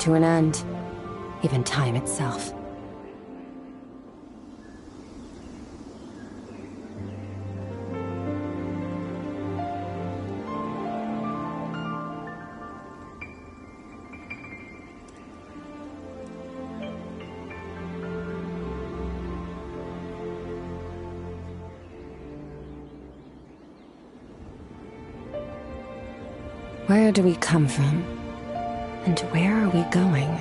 to an end. Even time itself. Where do we come from? And where are we going?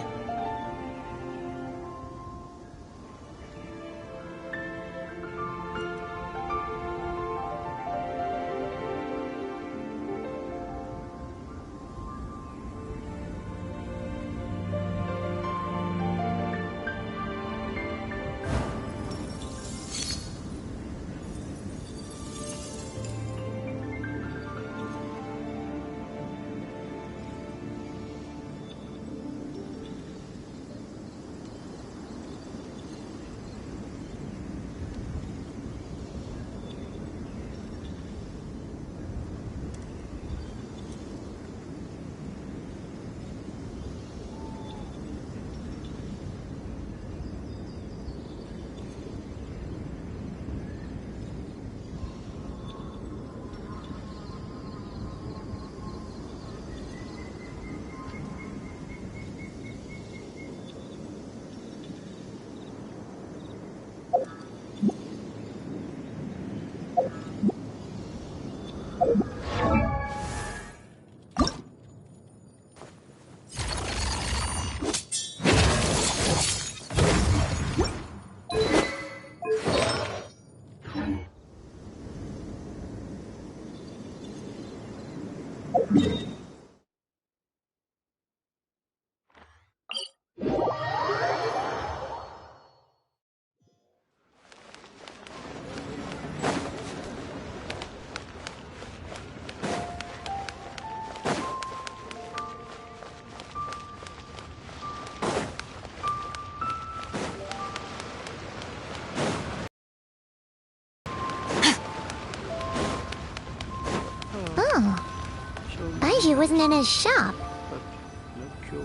Baiju wasn't in his shop.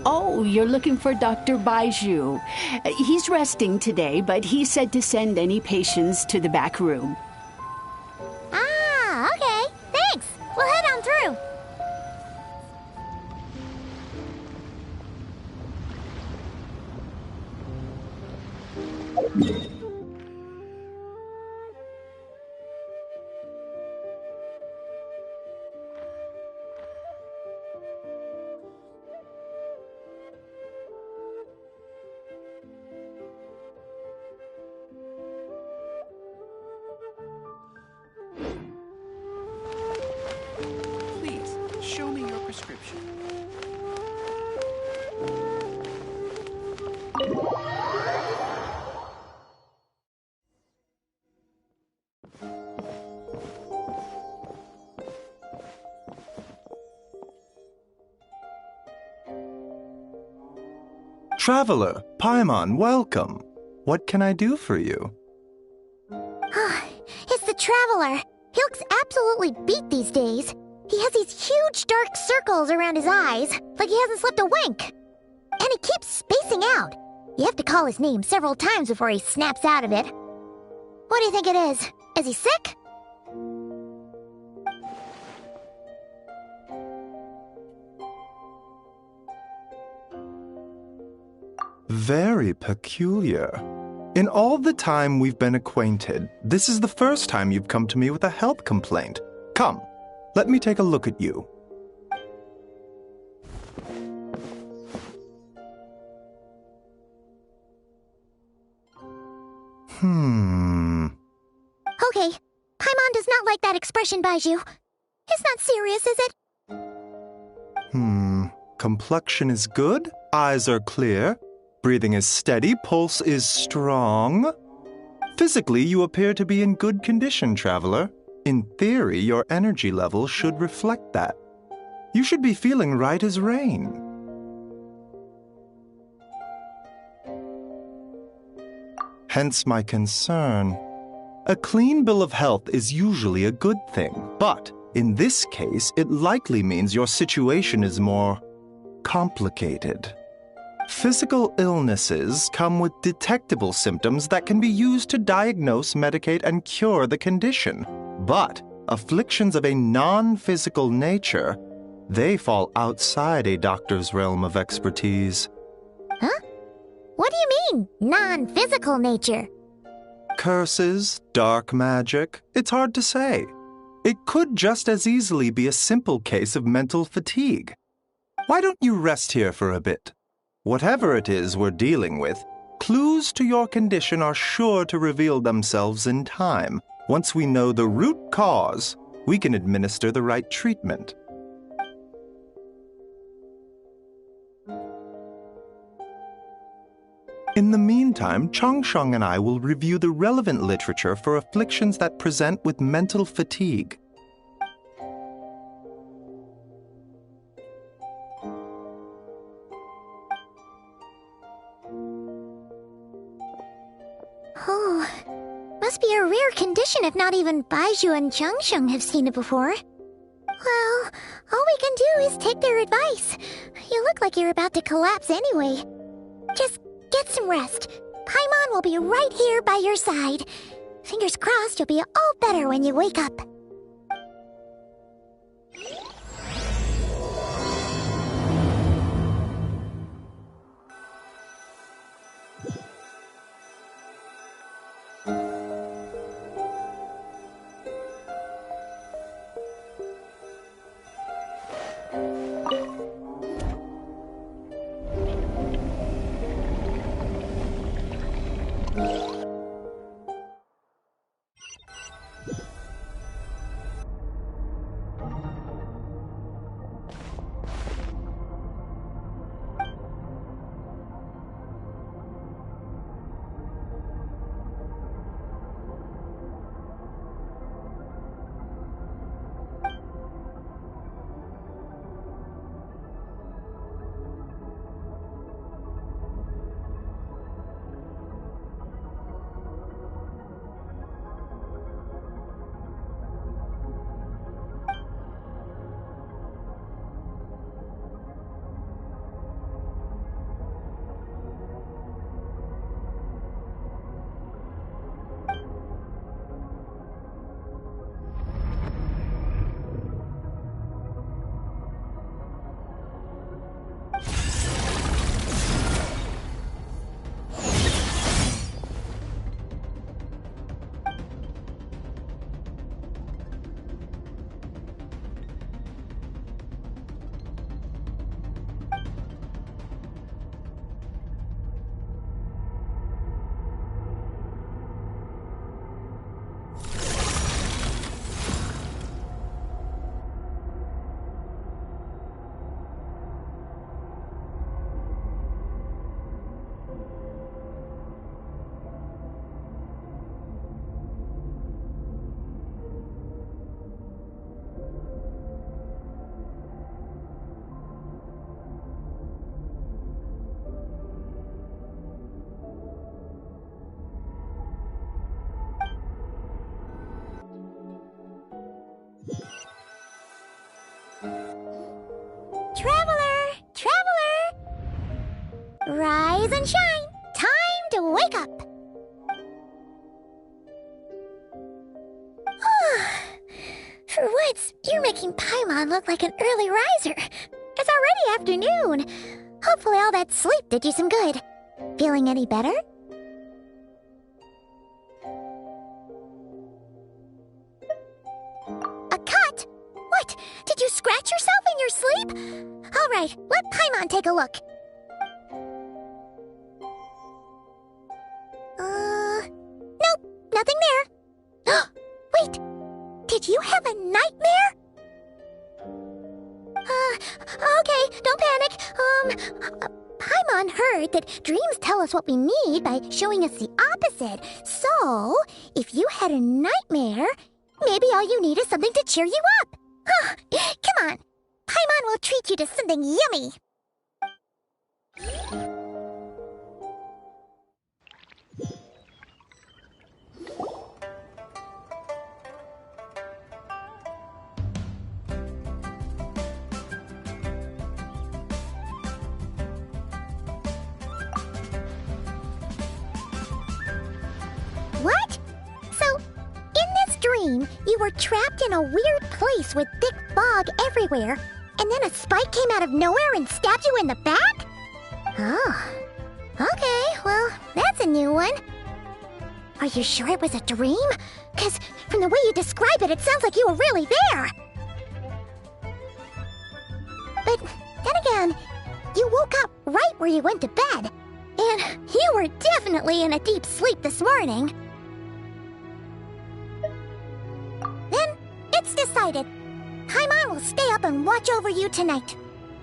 Oh, you're looking for Dr. Baiju. He's resting today, but he said to send any patients to the back room. Ah, okay. Thanks. We'll head on through. Please, show me your prescription. Traveler, Paimon, welcome. What can I do for you? It's the Traveler. He looks absolutely beat these days. He has these huge dark circles around his eyes, like he hasn't slept a wink. And he keeps spacing out. You have to call his name several times before he snaps out of it. What do you think it is? Is he sick? Very peculiar. In all the time we've been acquainted, this is the first time you've come to me with a health complaint. Come, let me take a look at you. Okay, Paimon does not like that expression, Baiju. It's not serious, is it? Complexion is good, eyes are clear, breathing is steady, pulse is strong. Physically, you appear to be in good condition, Traveler. In theory, your energy level should reflect that. You should be feeling right as rain. Hence my concern. A clean bill of health is usually a good thing, but in this case, it likely means your situation is more complicated. Physical illnesses come with detectable symptoms that can be used to diagnose, medicate, and cure the condition. But afflictions of a non-physical nature, they fall outside a doctor's realm of expertise. Huh? What do you mean, non-physical nature? Curses, dark magic, it's hard to say. It could just as easily be a simple case of mental fatigue. Why don't you rest here for a bit? Whatever it is we're dealing with, clues to your condition are sure to reveal themselves in time. Once we know the root cause, we can administer the right treatment. In the meantime, Changsheng and I will review the relevant literature for afflictions that present with mental fatigue. Oh, must be a rare condition if not even Baizhu and Changsheng have seen it before. Well, all we can do is take their advice. You look like you're about to collapse anyway. Just get some rest. Paimon will be right here by your side. Fingers crossed you'll be all better when you wake up. Traveler! Traveler! Rise and shine! Time to wake up! For once, you're making Paimon look like an early riser. It's already afternoon. Hopefully all that sleep did you some good. Feeling any better? A cut? What? Did you scratch yourself in your sleep? All right, let Paimon take a look. Nope, nothing there. Wait, did you have a nightmare? Okay, don't panic. Paimon heard that dreams tell us what we need by showing us the opposite. So, if you had a nightmare, maybe all you need is something to cheer you up. Come on, Paimon will treat you to something yummy. you were trapped in a weird place with thick fog everywhere, and then a spike came out of nowhere and stabbed you in the back? Oh. Okay, well, that's a new one. Are you sure it was a dream? 'Cause from the way you describe it, it sounds like you were really there. But then again, you woke up right where you went to bed. And you were definitely in a deep sleep this morning. Then, it's decided. Paimon will stay up and watch over you tonight.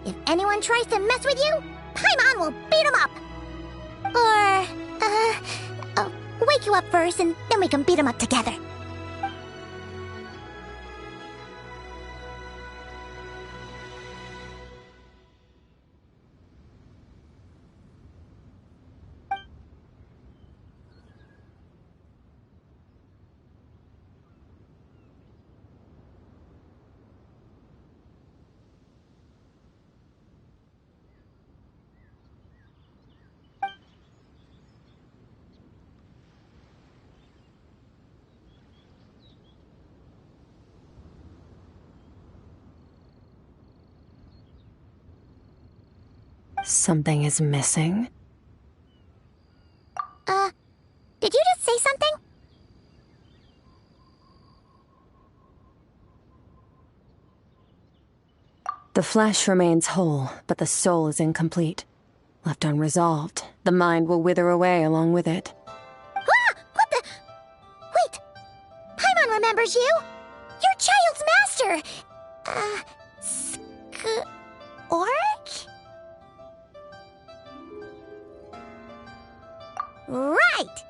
If anyone tries to mess with you, Paimon will beat him up. Or, I'll wake you up first and then we can beat him up together. Something is missing. Did you just say something? The flesh remains whole, but the soul is incomplete. Left unresolved, the mind will wither away along with it. Ah! What the? Wait! Paimon remembers you! Your child's master! Skirk? Right!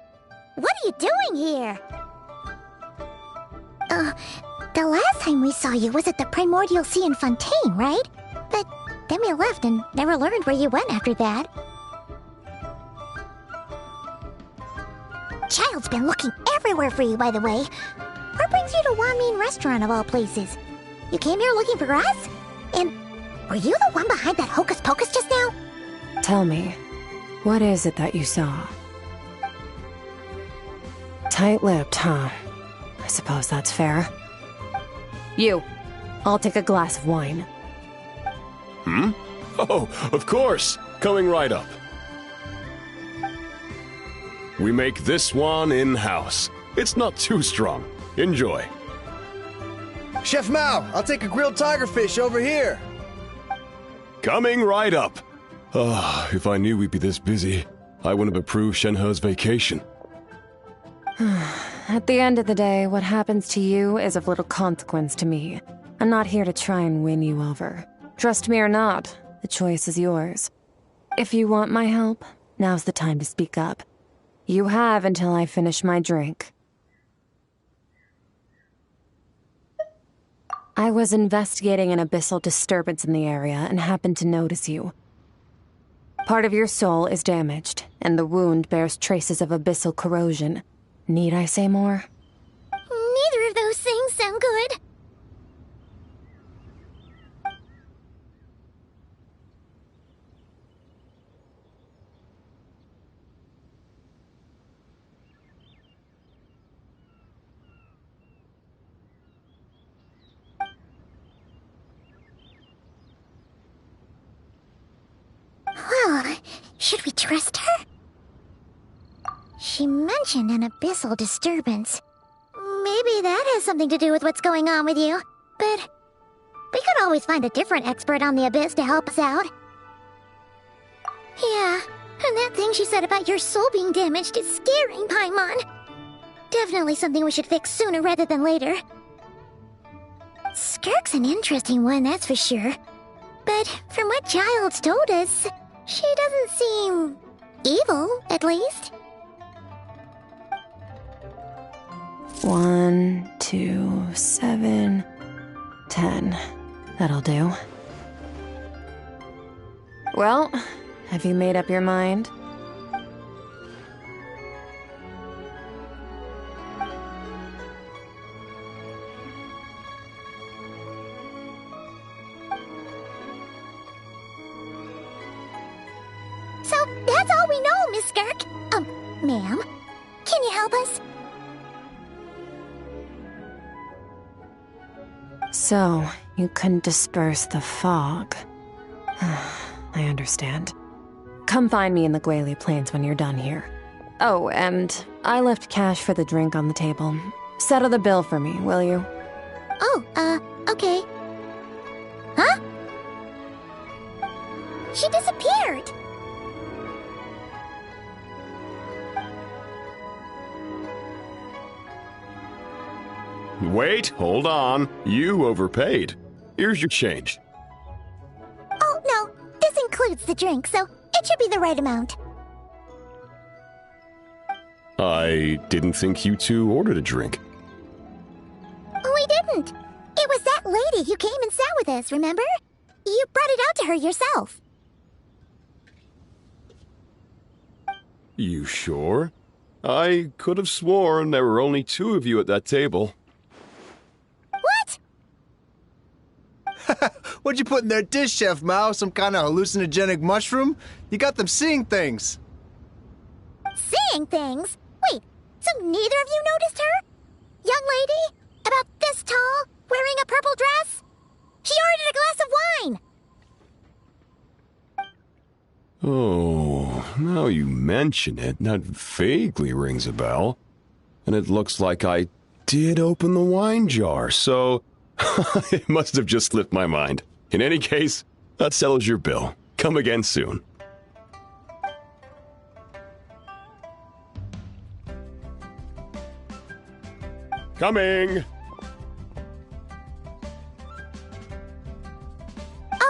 What are you doing here? The last time we saw you was at the Primordial Sea in Fontaine, right? But then we left and never learned where you went after that. Child's been looking everywhere for you, by the way. What brings you to Wanmin Restaurant of all places? You came here looking for us? And were you the one behind that hocus pocus just now? Tell me, what is it that you saw? Tight-lipped, huh? I suppose that's fair. You, I'll take a glass of wine. Hmm? Oh, of course! Coming right up. We make this one in-house. It's not too strong. Enjoy. Chef Mao, I'll take a grilled tigerfish over here. Coming right up. If I knew we'd be this busy, I wouldn't have approved Shenhe's vacation. At the end of the day, what happens to you is of little consequence to me. I'm not here to try and win you over. Trust me or not, the choice is yours. If you want my help, now's the time to speak up. You have until I finish my drink. I was investigating an abyssal disturbance in the area and happened to notice you. Part of your soul is damaged, and the wound bears traces of abyssal corrosion. Need I say more? Neither of those things sound good. Well, should we trust her? She mentioned an abyssal disturbance. Maybe that has something to do with what's going on with you. But we could always find a different expert on the abyss to help us out. Yeah, and that thing she said about your soul being damaged is scaring Paimon. Definitely something we should fix sooner rather than later. Skirk's an interesting one, that's for sure. But from what Child's told us, she doesn't seem evil, at least. 1, 2, 7, 10. That'll do. Well, have you made up your mind? So that's all we know, Miss Skirk. Ma'am, can you help us? So, you couldn't disperse the fog. I understand. Come find me in the Gwali Plains when you're done here. Oh, and I left cash for the drink on the table. Settle the bill for me, will you? Oh, okay. Huh? She disappeared! Wait, hold on. You overpaid. Here's your change. Oh, no. This includes the drink, so it should be the right amount. I didn't think you two ordered a drink. We didn't. It was that lady who came and sat with us, remember? You brought it out to her yourself. You sure? I could have sworn there were only two of you at that table. What? What'd you put in their dish, Chef Mao? Some kind of hallucinogenic mushroom? You got them seeing things. Seeing things? Wait, so neither of you noticed her? Young lady? About this tall? Wearing a purple dress? She ordered a glass of wine! Oh, now you mention it, that vaguely rings a bell. And it looks like I did open the wine jar, so it must have just slipped my mind. In any case, that settles your bill. Come again soon. Coming!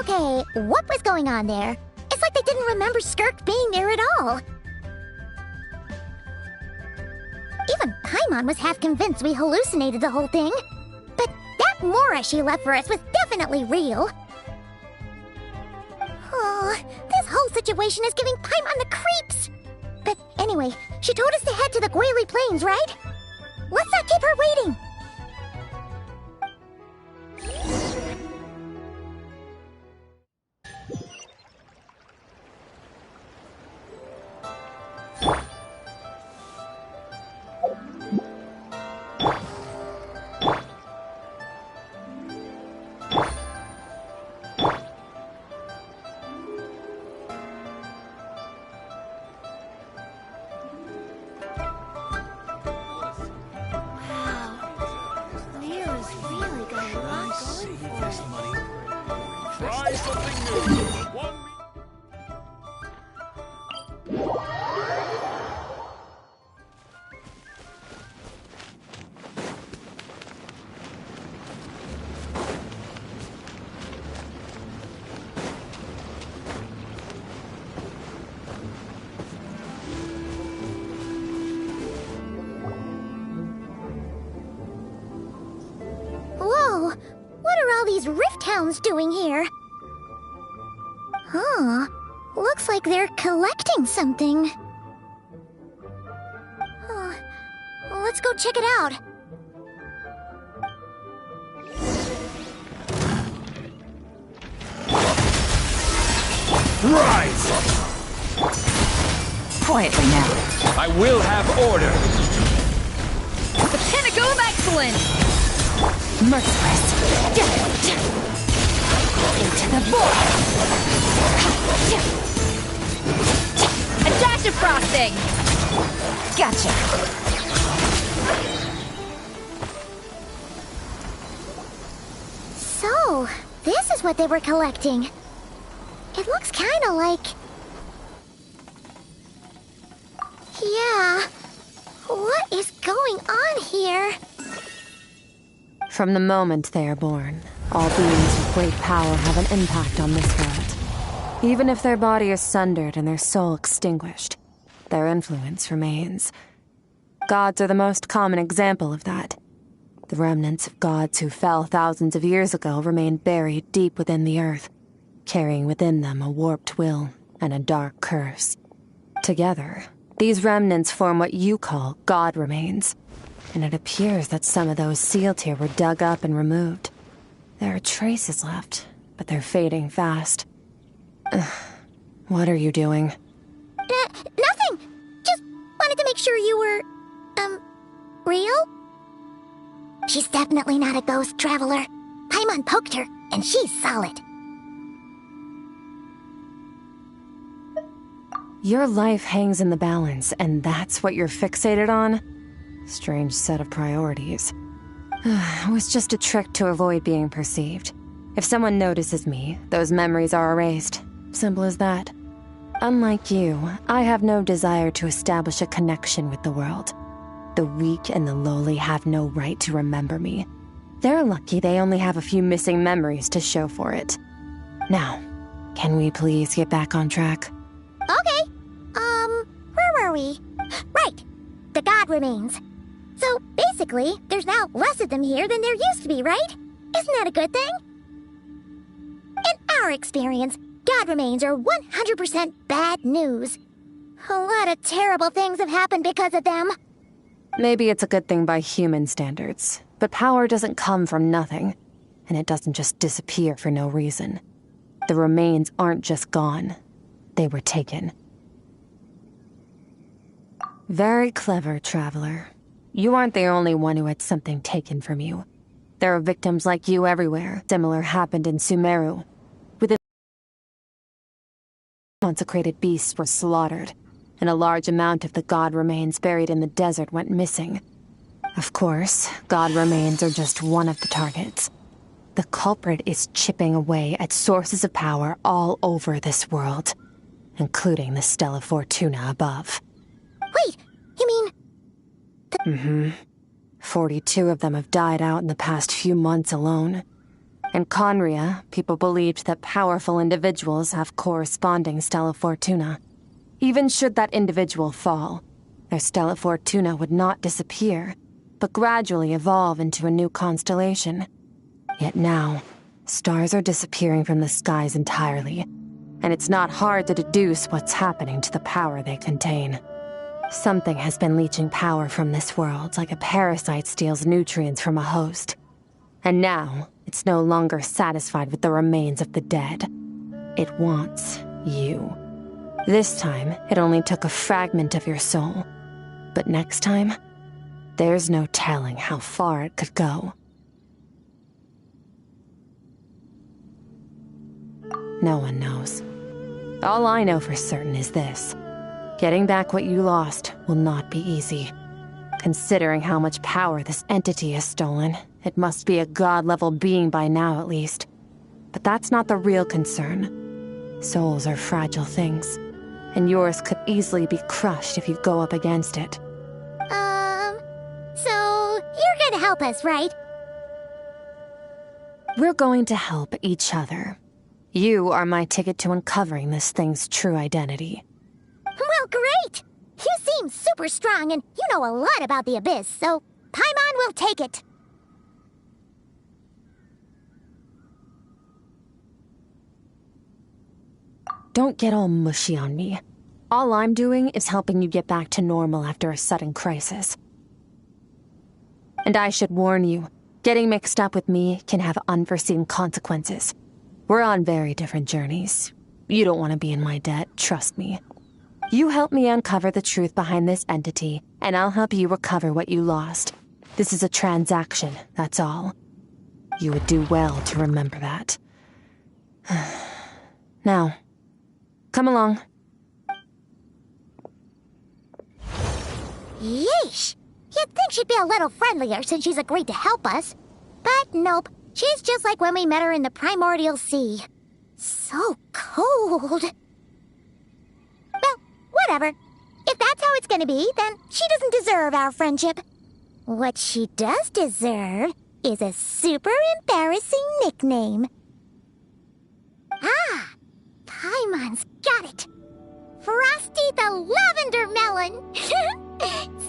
Okay, what was going on there? It's like they didn't remember Skirk being there at all. Even Paimon was half convinced we hallucinated the whole thing. But that Mora she left for us was definitely real. Oh, this whole situation is giving Paimon the creeps. But anyway, she told us to head to the Gwali Plains, right? Let's not keep her waiting. Try something new. Whoa, what are all these rift hounds doing here? Huh, looks like they're collecting something. Let's go check it out. Rise! Quietly now. I will have order. The pinnacle of excellence! Merciless. Into the void. A dash of frosting. Gotcha. So, this is what they were collecting. It looks kinda like... Yeah. What is going on here? From the moment they are born, all beings with great power have an impact on this world. Even if their body is sundered and their soul extinguished, their influence remains. Gods are the most common example of that. The remnants of gods who fell thousands of years ago remain buried deep within the earth, carrying within them a warped will and a dark curse. Together, these remnants form what you call god remains. And it appears that some of those sealed here were dug up and removed. There are traces left, but they're fading fast. What are you doing? Nothing! Just wanted to make sure you were, real? She's definitely not a ghost traveler. Paimon poked her, and she's solid. Your life hangs in the balance, and that's what you're fixated on? Strange set of priorities. It was just a trick to avoid being perceived. If someone notices me, those memories are erased. Simple as that. Unlike you, I have no desire to establish a connection with the world. The weak and the lowly have no right to remember me. They're lucky they only have a few missing memories to show for it. Now, can we please get back on track? Okay. Where were we? Right. The god remains. So, basically, there's now less of them here than there used to be, right? Isn't that a good thing? In our experience, god remains are 100% bad news. A lot of terrible things have happened because of them. Maybe it's a good thing by human standards, but power doesn't come from nothing, and it doesn't just disappear for no reason. The remains aren't just gone. They were taken. Very clever, Traveler. You aren't the only one who had something taken from you. There are victims like you everywhere. Similar happened in Sumeru. Within consecrated beasts were slaughtered, and a large amount of the god remains buried in the desert went missing. Of course, god remains are just one of the targets. The culprit is chipping away at sources of power all over this world, including the Stella Fortuna above. Wait, you mean... 42 of them have died out in the past few months alone. In Conria, people believed that powerful individuals have corresponding Stella Fortuna. Even should that individual fall, their Stella Fortuna would not disappear, but gradually evolve into a new constellation. Yet now, stars are disappearing from the skies entirely, and it's not hard to deduce what's happening to the power they contain. Something has been leeching power from this world like a parasite steals nutrients from a host. And now, it's no longer satisfied with the remains of the dead. It wants you. This time, it only took a fragment of your soul. But next time, there's no telling how far it could go. No one knows. All I know for certain is this. Getting back what you lost will not be easy. Considering how much power this entity has stolen, it must be a god-level being by now at least. But that's not the real concern. Souls are fragile things, and yours could easily be crushed if you go up against it. So you're gonna help us, right? We're going to help each other. You are my ticket to uncovering this thing's true identity. Well, great! You seem super strong and you know a lot about the Abyss, so Paimon will take it. Don't get all mushy on me. All I'm doing is helping you get back to normal after a sudden crisis. And I should warn you, getting mixed up with me can have unforeseen consequences. We're on very different journeys. You don't want to be in my debt, trust me. You help me uncover the truth behind this entity, and I'll help you recover what you lost. This is a transaction, that's all. You would do well to remember that. Now, come along. Yeesh! You'd think she'd be a little friendlier since she's agreed to help us. But nope, she's just like when we met her in the Primordial Sea. So cold. Well, whatever. If that's how it's gonna be, then she doesn't deserve our friendship. What she does deserve is a super embarrassing nickname. Ah! Paimon's got it. Frosty the Lavender Melon!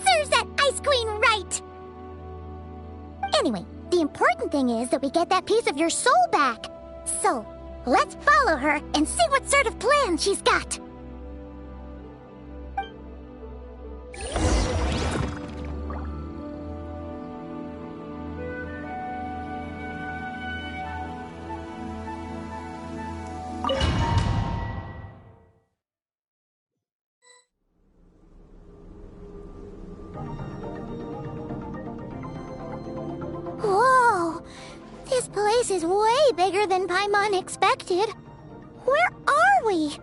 Serves that Ice Queen right! Anyway, the important thing is that we get that piece of your soul back. So, let's follow her and see what sort of plan she's got. Whoa! This place place is way bigger than Paimon expected. Where are we?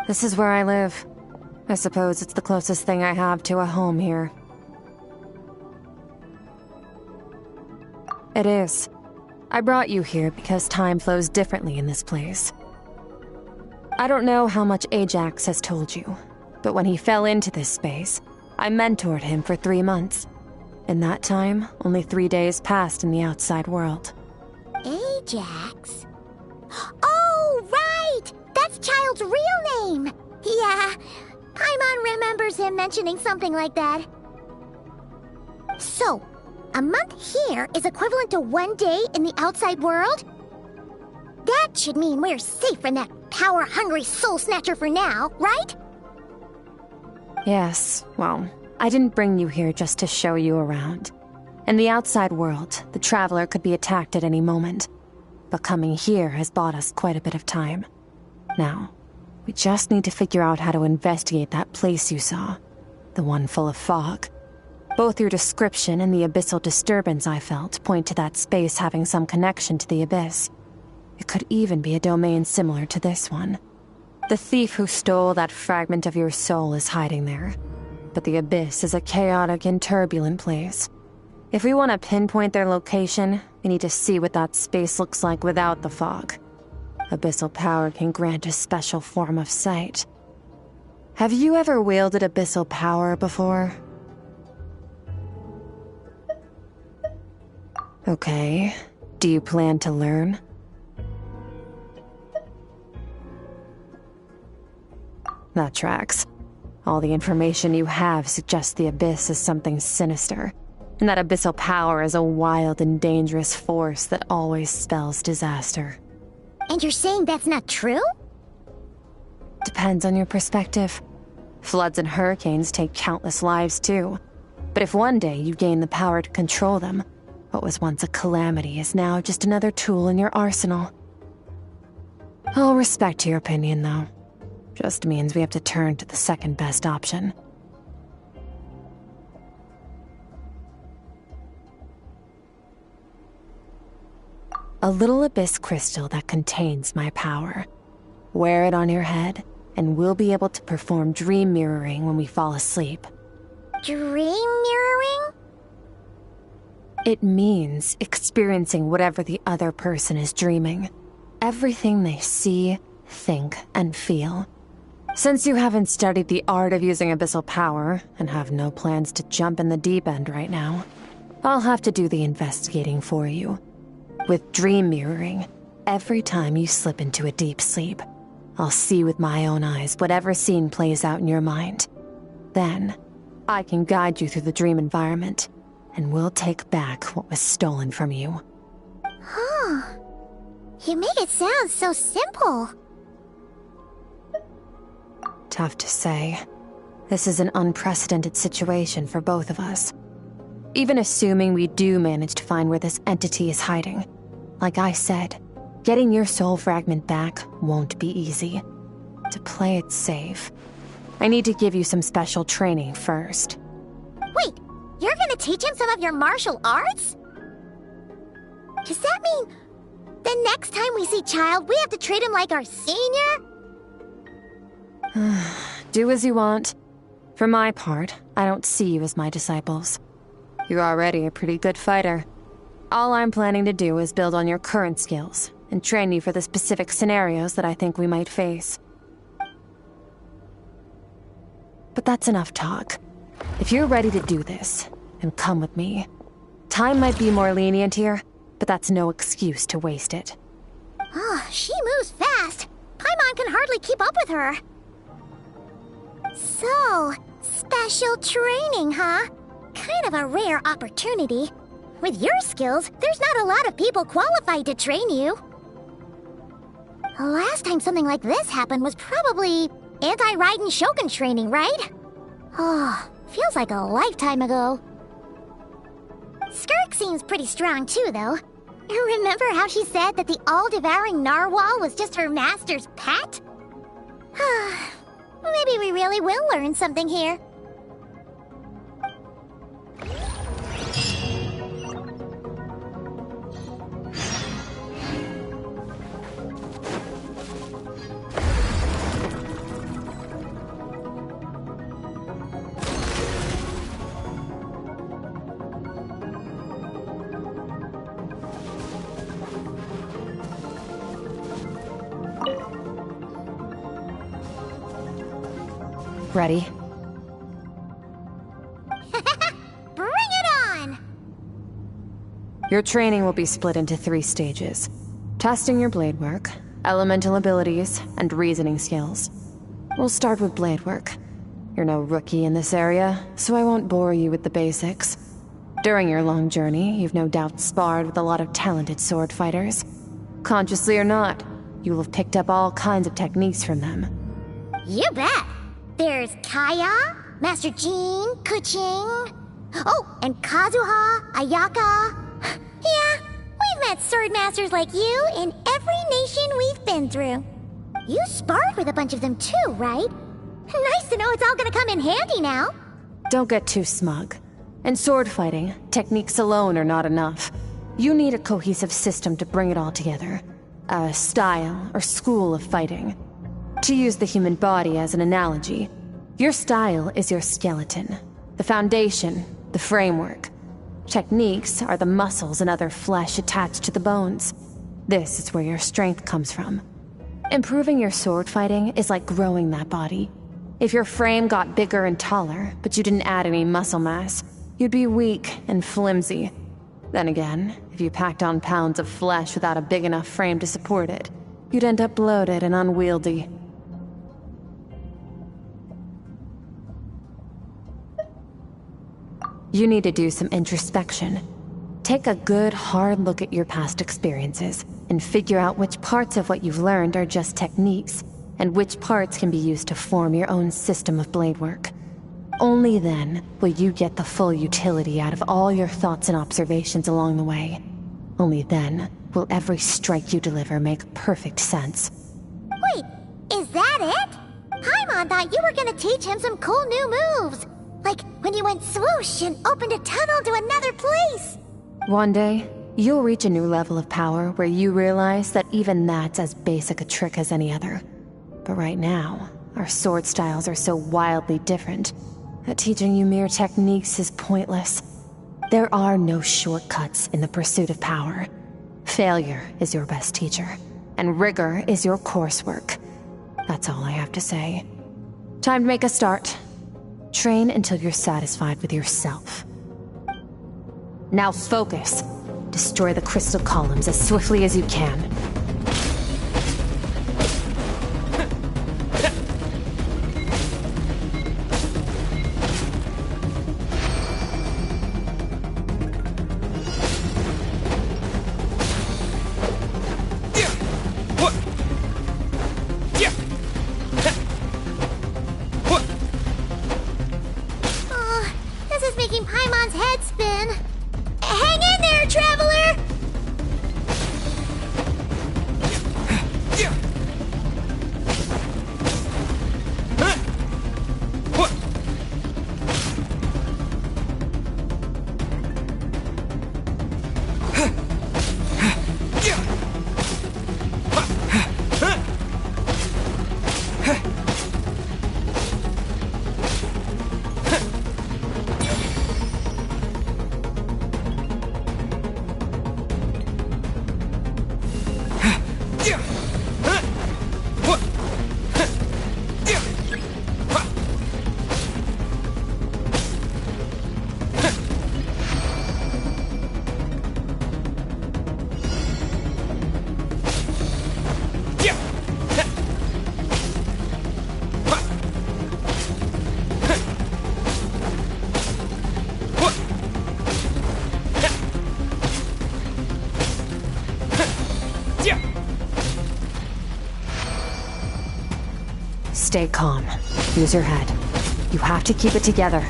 This is where I live. I suppose it's the closest thing I have to a home here. It is. I brought you here because time flows differently in this place. I don't know how much Ajax has told you, but when he fell into this space, I mentored him for 3 months. In that time, only 3 days passed in the outside world. Ajax? Oh, right! That's Child's real name! Yeah, Paimon remembers him mentioning something like that. So, a month here is equivalent to 1 day in the outside world? That should mean we're safe from that power-hungry soul snatcher for now, right? Yes, well, I didn't bring you here just to show you around. In the outside world, the Traveler could be attacked at any moment. But coming here has bought us quite a bit of time. Now, we just need to figure out how to investigate that place you saw. The one full of fog. Both your description and the abyssal disturbance I felt point to that space having some connection to the abyss. It could even be a domain similar to this one. The thief who stole that fragment of your soul is hiding there. But the abyss is a chaotic and turbulent place. If we want to pinpoint their location, we need to see what that space looks like without the fog. Abyssal power can grant a special form of sight. Have you ever wielded abyssal power before? Okay. Do you plan to learn? That tracks. All the information you have suggests the abyss is something sinister, and that abyssal power is a wild and dangerous force that always spells disaster. And you're saying that's not true? Depends on your perspective. Floods and hurricanes take countless lives too. But if one day you gain the power to control them, what was once a calamity is now just another tool in your arsenal. I'll respect your opinion, though. Just means we have to turn to the second best option. A little abyss crystal that contains my power. Wear it on your head, and we'll be able to perform dream mirroring when we fall asleep. Dream mirroring? It means experiencing whatever the other person is dreaming. Everything they see, think, and feel. Since you haven't studied the art of using abyssal power, and have no plans to jump in the deep end right now, I'll have to do the investigating for you. With dream mirroring, every time you slip into a deep sleep, I'll see with my own eyes whatever scene plays out in your mind. Then, I can guide you through the dream environment, and we'll take back what was stolen from you. Huh. You make it sound so simple. Tough to say. This is an unprecedented situation for both of us. Even assuming we do manage to find where this entity is hiding, like I said, getting your soul fragment back won't be easy. To play it safe, I need to give you some special training first. Wait, you're gonna teach him some of your martial arts? Does that mean the next time we see Child, we have to treat him like our senior? Do as you want. For my part, I don't see you as my disciples. You're already a pretty good fighter. All I'm planning to do is build on your current skills and train you for the specific scenarios that I think we might face. But that's enough talk. If you're ready to do this, then come with me. Time might be more lenient here, but that's no excuse to waste it. Oh, she moves fast. Paimon can hardly keep up with her. So, special training, huh? Kind of a rare opportunity. With your skills, there's not a lot of people qualified to train you. The last time something like this happened was probably anti-Raiden Shogun training, right? Oh, feels like a lifetime ago. Skirk seems pretty strong too, though. Remember how she said that the all-devouring narwhal was just her master's pet? Maybe we really will learn something here. Ready? Bring it on! Your training will be split into 3 stages. Testing your blade work, elemental abilities, and reasoning skills. We'll start with blade work. You're no rookie in this area, so I won't bore you with the basics. During your long journey, you've no doubt sparred with a lot of talented sword fighters. Consciously or not, you will have picked up all kinds of techniques from them. You bet! There's Kaya, Master Jean, Kuching... Oh, and Kazuha, Ayaka... Yeah, we've met sword masters like you in every nation we've been through. You sparred with a bunch of them too, right? Nice to know it's all gonna come in handy now. Don't get too smug. In sword fighting, techniques alone are not enough. You need a cohesive system to bring it all together. A style or school of fighting. To use the human body as an analogy, your style is your skeleton, the foundation, the framework. Techniques are the muscles and other flesh attached to the bones. This is where your strength comes from. Improving your sword fighting is like growing that body. If your frame got bigger and taller, but you didn't add any muscle mass, you'd be weak and flimsy. Then again, if you packed on pounds of flesh without a big enough frame to support it, you'd end up bloated and unwieldy. You need to do some introspection. Take a good, hard look at your past experiences and figure out which parts of what you've learned are just techniques, and which parts can be used to form your own system of blade work. Only then will you get the full utility out of all your thoughts and observations along the way. Only then will every strike you deliver make perfect sense. Wait, is that it? Paimon thought you were gonna teach him some cool new moves. Like when you went swoosh and opened a tunnel to another place. One day, you'll reach a new level of power where you realize that even that's as basic a trick as any other. But right now, our sword styles are so wildly different that teaching you mere techniques is pointless. There are no shortcuts in the pursuit of power. Failure is your best teacher, and rigor is your coursework. That's all I have to say. Time to make a start. Train until you're satisfied with yourself. Now focus. Destroy the crystal columns as swiftly as you can. This is making Paimon's head spin. Hang in there, traveler! Stay calm. Use your head. You have to keep it together.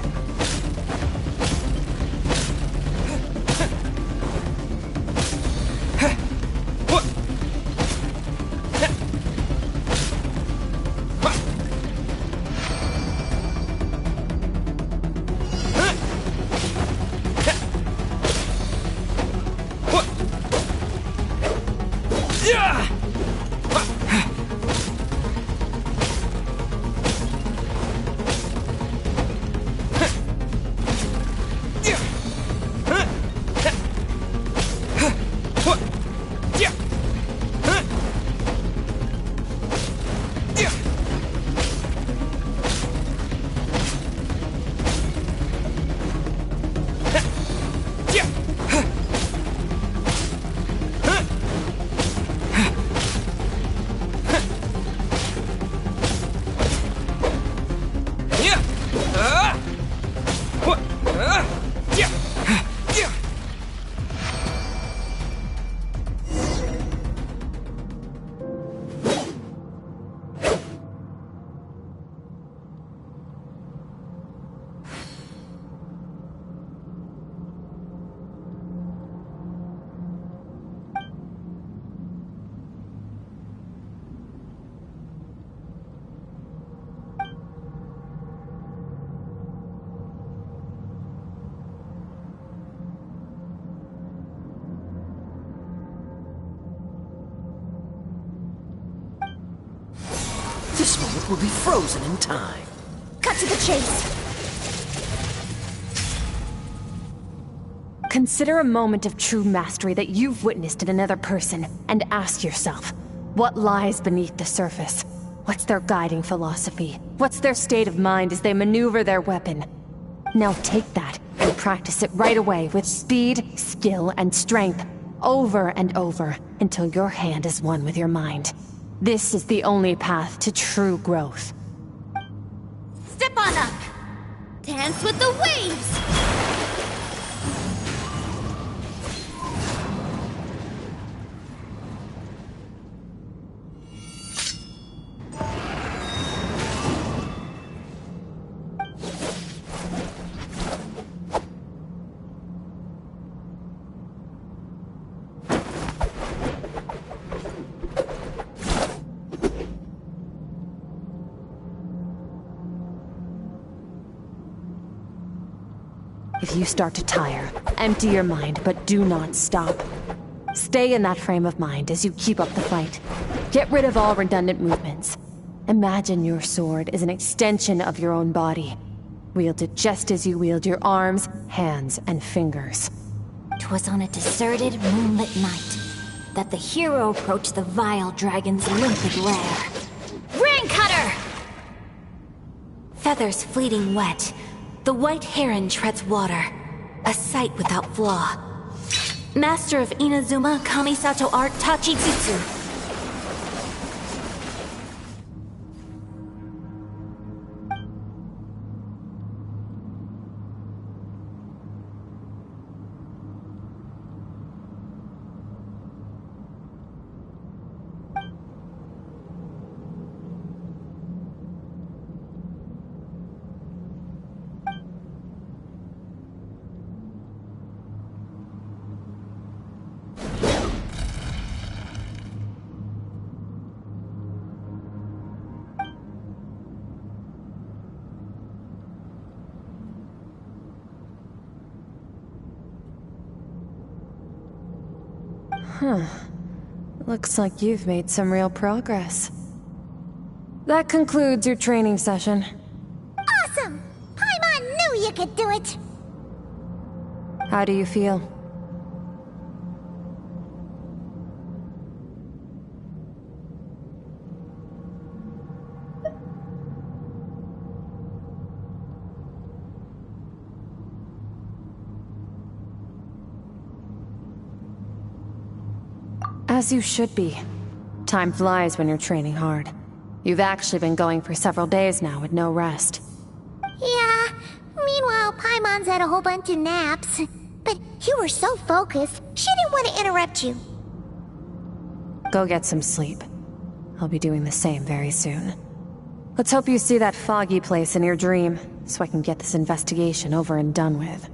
This moment will be frozen in time. Cut to the chase. Consider a moment of true mastery that you've witnessed in another person, and ask yourself, what lies beneath the surface? What's their guiding philosophy? What's their state of mind as they maneuver their weapon? Now take that and practice it right away with speed, skill, and strength, over and over, until your hand is one with your mind. This is the only path to true growth. Step on up. Dance with the waves. If you start to tire, empty your mind, but do not stop. Stay in that frame of mind as you keep up the fight. Get rid of all redundant movements. Imagine your sword is an extension of your own body. Wield it just as you wield your arms, hands, and fingers. 'Twas on a deserted, moonlit night that the hero approached the vile dragon's limpid lair. Ring cutter! Feathers fleeting wet, the white heron treads water, a sight without flaw. Master of Inazuma Kamisato art Tachijutsu. Looks like you've made some real progress. That concludes your training session. Awesome! Paimon knew you could do it! How do you feel? As you should be. Time flies when you're training hard. You've actually been going for several days now with no rest. Yeah, meanwhile Paimon's had a whole bunch of naps. But you were so focused, she didn't want to interrupt you. Go get some sleep. I'll be doing the same very soon. Let's hope you see that foggy place in your dream, so I can get this investigation over and done with.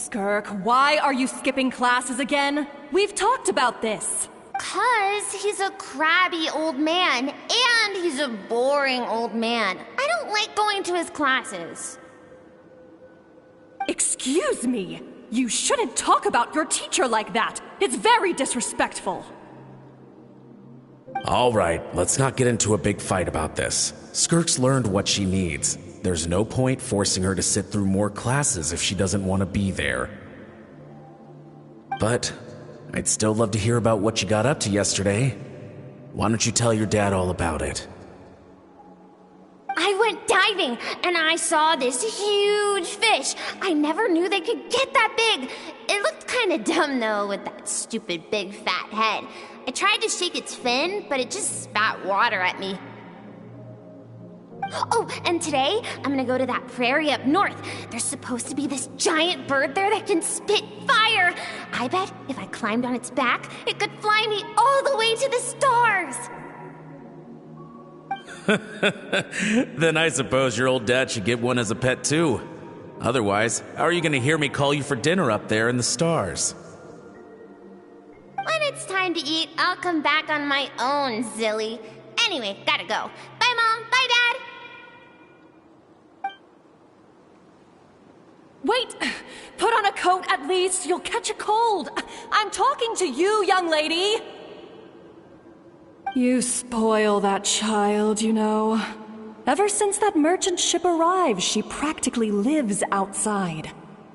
Skirk, why are you skipping classes again? We've talked about this. 'Cause he's a crabby old man, and he's a boring old man. I don't like going to his classes. Excuse me. You shouldn't talk about your teacher like that. It's very disrespectful. All right, let's not get into a big fight about this. Skirk's learned what she needs. There's no point forcing her to sit through more classes if she doesn't want to be there. But I'd still love to hear about what you got up to yesterday. Why don't you tell your dad all about it? I went diving, and I saw this huge fish. I never knew they could get that big. It looked kind of dumb, though, with that stupid big fat head. I tried to shake its fin, but it just spat water at me. Oh, and today, I'm gonna go to that prairie up north. There's supposed to be this giant bird there that can spit fire. I bet if I climbed on its back, it could fly me all the way to the stars. Then I suppose your old dad should get one as a pet too. Otherwise, how are you gonna hear me call you for dinner up there in the stars? When it's time to eat, I'll come back on my own, Zilly. Anyway, gotta go. Bye, Mom. Bye, Dad. Wait! Put on a coat at least. You'll catch a cold. I'm talking to you, young lady. You spoil that child, you know. Ever since that merchant ship arrived, she practically lives outside.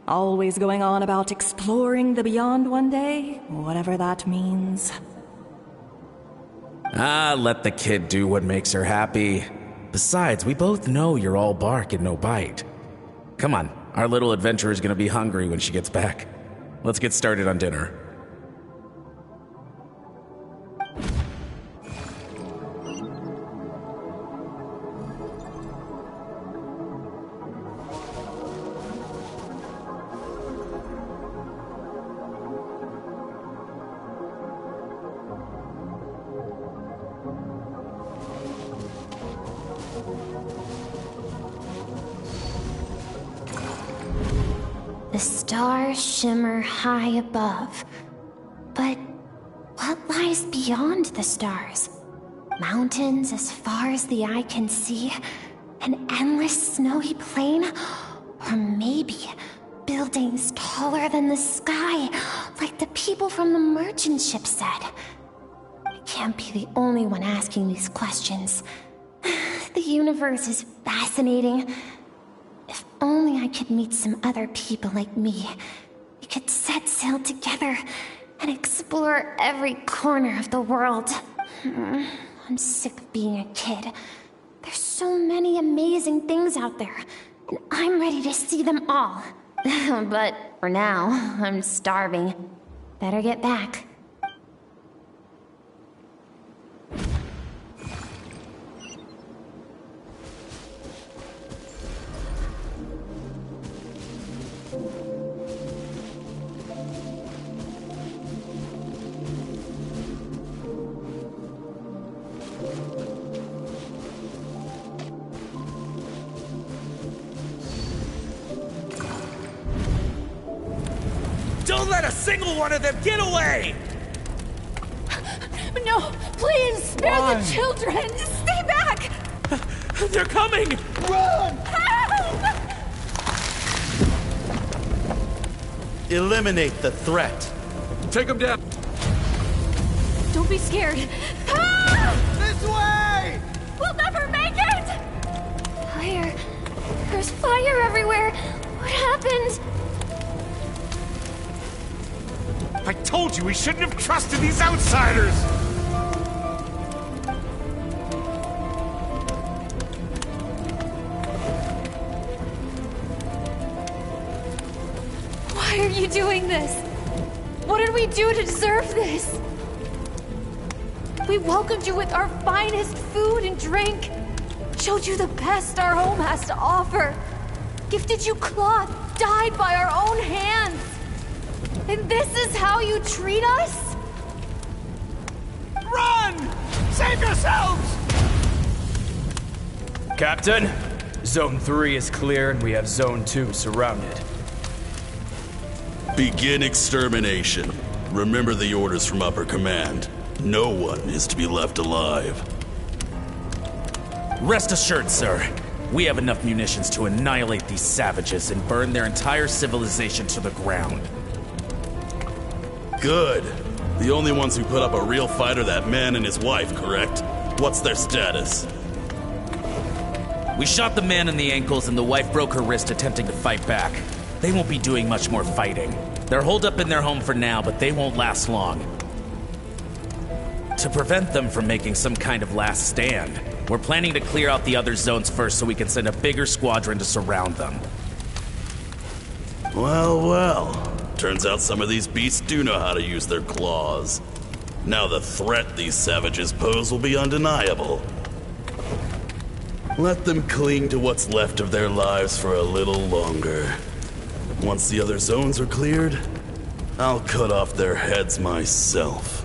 Always going on about exploring the beyond one day, whatever that means. Let the kid do what makes her happy. Besides, we both know you're all bark and no bite. Come on, our little adventurer's gonna be hungry when she gets back. Let's get started on dinner. The stars shimmer high above. But what lies beyond the stars? Mountains as far as the eye can see? An endless snowy plain? Or maybe buildings taller than the sky, like the people from the merchant ship said? I can't be the only one asking these questions. The universe is fascinating. If only I could meet some other people like me. We could set sail together and explore every corner of the world. I'm sick of being a kid. There's so many amazing things out there, and I'm ready to see them all. But for now, I'm starving. Better get back. Don't let a single one of them get away! No, please, spare the children! Stay back! They're coming! Run! Help! Eliminate the threat. Take them down! Don't be scared. This way! We'll never make it! Fire. There's fire everywhere. What happened? I told you we shouldn't have trusted these outsiders! Why are you doing this? What did we do to deserve this? We welcomed you with our finest food and drink, showed you the best our home has to offer, gifted you cloth dyed by our own hands. And this is how you treat us? Run! Save yourselves! Captain, Zone 3 is clear and we have Zone 2 surrounded. Begin extermination. Remember the orders from upper command. No one is to be left alive. Rest assured, sir. We have enough munitions to annihilate these savages and burn their entire civilization to the ground. Good. The only ones who put up a real fight are that man and his wife, correct? What's their status? We shot the man in the ankles and the wife broke her wrist attempting to fight back. They won't be doing much more fighting. They're holed up in their home for now, but they won't last long. To prevent them from making some kind of last stand, we're planning to clear out the other zones first so we can send a bigger squadron to surround them. Well, well. Turns out some of these beasts do know how to use their claws. Now the threat these savages pose will be undeniable. Let them cling to what's left of their lives for a little longer. Once the other zones are cleared, I'll cut off their heads myself.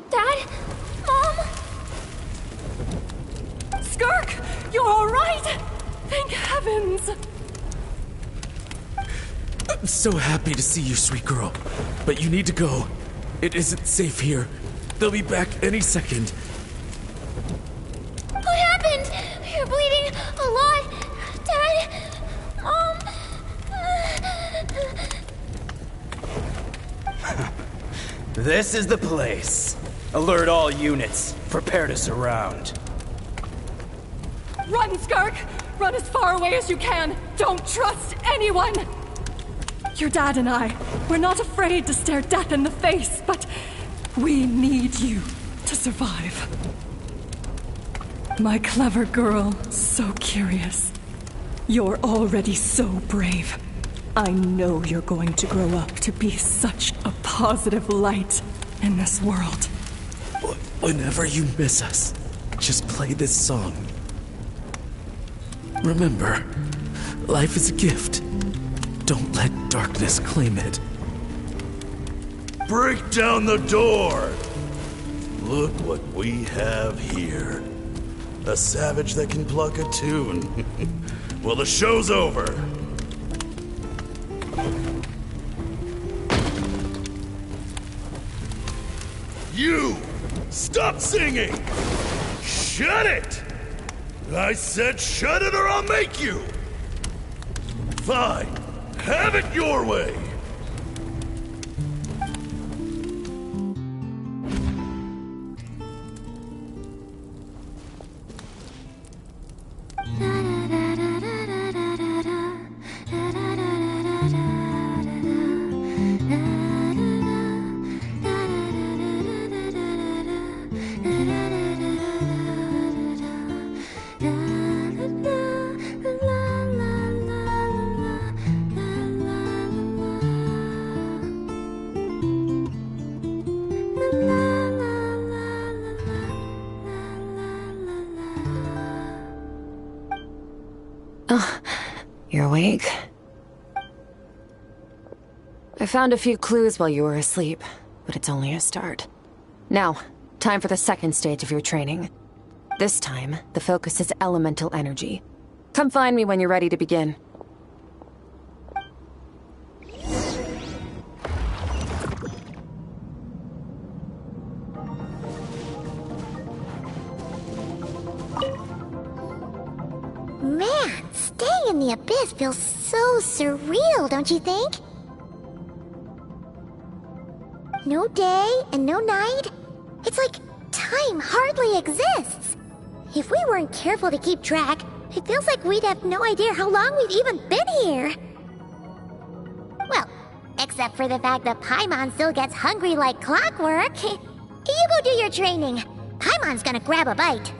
Dad? Mom? Skirk! You're alright! Thank heavens! I'm so happy to see you, sweet girl. But you need to go. It isn't safe here. They'll be back any second. What happened? You're bleeding a lot. Dad? Mom? This is the place. Alert all units. Prepare to surround. Run, Skirk! Run as far away as you can! Don't trust anyone! Your dad and I, we're not afraid to stare death in the face, but we need you to survive. My clever girl, so curious. You're already so brave. I know you're going to grow up to be such a positive light in this world. Whenever you miss us, just play this song. Remember, life is a gift. Don't let darkness claim it. Break down the door! Look what we have here. A savage that can pluck a tune. Well, the show's over. You! Stop singing! Shut it! I said shut it or I'll make you! Fine. Have it your way! You're awake? I found a few clues while you were asleep, but it's only a start. Now, time for the second stage of your training. This time, the focus is elemental energy. Come find me when you're ready to begin. Man, staying in the abyss feels so surreal, don't you think? No day and no night. It's like time hardly exists. If we weren't careful to keep track, it feels like we'd have no idea how long we've even been here. Well, except for the fact that Paimon still gets hungry like clockwork. You go do your training. Paimon's gonna grab a bite.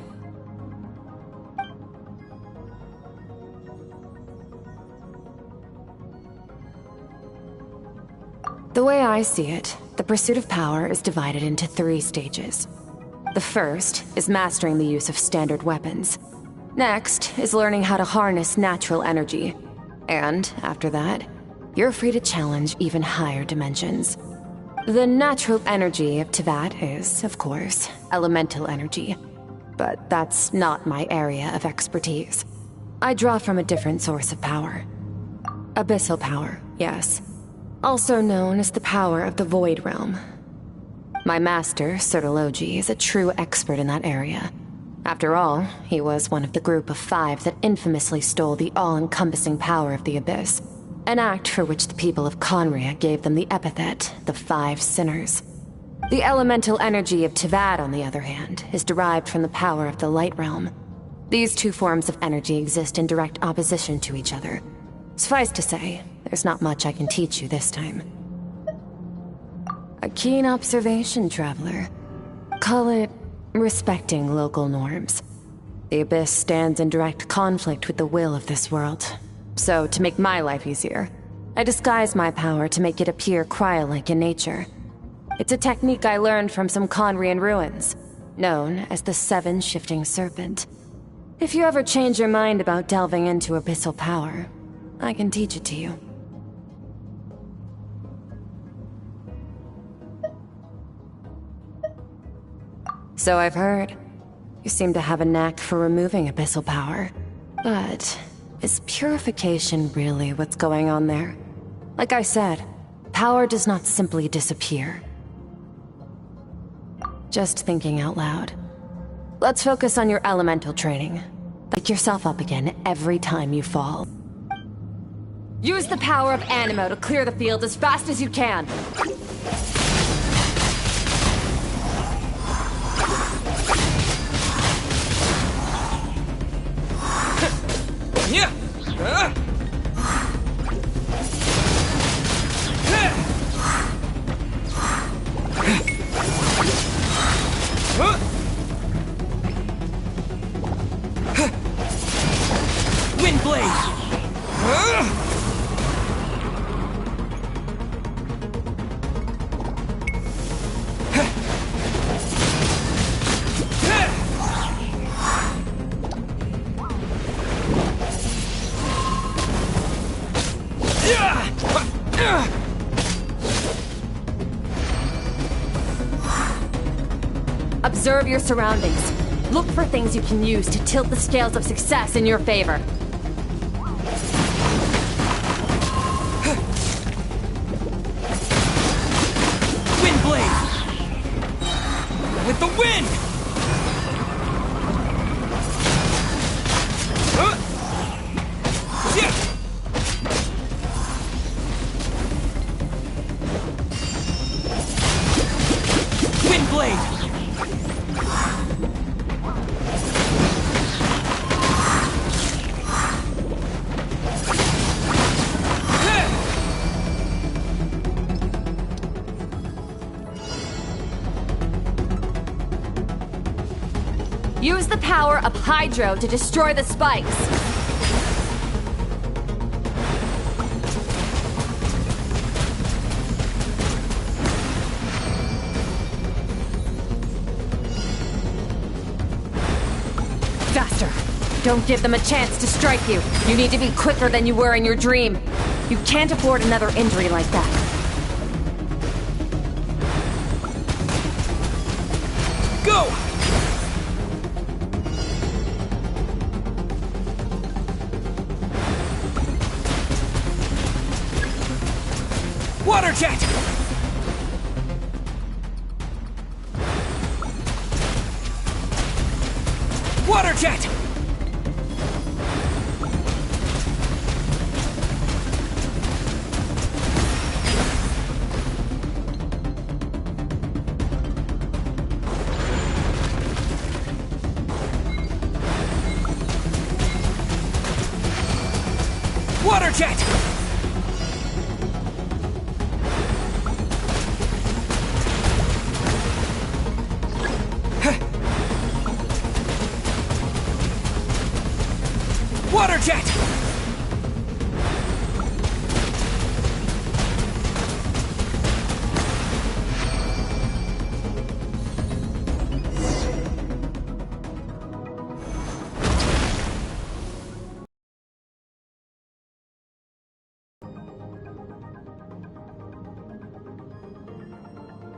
The way I see it, the pursuit of power is divided into 3 stages. The first is mastering the use of standard weapons. Next is learning how to harness natural energy. And after that, you're free to challenge even higher dimensions. The natural energy of Teyvat is, of course, elemental energy. But that's not my area of expertise. I draw from a different source of power. Abyssal power, yes. Also known as the power of the Void Realm. My master, Sertologi, is a true expert in that area. After all, he was one of the group of 5 that infamously stole the all-encompassing power of the Abyss. An act for which the people of Conria gave them the epithet, the 5 Sinners. The elemental energy of Teyvat, on the other hand, is derived from the power of the Light Realm. These 2 forms of energy exist in direct opposition to each other. Suffice to say, there's not much I can teach you this time. A keen observation, traveler. Call it respecting local norms. The Abyss stands in direct conflict with the will of this world. So, to make my life easier, I disguise my power to make it appear cryo-like in nature. It's a technique I learned from some Conrian ruins, known as the 7 Shifting Serpent. If you ever change your mind about delving into abyssal power, I can teach it to you. So I've heard. You seem to have a knack for removing abyssal power. But is purification really what's going on there? Like I said, power does not simply disappear. Just thinking out loud. Let's focus on your elemental training. Pick yourself up again every time you fall. Use the power of Animo to clear the field as fast as you can. Yeah. Wind blade. Observe your surroundings. Look for things you can use to tilt the scales of success in your favor. Wind blade. With the wind. Wind blade. Use the power of Hydro to destroy the spikes. Faster. Don't give them a chance to strike you. You need to be quicker than you were in your dream. You can't afford another injury like that. Go! Water jet! Water jet! Water jet! Water jet!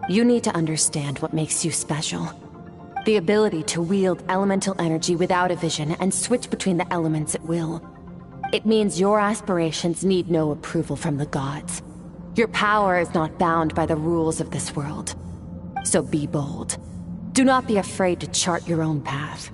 You need to understand what makes you special. The ability to wield elemental energy without a vision and switch between the elements at will. It means your aspirations need no approval from the gods. Your power is not bound by the rules of this world. So be bold. Do not be afraid to chart your own path.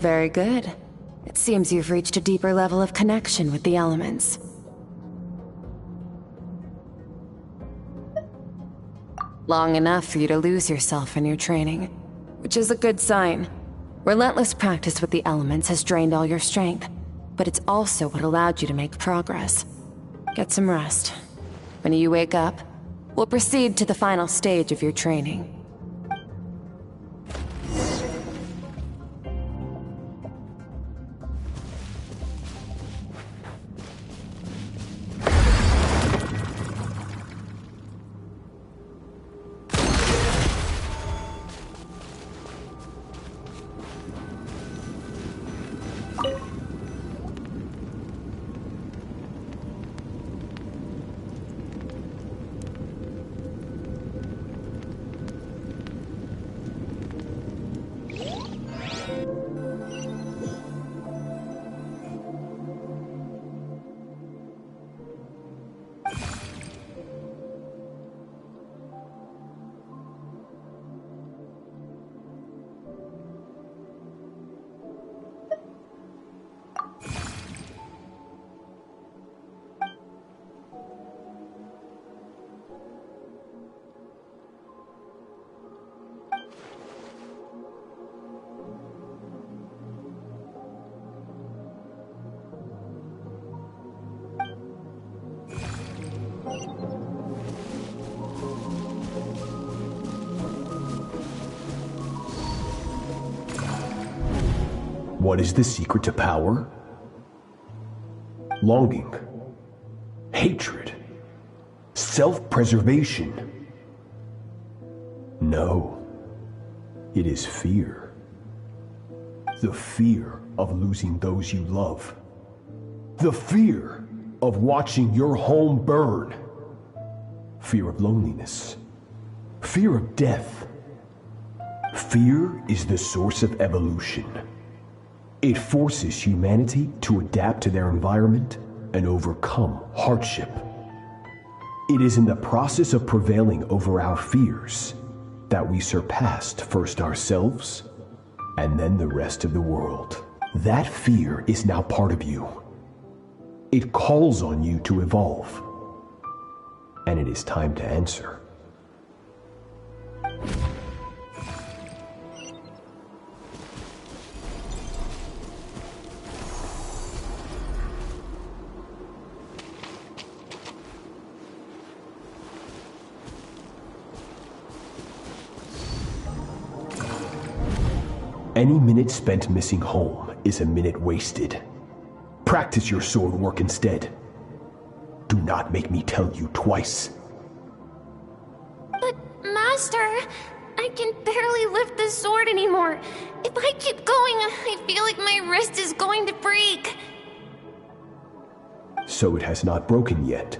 Very good. It seems you've reached a deeper level of connection with the elements. Long enough for you to lose yourself in your training, which is a good sign. Relentless practice with the elements has drained all your strength, but it's also what allowed you to make progress. Get some rest. When you wake up, we'll proceed to the final stage of your training. What is the secret to power? Longing, hatred, self-preservation. No, it is fear. The fear of losing those you love. The fear of watching your home burn. Fear of loneliness. Fear of death. Fear is the source of evolution. It forces humanity to adapt to their environment and overcome hardship. It is in the process of prevailing over our fears that we surpassed first ourselves and then the rest of the world. That fear is now part of you. It calls on you to evolve. And it is time to answer. Any minute spent missing home is a minute wasted. Practice your sword work instead. Do not make me tell you twice. But, Master, I can barely lift the sword anymore. If I keep going, I feel like my wrist is going to break. So it has not broken yet.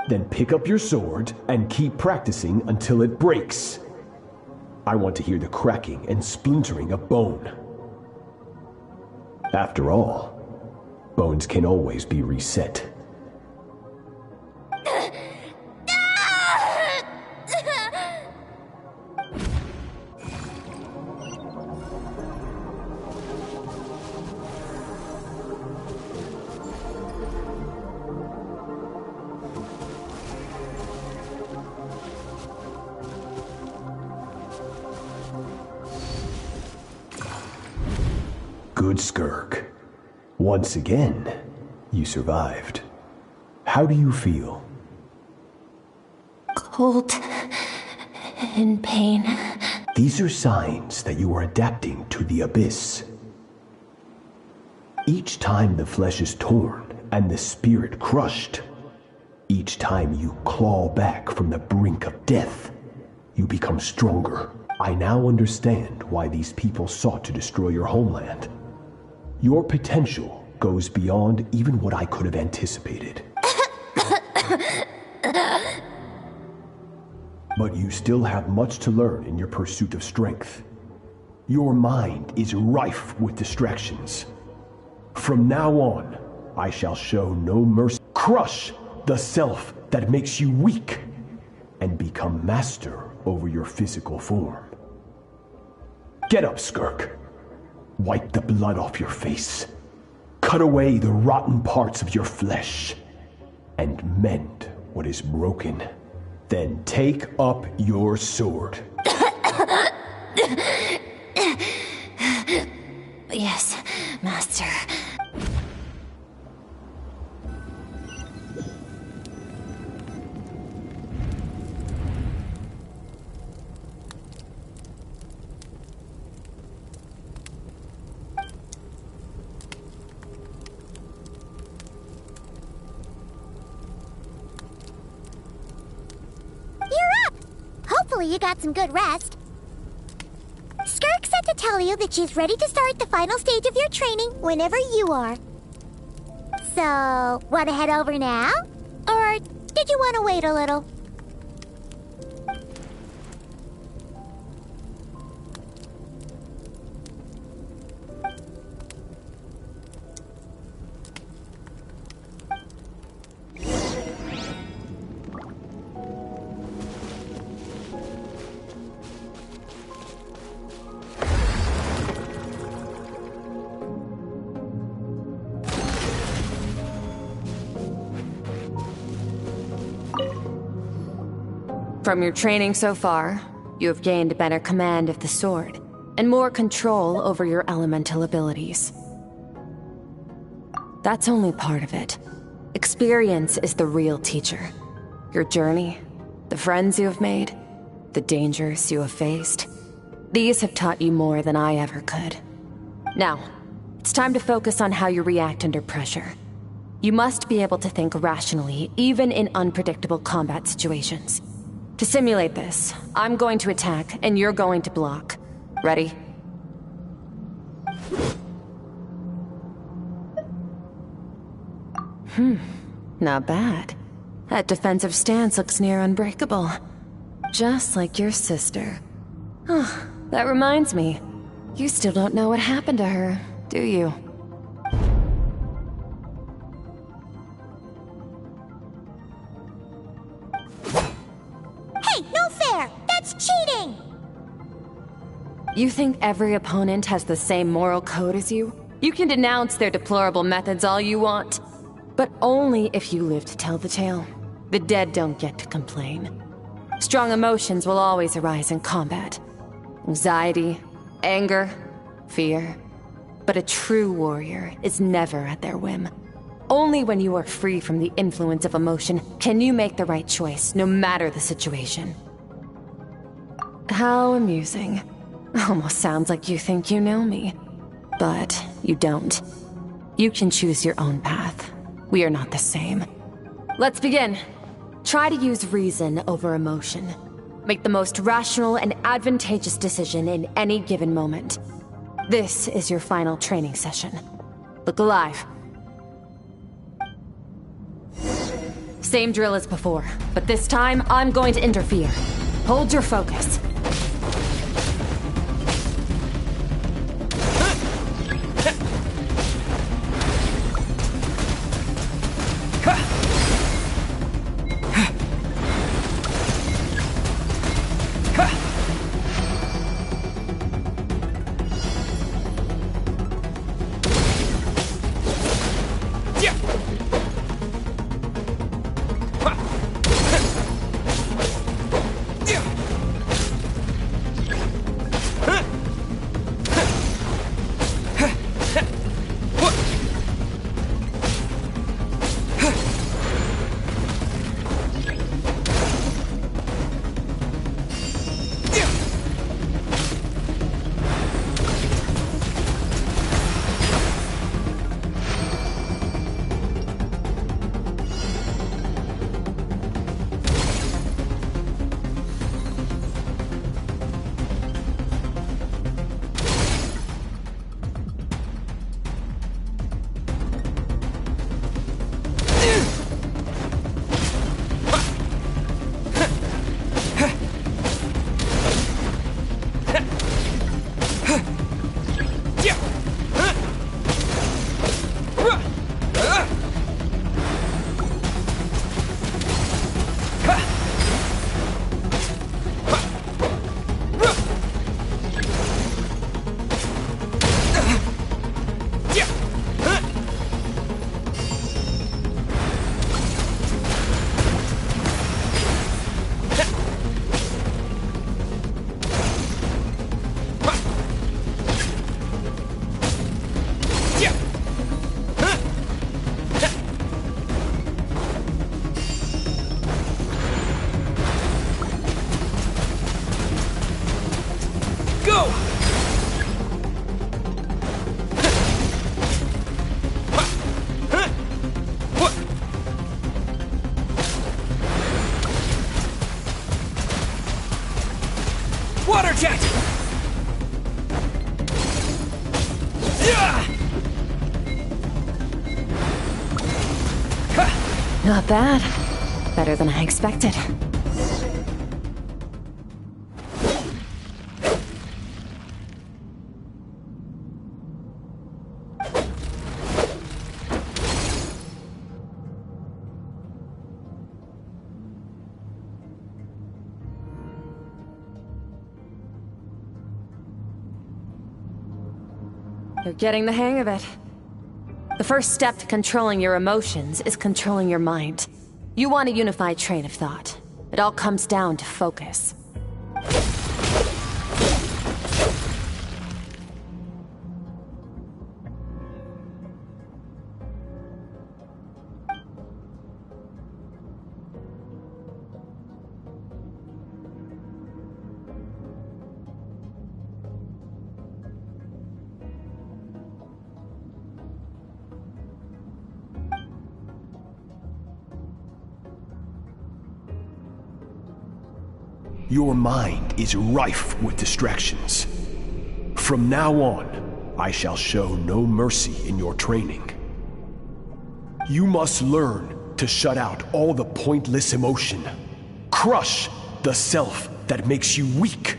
Then pick up your sword and keep practicing until it breaks. I want to hear the cracking and splintering of bone. After all, bones can always be reset. good, Skirk. Once again, you survived. How do you feel? Cold and pain. These are signs that you are adapting to the abyss. Each time the flesh is torn and the spirit crushed, each time you claw back from the brink of death, you become stronger. I now understand why these people sought to destroy your homeland. Your potential goes beyond even what I could have anticipated. But you still have much to learn in your pursuit of strength. Your mind is rife with distractions. From now on, I shall show no mercy. Crush the self that makes you weak, and become master over your physical form. Get up, Skirk. Wipe the blood off your face. Cut away the rotten parts of your flesh, and mend what is broken. Then take up your sword. Yes, Master. Hopefully you got some good rest. Skirk said to tell you that she's ready to start the final stage of your training whenever you are. So, want to head over now? Or did you want to wait a little? From your training so far, you have gained better command of the sword, and more control over your elemental abilities. That's only part of it. Experience is the real teacher. Your journey, the friends you have made, the dangers you have faced. These have taught you more than I ever could. Now, it's time to focus on how you react under pressure. You must be able to think rationally, even in unpredictable combat situations. To simulate this, I'm going to attack, and you're going to block. Ready? Not bad. That defensive stance looks near unbreakable. Just like your sister. Oh, that reminds me. You still don't know what happened to her, do you? Hey, no fair! That's cheating! You think every opponent has the same moral code as you? You can denounce their deplorable methods all you want, but only if you live to tell the tale. The dead don't get to complain. Strong emotions will always arise in combat. Anxiety, anger, fear. But a true warrior is never at their whim. Only when you are free from the influence of emotion can you make the right choice, no matter the situation. How amusing. Almost sounds like you think you know me. But you don't. You can choose your own path. We are not the same. Let's begin. Try to use reason over emotion. Make the most rational and advantageous decision in any given moment. This is your final training session. Look alive. Same drill as before, but this time I'm going to interfere. Hold your focus. Water jet! Not bad. Better than I expected. You're getting the hang of it. The first step to controlling your emotions is controlling your mind. You want a unified train of thought. It all comes down to focus. Your mind is rife with distractions. From now on, I shall show no mercy in your training. You must learn to shut out all the pointless emotion, crush the self that makes you weak,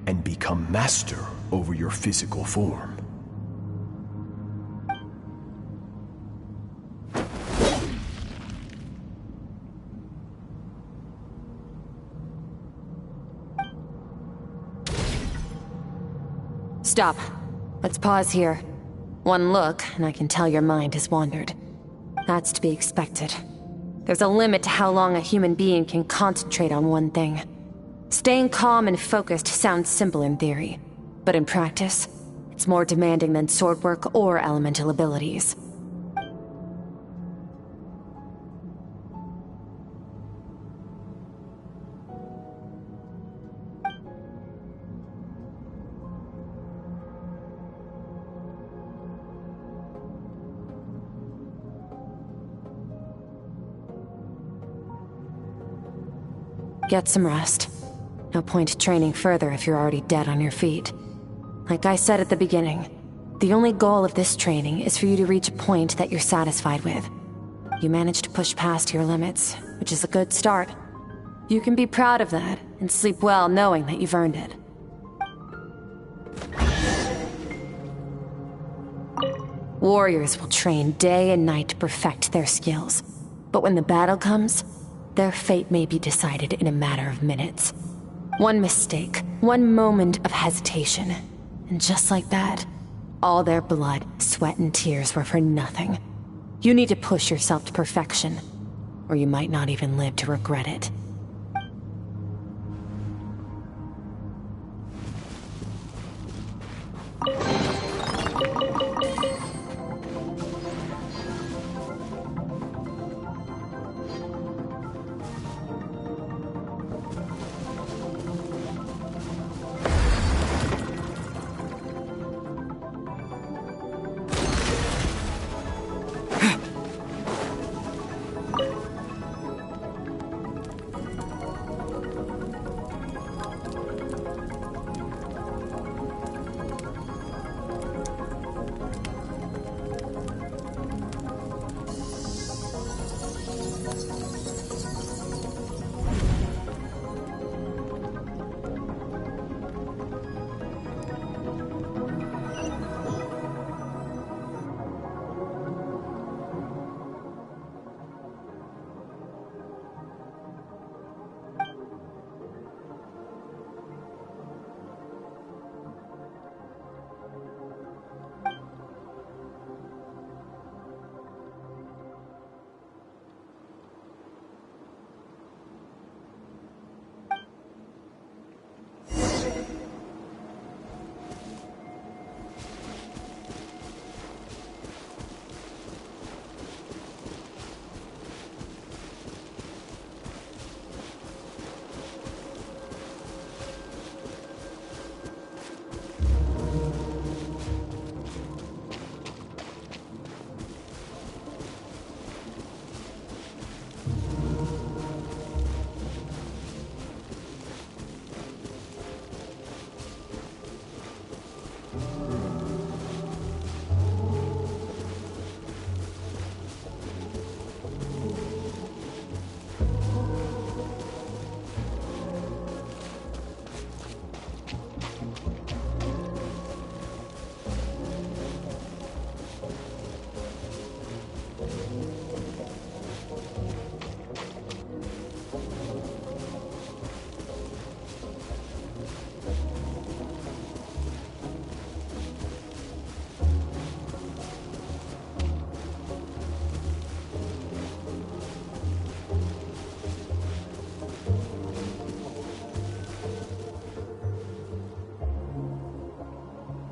and become master over your physical form. Stop. Let's pause here. One look, and I can tell your mind has wandered. That's to be expected. There's a limit to how long a human being can concentrate on one thing. Staying calm and focused sounds simple in theory, but in practice, it's more demanding than sword work or elemental abilities. Get some rest. No point training further if you're already dead on your feet. Like I said at the beginning, the only goal of this training is for you to reach a point that you're satisfied with. You managed to push past your limits, which is a good start. You can be proud of that, and sleep well knowing that you've earned it. Warriors will train day and night to perfect their skills. But when the battle comes, their fate may be decided in a matter of minutes. One mistake, one moment of hesitation, and just like that, all their blood, sweat, and tears were for nothing. You need to push yourself to perfection, or you might not even live to regret it.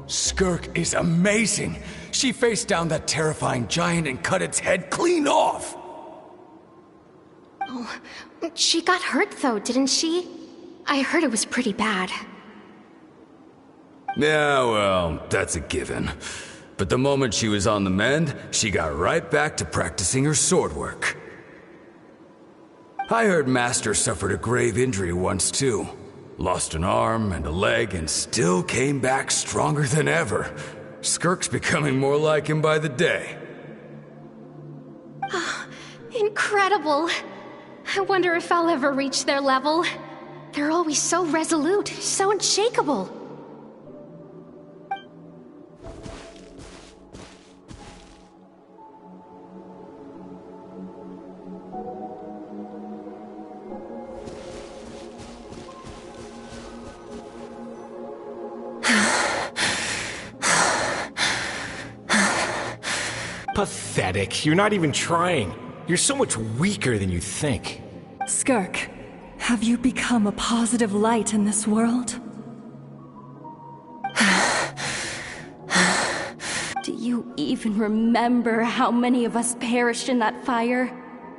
Skirk is amazing! She faced down that terrifying giant and cut its head clean off! Oh, she got hurt though, didn't she? I heard it was pretty bad. Yeah, well, that's a given. But the moment she was on the mend, she got right back to practicing her sword work. I heard Master suffered a grave injury once too. Lost an arm and a leg and still came back stronger than ever. Skirk's becoming more like him by the day. Oh, incredible. I wonder if I'll ever reach their level. They're always so resolute, so unshakable. Pathetic. You're not even trying. You're so much weaker than you think. Skirk, have you become a positive light in this world? Do you even remember how many of us perished in that fire?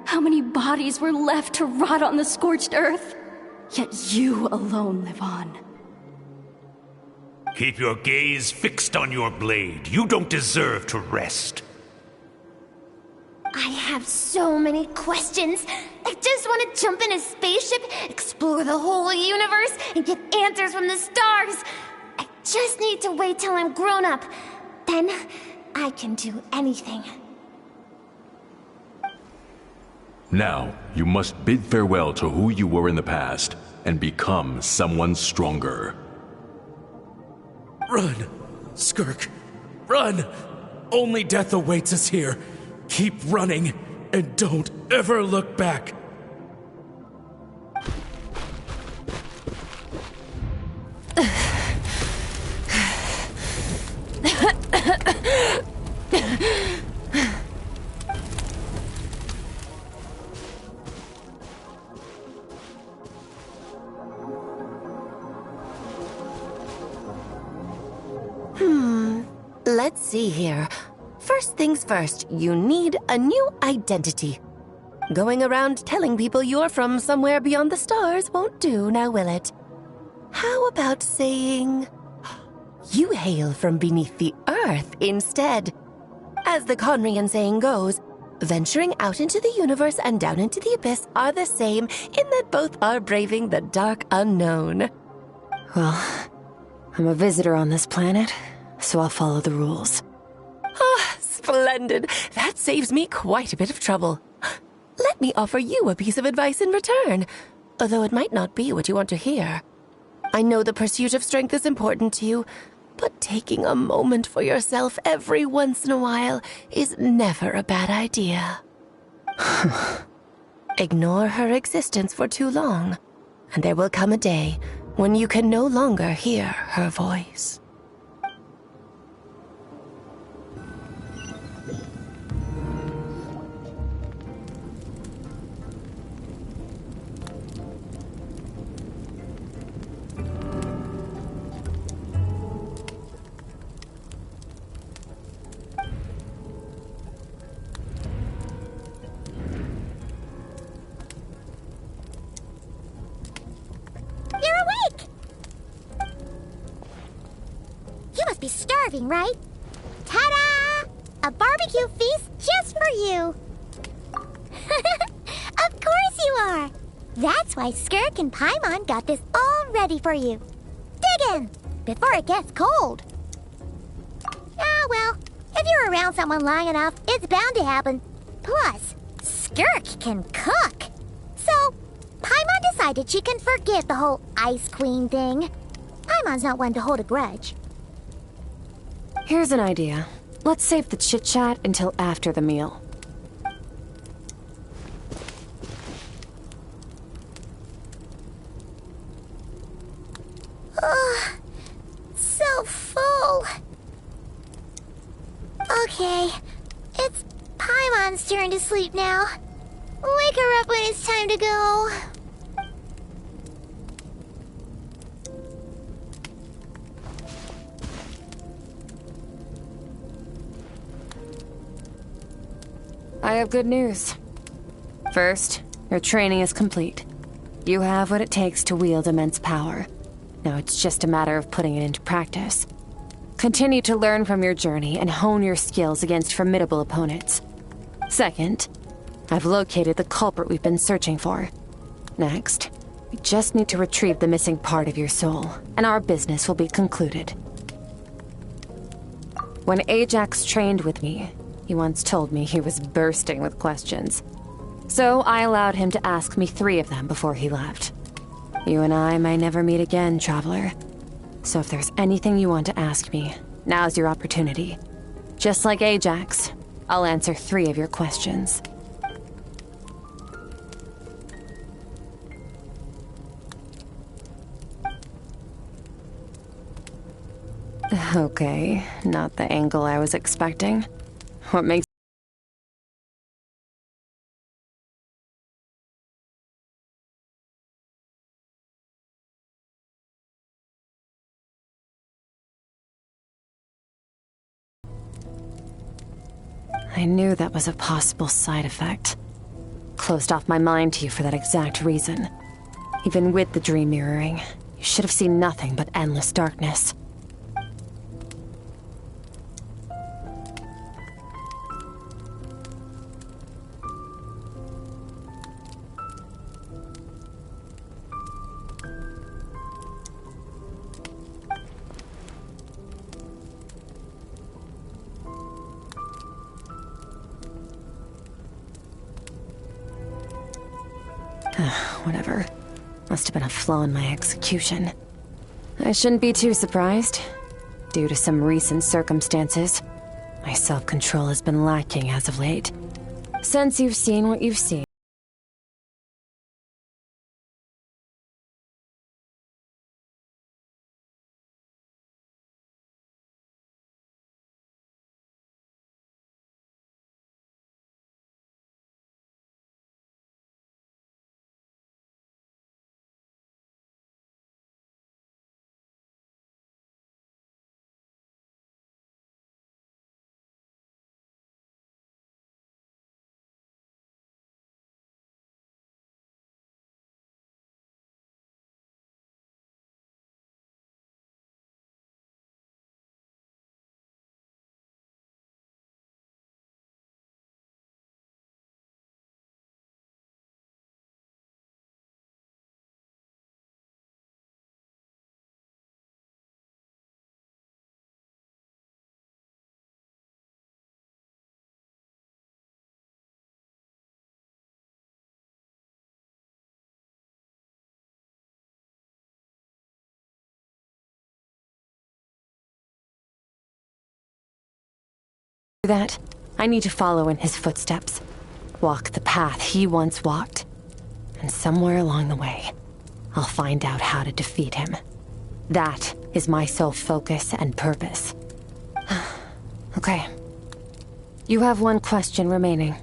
How many bodies were left to rot on the scorched earth? Yet you alone live on. Keep your gaze fixed on your blade. You don't deserve to rest. I have so many questions. I just want to jump in a spaceship, explore the whole universe, and get answers from the stars. I just need to wait till I'm grown up. Then, I can do anything. Now, you must bid farewell to who you were in the past, and become someone stronger. Run! Skirk! Run! Only death awaits us here. Keep running, and don't ever look back. Let's see here. First things first, you need a new identity. Going around telling people you're from somewhere beyond the stars won't do, now will it? How about saying you hail from beneath the earth instead? As the Conrian saying goes, venturing out into the universe and down into the abyss are the same in that both are braving the dark unknown. Well, I'm a visitor on this planet, so I'll follow the rules. Ah, splendid. That saves me quite a bit of trouble. Let let me offer you a piece of advice in return, although it might not be what you want to hear. I know the pursuit of strength is important to you, but taking a moment for yourself every once in a while is never a bad idea. Ignore her existence for too long, and there will come a day when you can no longer hear her voice. You're awake! You must be starving, right? Ta-da! A barbecue feast just for you! Of course you are! That's why Skirk and Paimon got this all ready for you. Dig in, before it gets cold. Ah, well, if you're around someone long enough, it's bound to happen. Plus, Skirk can cook. So, Paimon decided she can forget the whole Ice Queen thing. Paimon's not one to hold a grudge. Here's an idea. Let's save the chit-chat until after the meal. Ugh, so full. Okay, it's Paimon's turn to sleep now. Wake her up when it's time to go. I have good news. First, your training is complete. You have what it takes to wield immense power. Now it's just a matter of putting it into practice. Continue to learn from your journey and hone your skills against formidable opponents. Second, I've located the culprit we've been searching for. Next, we just need to retrieve the missing part of your soul, and our business will be concluded. When Ajax trained with me, he once told me he was bursting with questions. So I allowed him to ask me 3 of them before he left. You and I may never meet again, Traveler. So if there's anything you want to ask me, now's your opportunity. Just like Ajax, I'll answer 3 of your questions. Okay, not the angle I was expecting. What makes... I knew that was a possible side effect. Closed off my mind to you for that exact reason. Even with the dream mirroring, you should have seen nothing but endless darkness. Whatever. Must have been a flaw in my execution. I shouldn't be too surprised. Due to some recent circumstances, my self-control has been lacking as of late. Since you've seen what you've seen, that, I need to follow in his footsteps. Walk the path he once walked. And somewhere along the way, I'll find out how to defeat him. That is my sole focus and purpose. Okay. You have one question remaining.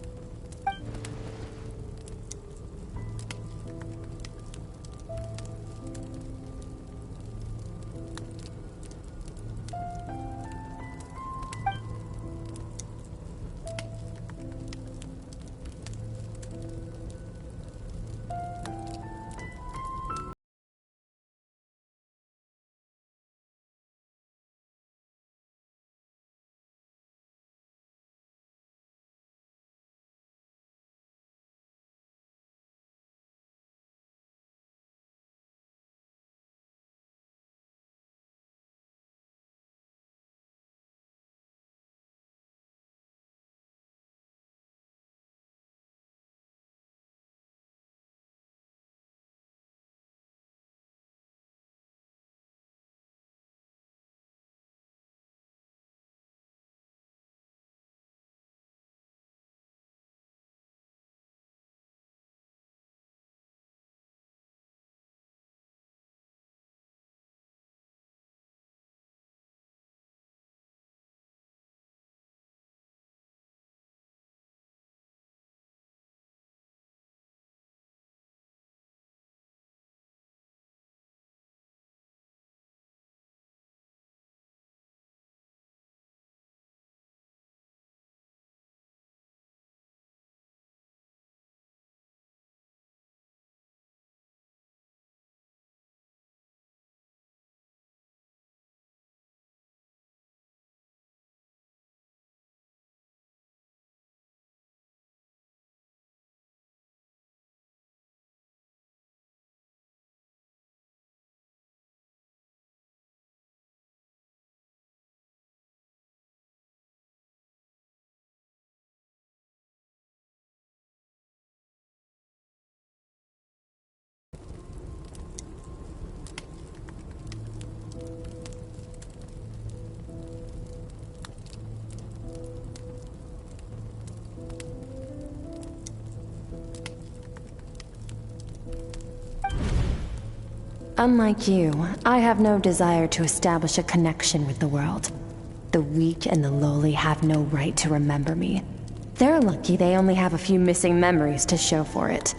Unlike you, I have no desire to establish a connection with the world. The weak and the lowly have no right to remember me. They're lucky they only have a few missing memories to show for it.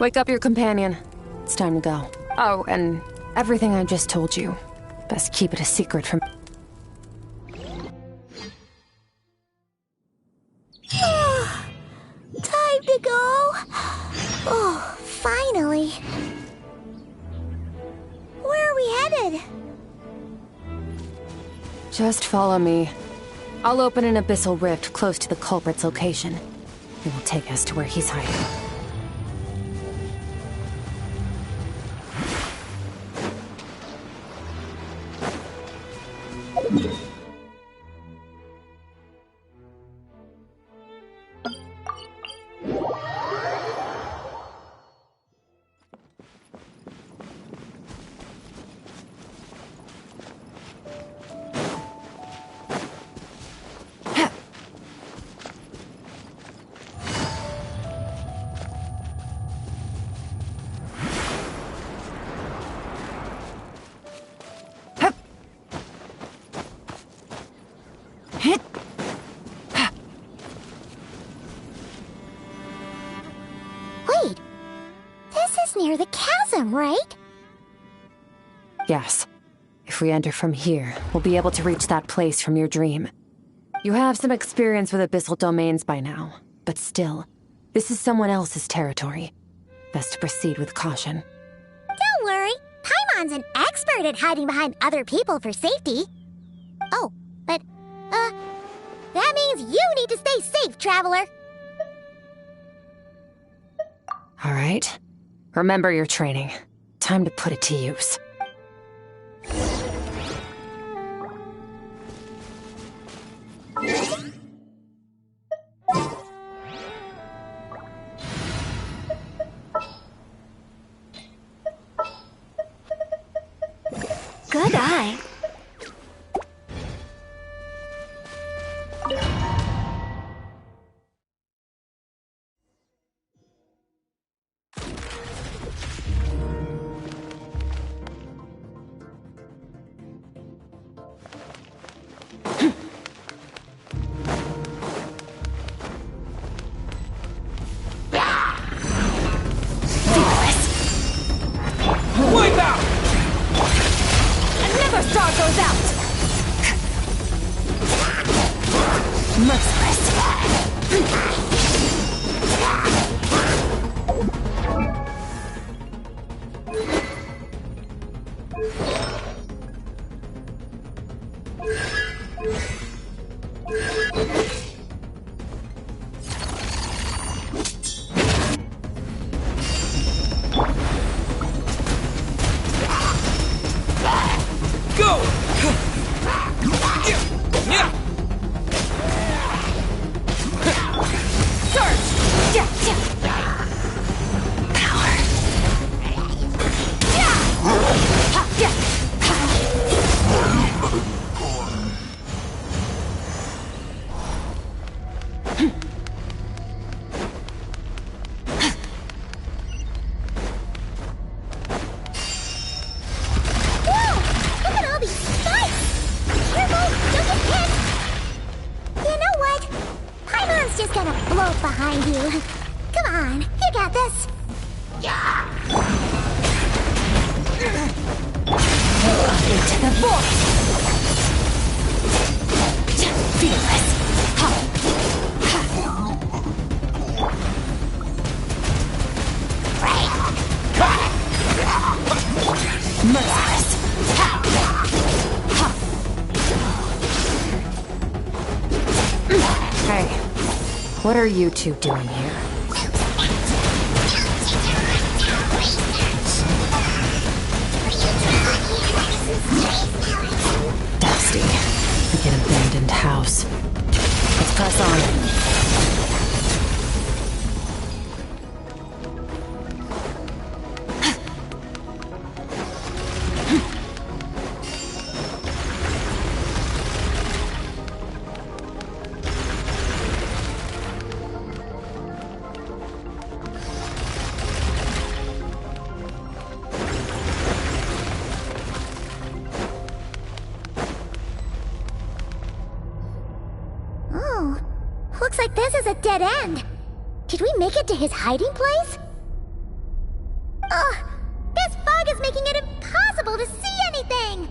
Wake up your companion. It's time to go. Oh, and everything I just told you. Best keep it a secret from... Time to go. Oh, finally. Where are we headed? Just follow me. I'll open an abyssal rift close to the culprit's location. It will take us to where he's hiding. Wait, this is near the chasm, right? Yes. If we enter from here, we'll be able to reach that place from your dream. You have some experience with abyssal domains by now, but still, this is someone else's territory. Best to proceed with caution. Don't worry, Paimon's an expert at hiding behind other people for safety. Oh, but That means you need to stay safe, traveler. All right. Remember your training. Time to put it to use. Good eye. Wipe out! Another star goes out! Merciless. Go! Yeah! Surge! Yeah, yeah. Power. Yeah! Ha, yeah. Whoa! Look at all these spikes! Careful! Don't get hit! You know what? Paimon's just gonna float behind you. Come on, you got this. Into the void! Fearless! Ha! Merciless. Hey, what are you two doing here? Dusty, like an abandoned house. Let's press on. Oh, looks like this is a dead end. Did we make it to his hiding place? Ugh, this fog is making it impossible to see anything!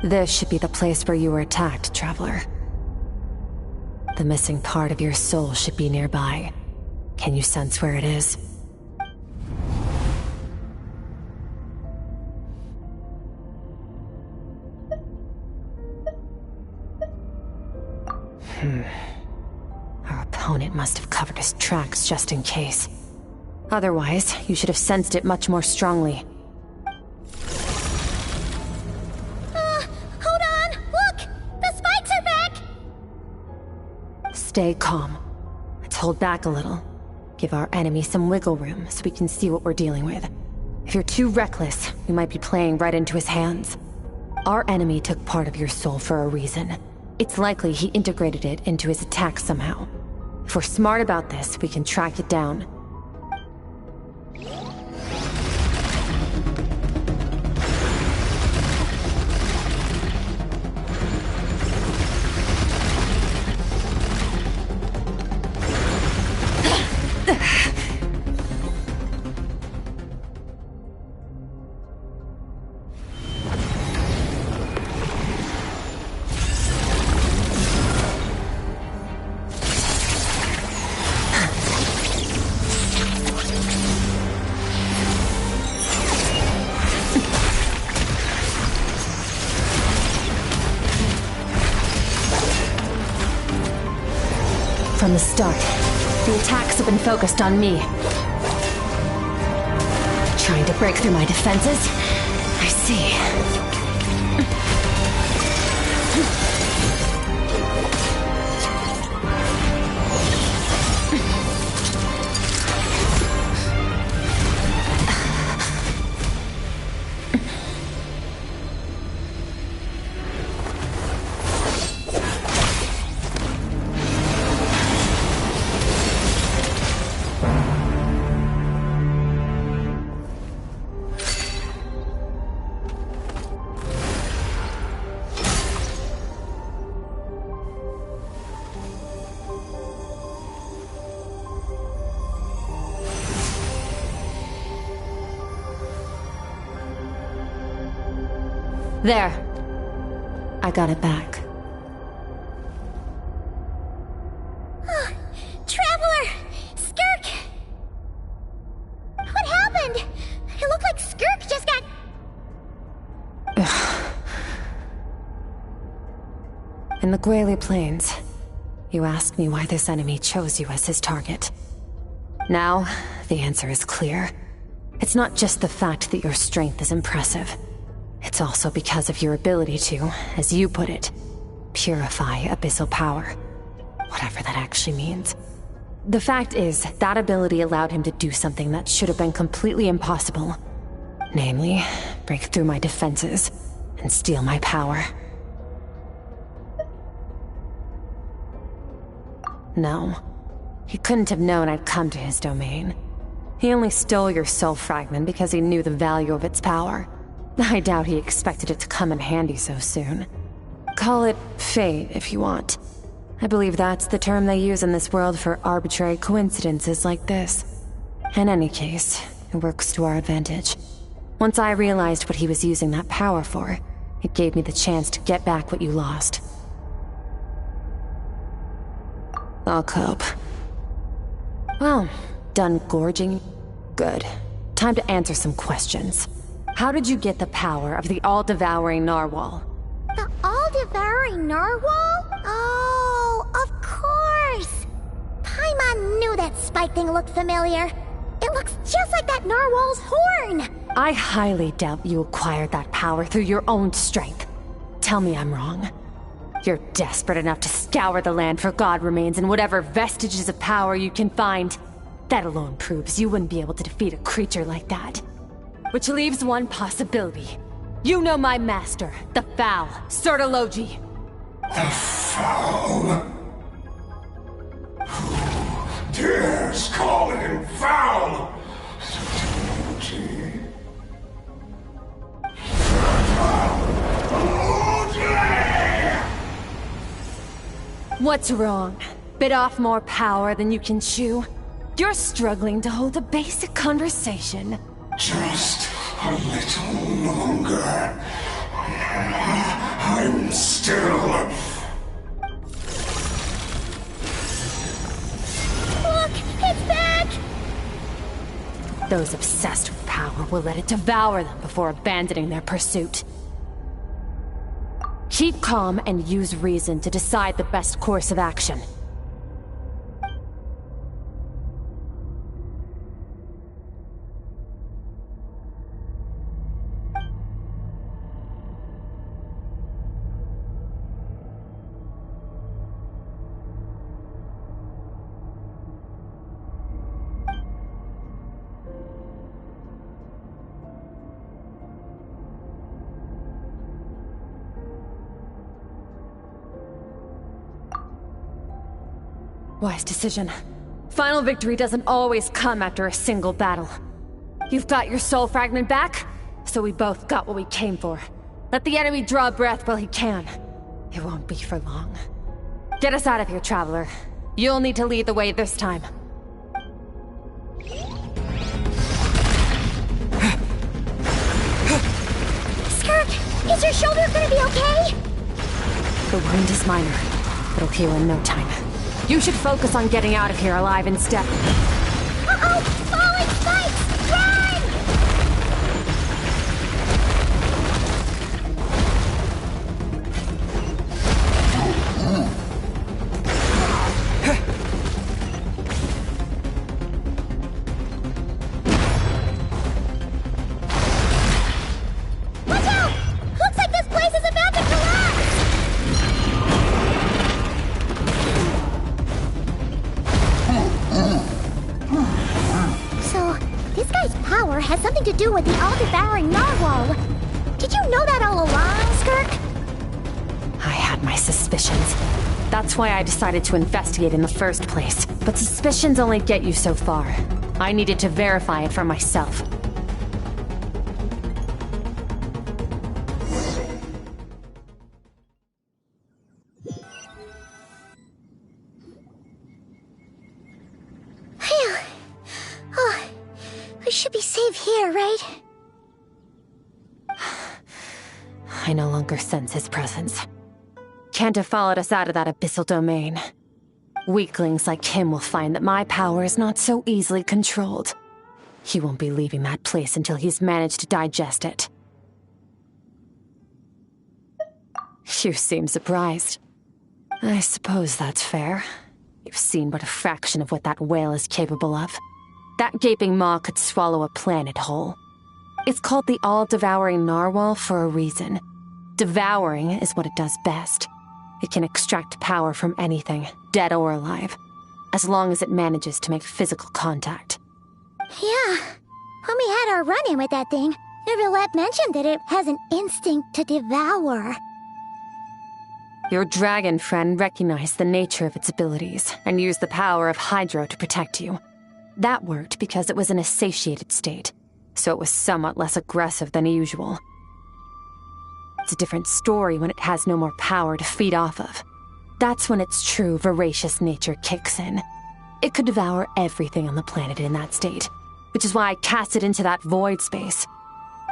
This should be the place where you were attacked, Traveler. The missing part of your soul should be nearby. Can you sense where it is? Our opponent must have covered his tracks just in case. Otherwise, you should have sensed it much more strongly. Hold on! Look! The spikes are back! Stay calm. Let's hold back a little. Give our enemy some wiggle room so we can see what we're dealing with. If you're too reckless, we might be playing right into his hands. Our enemy took part of your soul for a reason. It's likely he integrated it into his attack somehow. If we're smart about this, we can track it down. From the start, the attacks have been focused on me. Trying to break through my defenses? I see. There. I got it back. Traveler! Skirk! What happened? It looked like Skirk just got... In the Guili Plains, you asked me why this enemy chose you as his target. Now, the answer is clear. It's not just the fact that your strength is impressive. It's also because of your ability to, as you put it, purify abyssal power. Whatever that actually means. The fact is, that ability allowed him to do something that should have been completely impossible. Namely, break through my defenses and steal my power. No, he couldn't have known I'd come to his domain. He only stole your soul fragment because he knew the value of its power. I doubt he expected it to come in handy so soon. Call it fate, if you want. I believe that's the term they use in this world for arbitrary coincidences like this. In any case, it works to our advantage. Once I realized what he was using that power for, it gave me the chance to get back what you lost. I'll cope. Well, done gorging? Good. Time to answer some questions. How did you get the power of the all-devouring narwhal? The all-devouring narwhal? Oh, of course! Paimon knew that spike thing looked familiar. It looks just like that narwhal's horn! I highly doubt you acquired that power through your own strength. Tell me I'm wrong. You're desperate enough to scour the land for god remains and whatever vestiges of power you can find. That alone proves you wouldn't be able to defeat a creature like that. Which leaves one possibility. You know my master, the Foul, Sertologi. The Foul? Who dares call him Foul? Sertologi. What's wrong? Bit off more power than you can chew? You're struggling to hold a basic conversation. Just a little longer. I'm still... Look! It's back! Those obsessed with power will let it devour them before abandoning their pursuit. Keep calm and use reason to decide the best course of action. Wise decision. Final victory doesn't always come after a single battle. You've got your soul fragment back, so we both got what we came for. Let the enemy draw breath while he can. It won't be for long. Get us out of here, Traveler. You'll need to lead the way this time. Skirk, is your shoulder gonna be okay? The wound is minor. It'll heal in no time. You should focus on getting out of here alive instead. Uh-oh! Falling spikes! Run! power has something to do with the all-devouring narwhal. Did you know that all along, Skirk? I had my suspicions. That's why I decided to investigate in the first place. But suspicions only get you so far. I needed to verify it for myself. Phew. Oh, we should be safe here, right? I no longer sense his presence. Can't have followed us out of that abyssal domain. Weaklings like him will find that my power is not so easily controlled. He won't be leaving that place until he's managed to digest it. You seem surprised. I suppose that's fair. You've seen but a fraction of what that whale is capable of. That gaping maw could swallow a planet whole. It's called the all-devouring narwhal for a reason. Devouring is what it does best. It can extract power from anything, dead or alive, as long as it manages to make physical contact. Yeah. When we had our run-in with that thing, Neverlet mentioned that it has an instinct to devour. Your dragon friend recognized the nature of its abilities and used the power of Hydro to protect you. That worked because it was in a satiated state, so it was somewhat less aggressive than usual. It's a different story when it has no more power to feed off of. That's when its true voracious nature kicks in. It could devour everything on the planet in that state, which is why I cast it into that void space.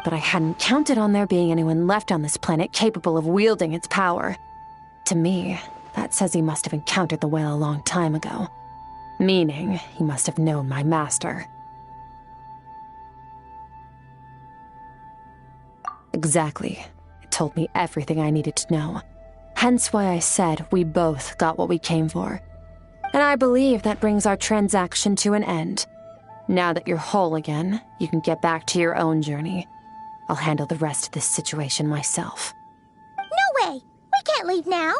But I hadn't counted on there being anyone left on this planet capable of wielding its power. To me, that says he must have encountered the whale a long time ago. Meaning, he must have known my master. Exactly. It told me everything I needed to know. Hence why I said we both got what we came for. And I believe that brings our transaction to an end. Now that you're whole again, you can get back to your own journey. I'll handle the rest of this situation myself. No way! We can't leave now!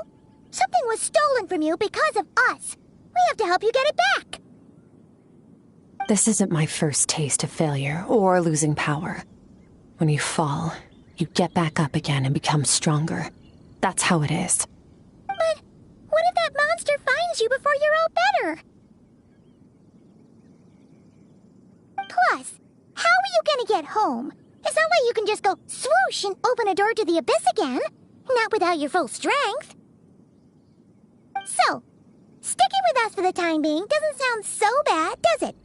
Something was stolen from you because of us! We have to help you get it back! This isn't my first taste of failure or losing power. When you fall, you get back up again and become stronger. That's how it is. But what if that monster finds you before you're all better? Plus, how are you gonna get home? It's not like you can just go swoosh and open a door to the abyss again. Not without your full strength. So, sticking with us for the time being doesn't sound so bad, does it?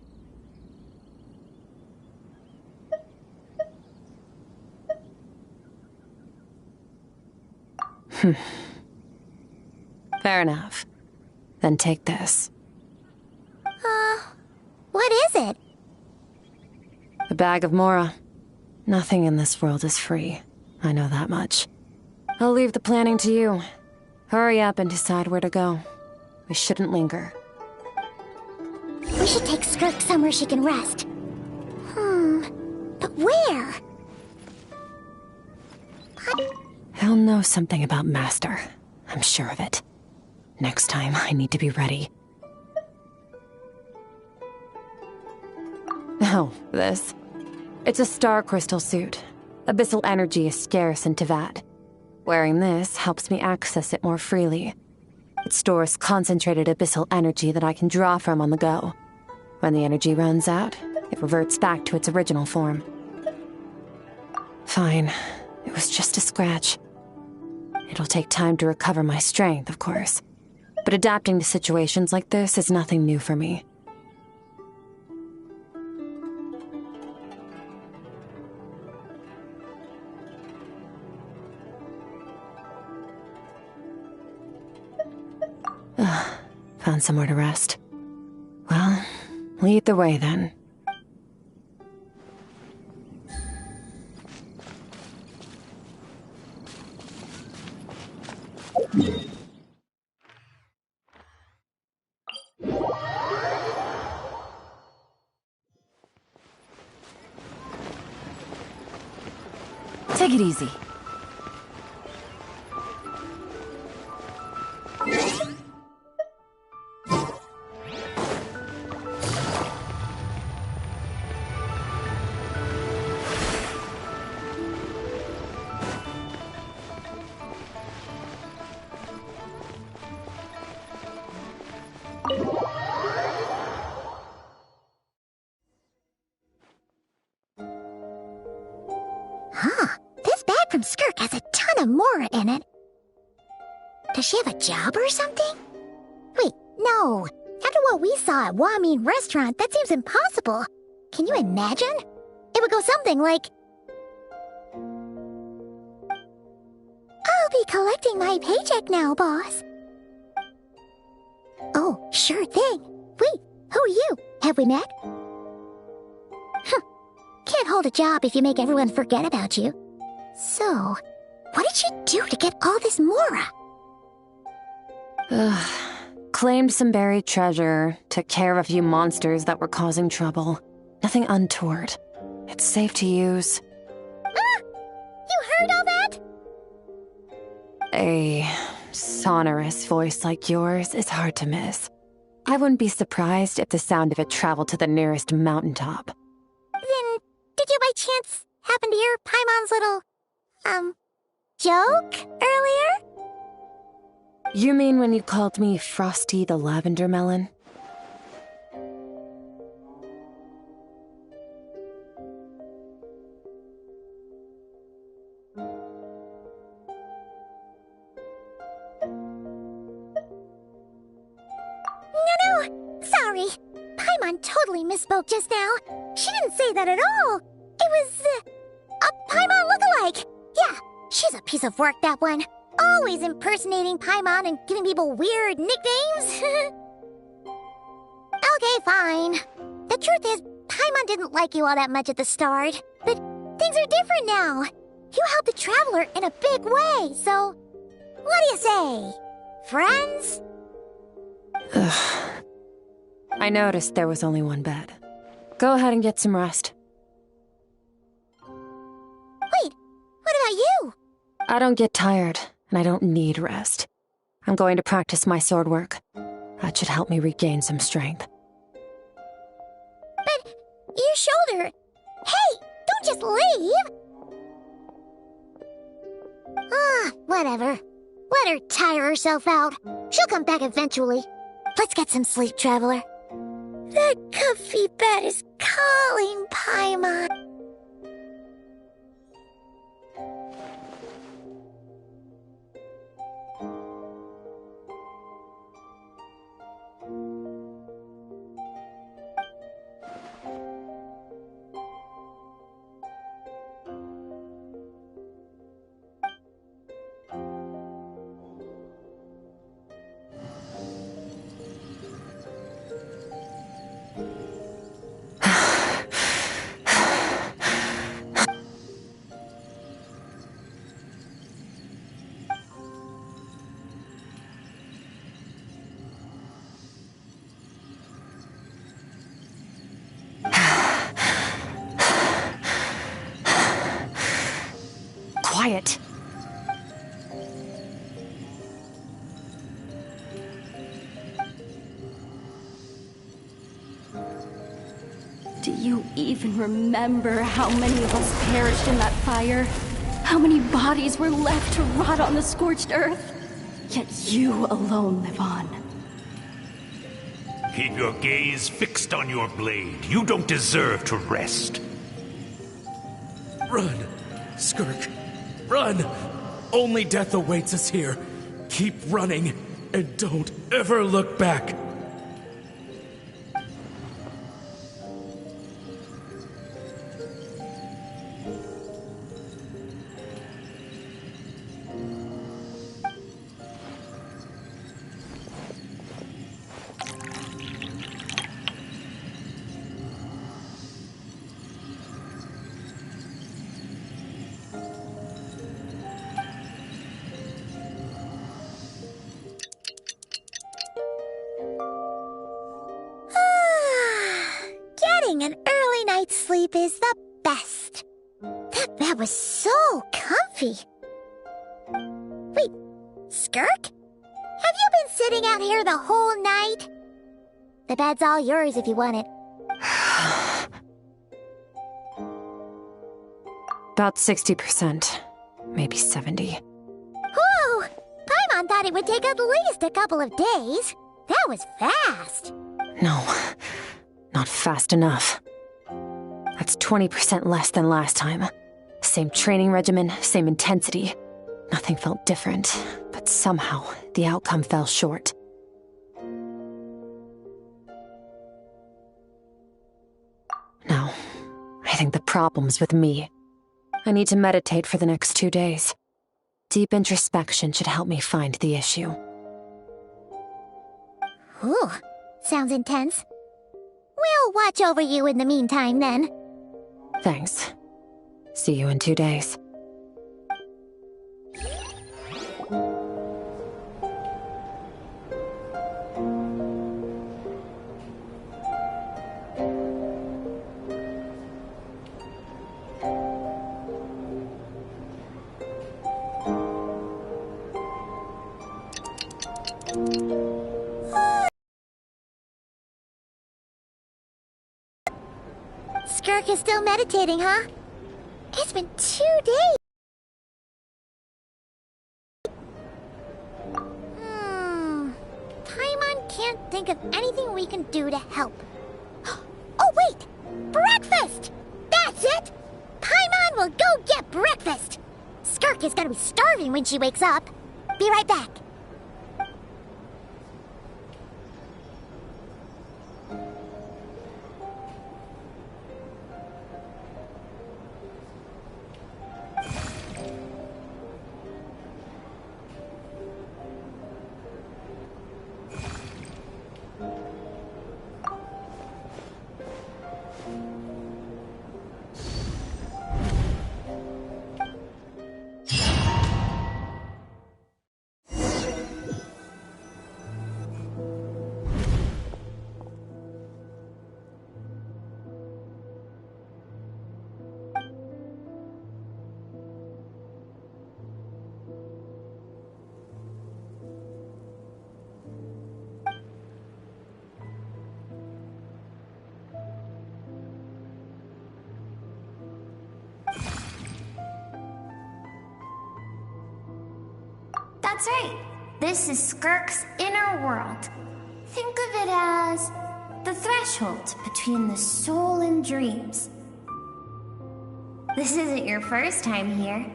Fair enough. Then take this. What is it? A bag of Mora. Nothing in this world is free. I know that much. I'll leave the planning to you. Hurry up and decide where to go. We shouldn't linger. We should take Skirk somewhere she can rest. But where? He'll know something about Master. I'm sure of it. Next time, I need to be ready. Oh, this. It's a star crystal suit. Abyssal energy is scarce in Teyvat. Wearing this helps me access it more freely. It stores concentrated abyssal energy that I can draw from on the go. When the energy runs out, it reverts back to its original form. Fine. It was just a scratch. It'll take time to recover my strength, of course. But adapting to situations like this is nothing new for me. Found somewhere to rest. Well, lead the way then. Take it easy. a Mora in it. Does she have a job or something? Wait, no. After what we saw at Wamin Restaurant, that seems impossible. Can you imagine? It would go something like... I'll be collecting my paycheck now, boss. Oh, sure thing. Wait, who are you? Have we met? Can't hold a job if you make everyone forget about you. So, what did she do to get all this Mora? Claimed some buried treasure, took care of a few monsters that were causing trouble. Nothing untoward. It's safe to use. You heard all that? A sonorous voice like yours is hard to miss. I wouldn't be surprised if the sound of it traveled to the nearest mountaintop. Then, did you by chance happen to hear Paimon's little, joke earlier? You mean when you called me Frosty the Lavender Melon? No, sorry. Paimon totally misspoke just now. She didn't say that at all. It was, a Paimon lookalike. Yeah, she's a piece of work, that one. Always impersonating Paimon and giving people weird nicknames. Okay, fine. The truth is, Paimon didn't like you all that much at the start. But things are different now. You helped the Traveler in a big way, so... What do you say? Friends? Ugh. I noticed there was only one bed. Go ahead and get some rest. Wait, what about you? I don't get tired, and I don't need rest. I'm going to practice my sword work. That should help me regain some strength. But your shoulder... Hey, don't just leave! Whatever. Let her tire herself out. She'll come back eventually. Let's get some sleep, Traveler. That comfy bed is calling, Paimon. Quiet. Do you even remember how many of us perished in that fire? How many bodies were left to rot on the scorched earth? Yet you alone live on. Keep your gaze fixed on your blade. You don't deserve to rest. Run, Skirk. Run! Only death awaits us here. Keep running, and don't ever look back. An early night's sleep is the best. That bed was so comfy. Wait, Skirk? Have you been sitting out here the whole night? The bed's all yours if you want it. About 60%. Maybe 70. Whoa! Paimon thought it would take at least a couple of days. That was fast. No. Not fast enough. That's 20% less than last time. Same training regimen, same intensity. Nothing felt different, but somehow the outcome fell short. No, I think the problem's with me. I need to meditate for the next 2 days. Deep introspection should help me find the issue. Ooh, sounds intense. We'll watch over you in the meantime, then. Thanks. See you in 2 days. Skirk is still meditating, huh? It's been 2 days. Paimon can't think of anything we can do to help. Oh, wait! Breakfast! That's it! Paimon will go get breakfast! Skirk is gonna be starving when she wakes up. Be right back. That's right. This is Skirk's inner world. Think of it as the threshold between the soul and dreams. This isn't your first time here,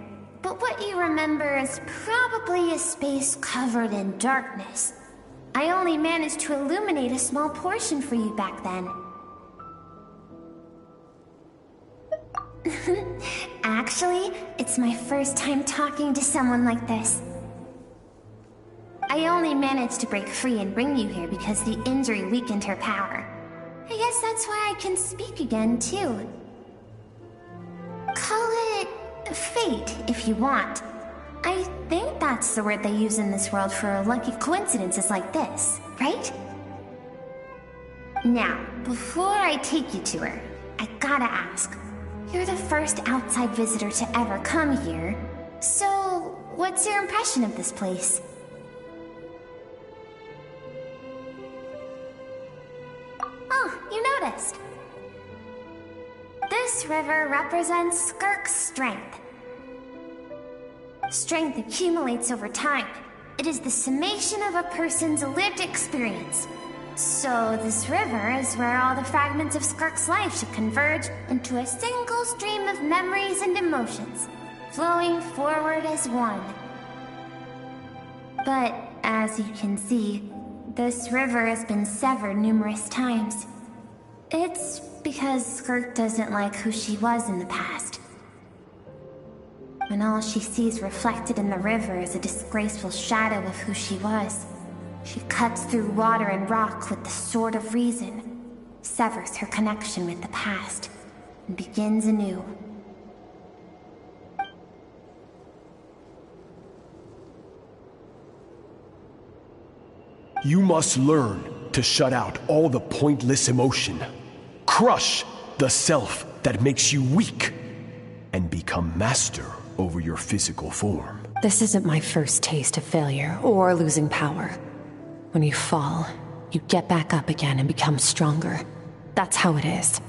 but what you remember is probably a space covered in darkness. I only managed to illuminate a small portion for you back then. Actually, it's my first time talking to someone like this. I only managed to break free and bring you here because the injury weakened her power. I guess that's why I can speak again, too. Call it fate, if you want. I think that's the word they use in this world for lucky coincidences like this, right? Now, before I take you to her, I gotta ask. You're the first outside visitor to ever come here, so what's your impression of this place? Oh, you noticed. This river represents Skirk's strength. Strength accumulates over time. It is the summation of a person's lived experience. So this river is where all the fragments of Skirk's life should converge into a single stream of memories and emotions, flowing forward as one. But as you can see, this river has been severed numerous times. It's because Skirk doesn't like who she was in the past. When all she sees reflected in the river is a disgraceful shadow of who she was, she cuts through water and rock with the sword of reason, severs her connection with the past, and begins anew. You must learn to shut out all the pointless emotion. Crush the self that makes you weak, and become master over your physical form. This isn't my first taste of failure or losing power. When you fall, you get back up again and become stronger. That's how it is.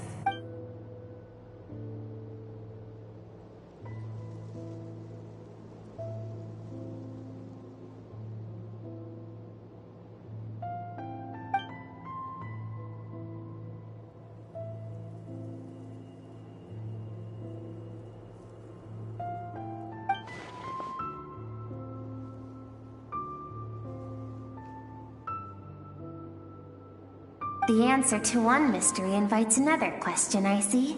The answer to one mystery invites another question, I see.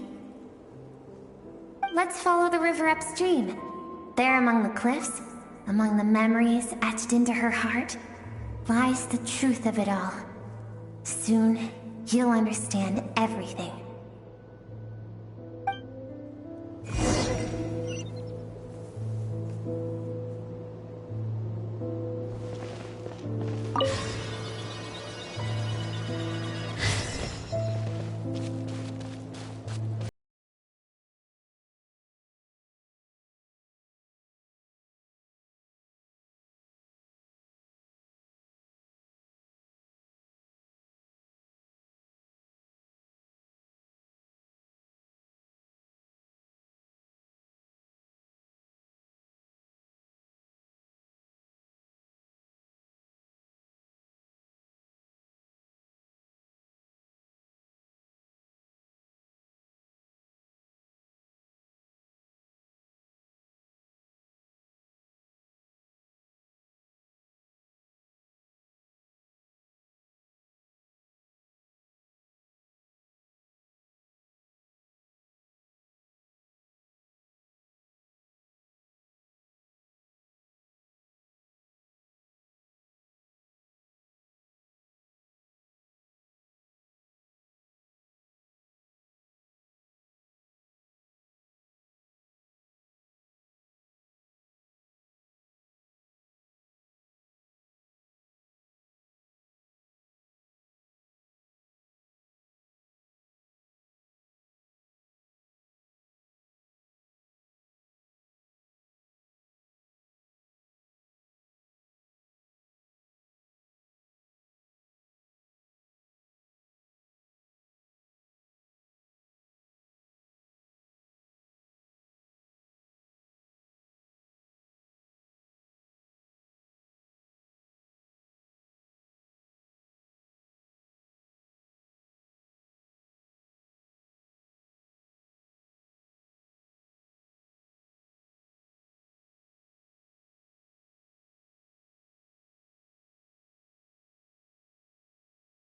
Let's follow the river upstream. There among the cliffs, among the memories etched into her heart, lies the truth of it all. Soon, you'll understand everything.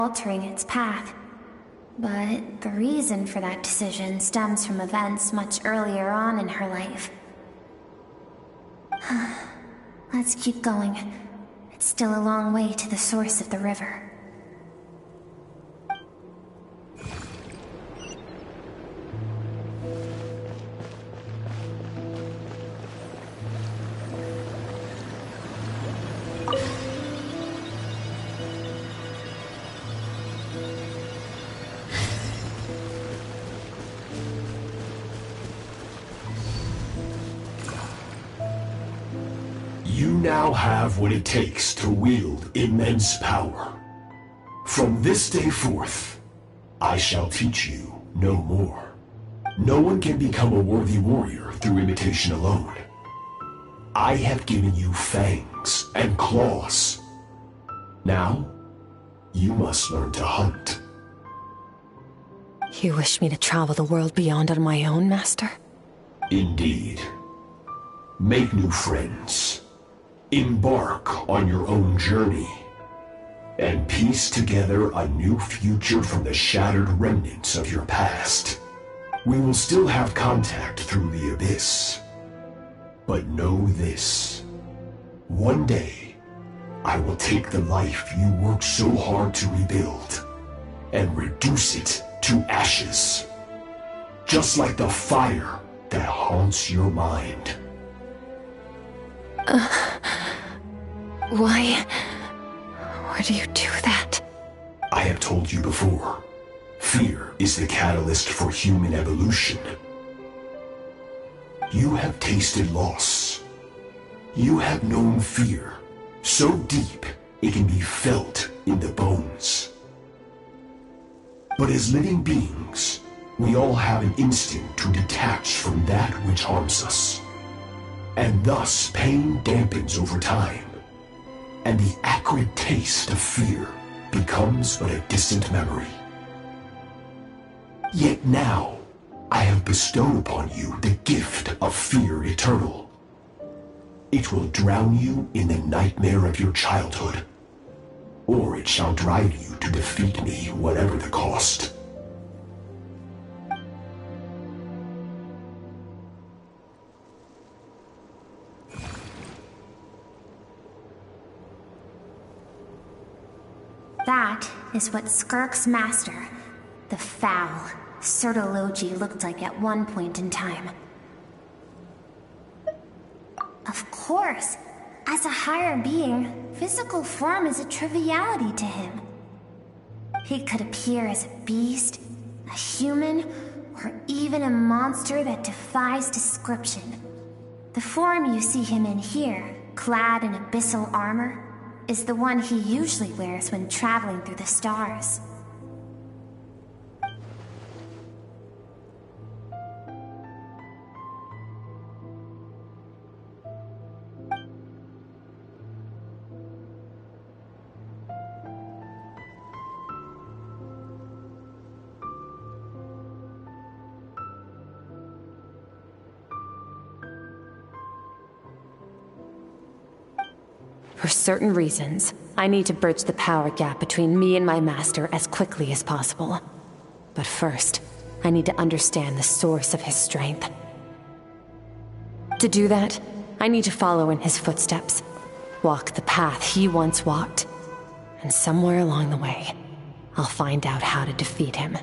Altering its path. But the reason for that decision stems from events much earlier on in her life. Let's keep going. It's still a long way to the source of the river. You now have what it takes to wield immense power. From this day forth, I shall teach you no more. No one can become a worthy warrior through imitation alone. I have given you fangs and claws. Now, you must learn to hunt. You wish me to travel the world beyond on my own, Master? Indeed. Make new friends. Embark on your own journey. And piece together a new future from the shattered remnants of your past. We will still have contact through the abyss. But know this. One day, I will take the life you worked so hard to rebuild and reduce it to ashes. Just like the fire that haunts your mind. Why do you do that? I have told you before, fear is the catalyst for human evolution. You have tasted loss. You have known fear, so deep it can be felt in the bones. But as living beings, we all have an instinct to detach from that which harms us. And thus pain dampens over time, and the acrid taste of fear becomes but a distant memory. Yet now, I have bestowed upon you the gift of fear eternal. It will drown you in the nightmare of your childhood, or it shall drive you to defeat me, whatever the cost. That is what Skirk's master, the foul Sertologi, looked like at one point in time. Of course, as a higher being, physical form is a triviality to him. He could appear as a beast, a human, or even a monster that defies description. The form you see him in here, clad in abyssal armor, is the one he usually wears when traveling through the stars. For certain reasons, I need to bridge the power gap between me and my master as quickly as possible. But first, I need to understand the source of his strength. To do that, I need to follow in his footsteps, walk the path he once walked, and somewhere along the way, I'll find out how to defeat him.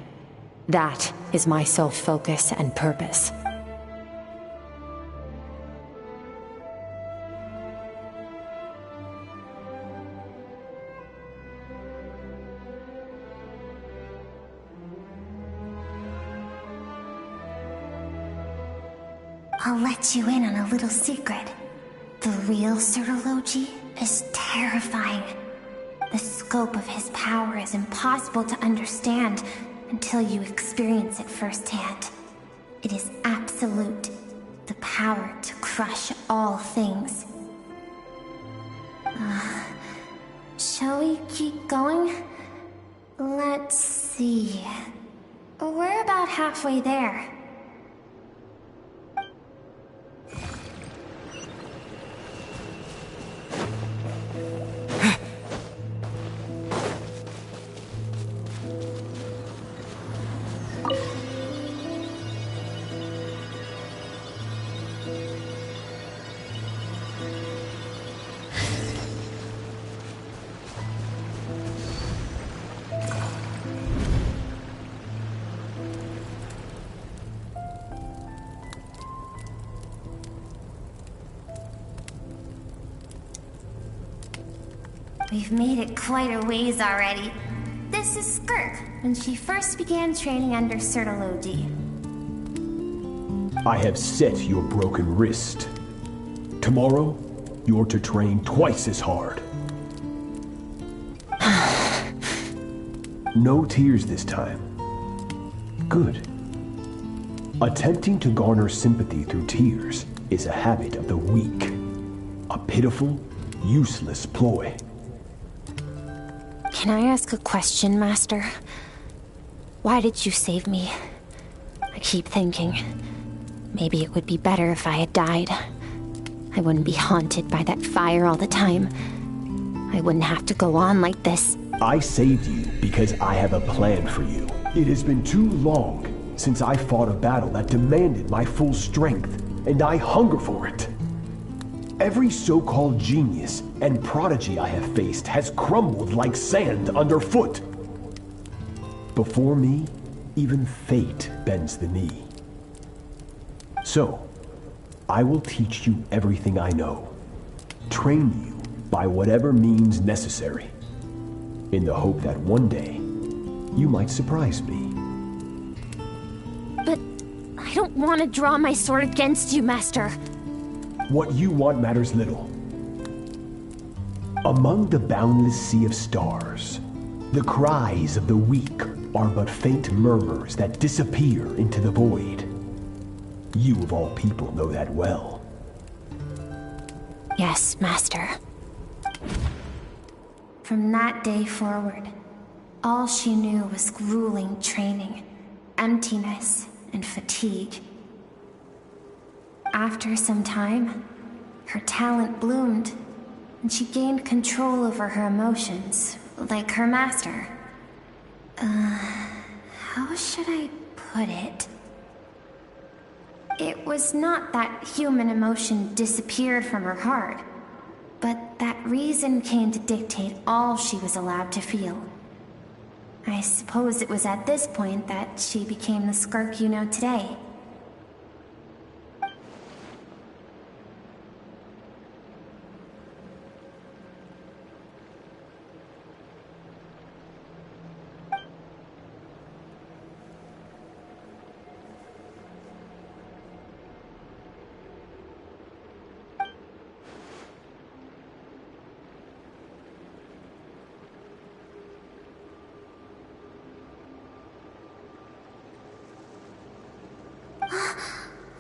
That is my sole focus and purpose. I'll let you in on a little secret. The real Sertologi is terrifying. The scope of his power is impossible to understand until you experience it firsthand. It is absolute, the power to crush all things. Shall we keep going? Let's see. We're about halfway there. We've made it quite a ways already. This is Skirk, when she first began training under Sertologi. I have set your broken wrist. Tomorrow, you're to train twice as hard. No tears this time. Good. Attempting to garner sympathy through tears is a habit of the weak. A pitiful, useless ploy. Can I ask a question, Master? Why did you save me? I keep thinking, maybe it would be better if I had died. I wouldn't be haunted by that fire all the time. I wouldn't have to go on like this. I saved you because I have a plan for you. It has been too long since I fought a battle that demanded my full strength, and I hunger for it. Every so-called genius and prodigy I have faced has crumbled like sand underfoot. Before me, even fate bends the knee. So, I will teach you everything I know. Train you by whatever means necessary, in the hope that one day, you might surprise me. But I don't want to draw my sword against you, Master. What you want matters little. Among the boundless sea of stars, the cries of the weak are but faint murmurs that disappear into the void. You of all people know that well. Yes, Master. From that day forward, all she knew was grueling training, emptiness, and fatigue. After some time, her talent bloomed, and she gained control over her emotions, like her master. How should I put it? It was not that human emotion disappeared from her heart, but that reason came to dictate all she was allowed to feel. I suppose it was at this point that she became the Skirk you know today.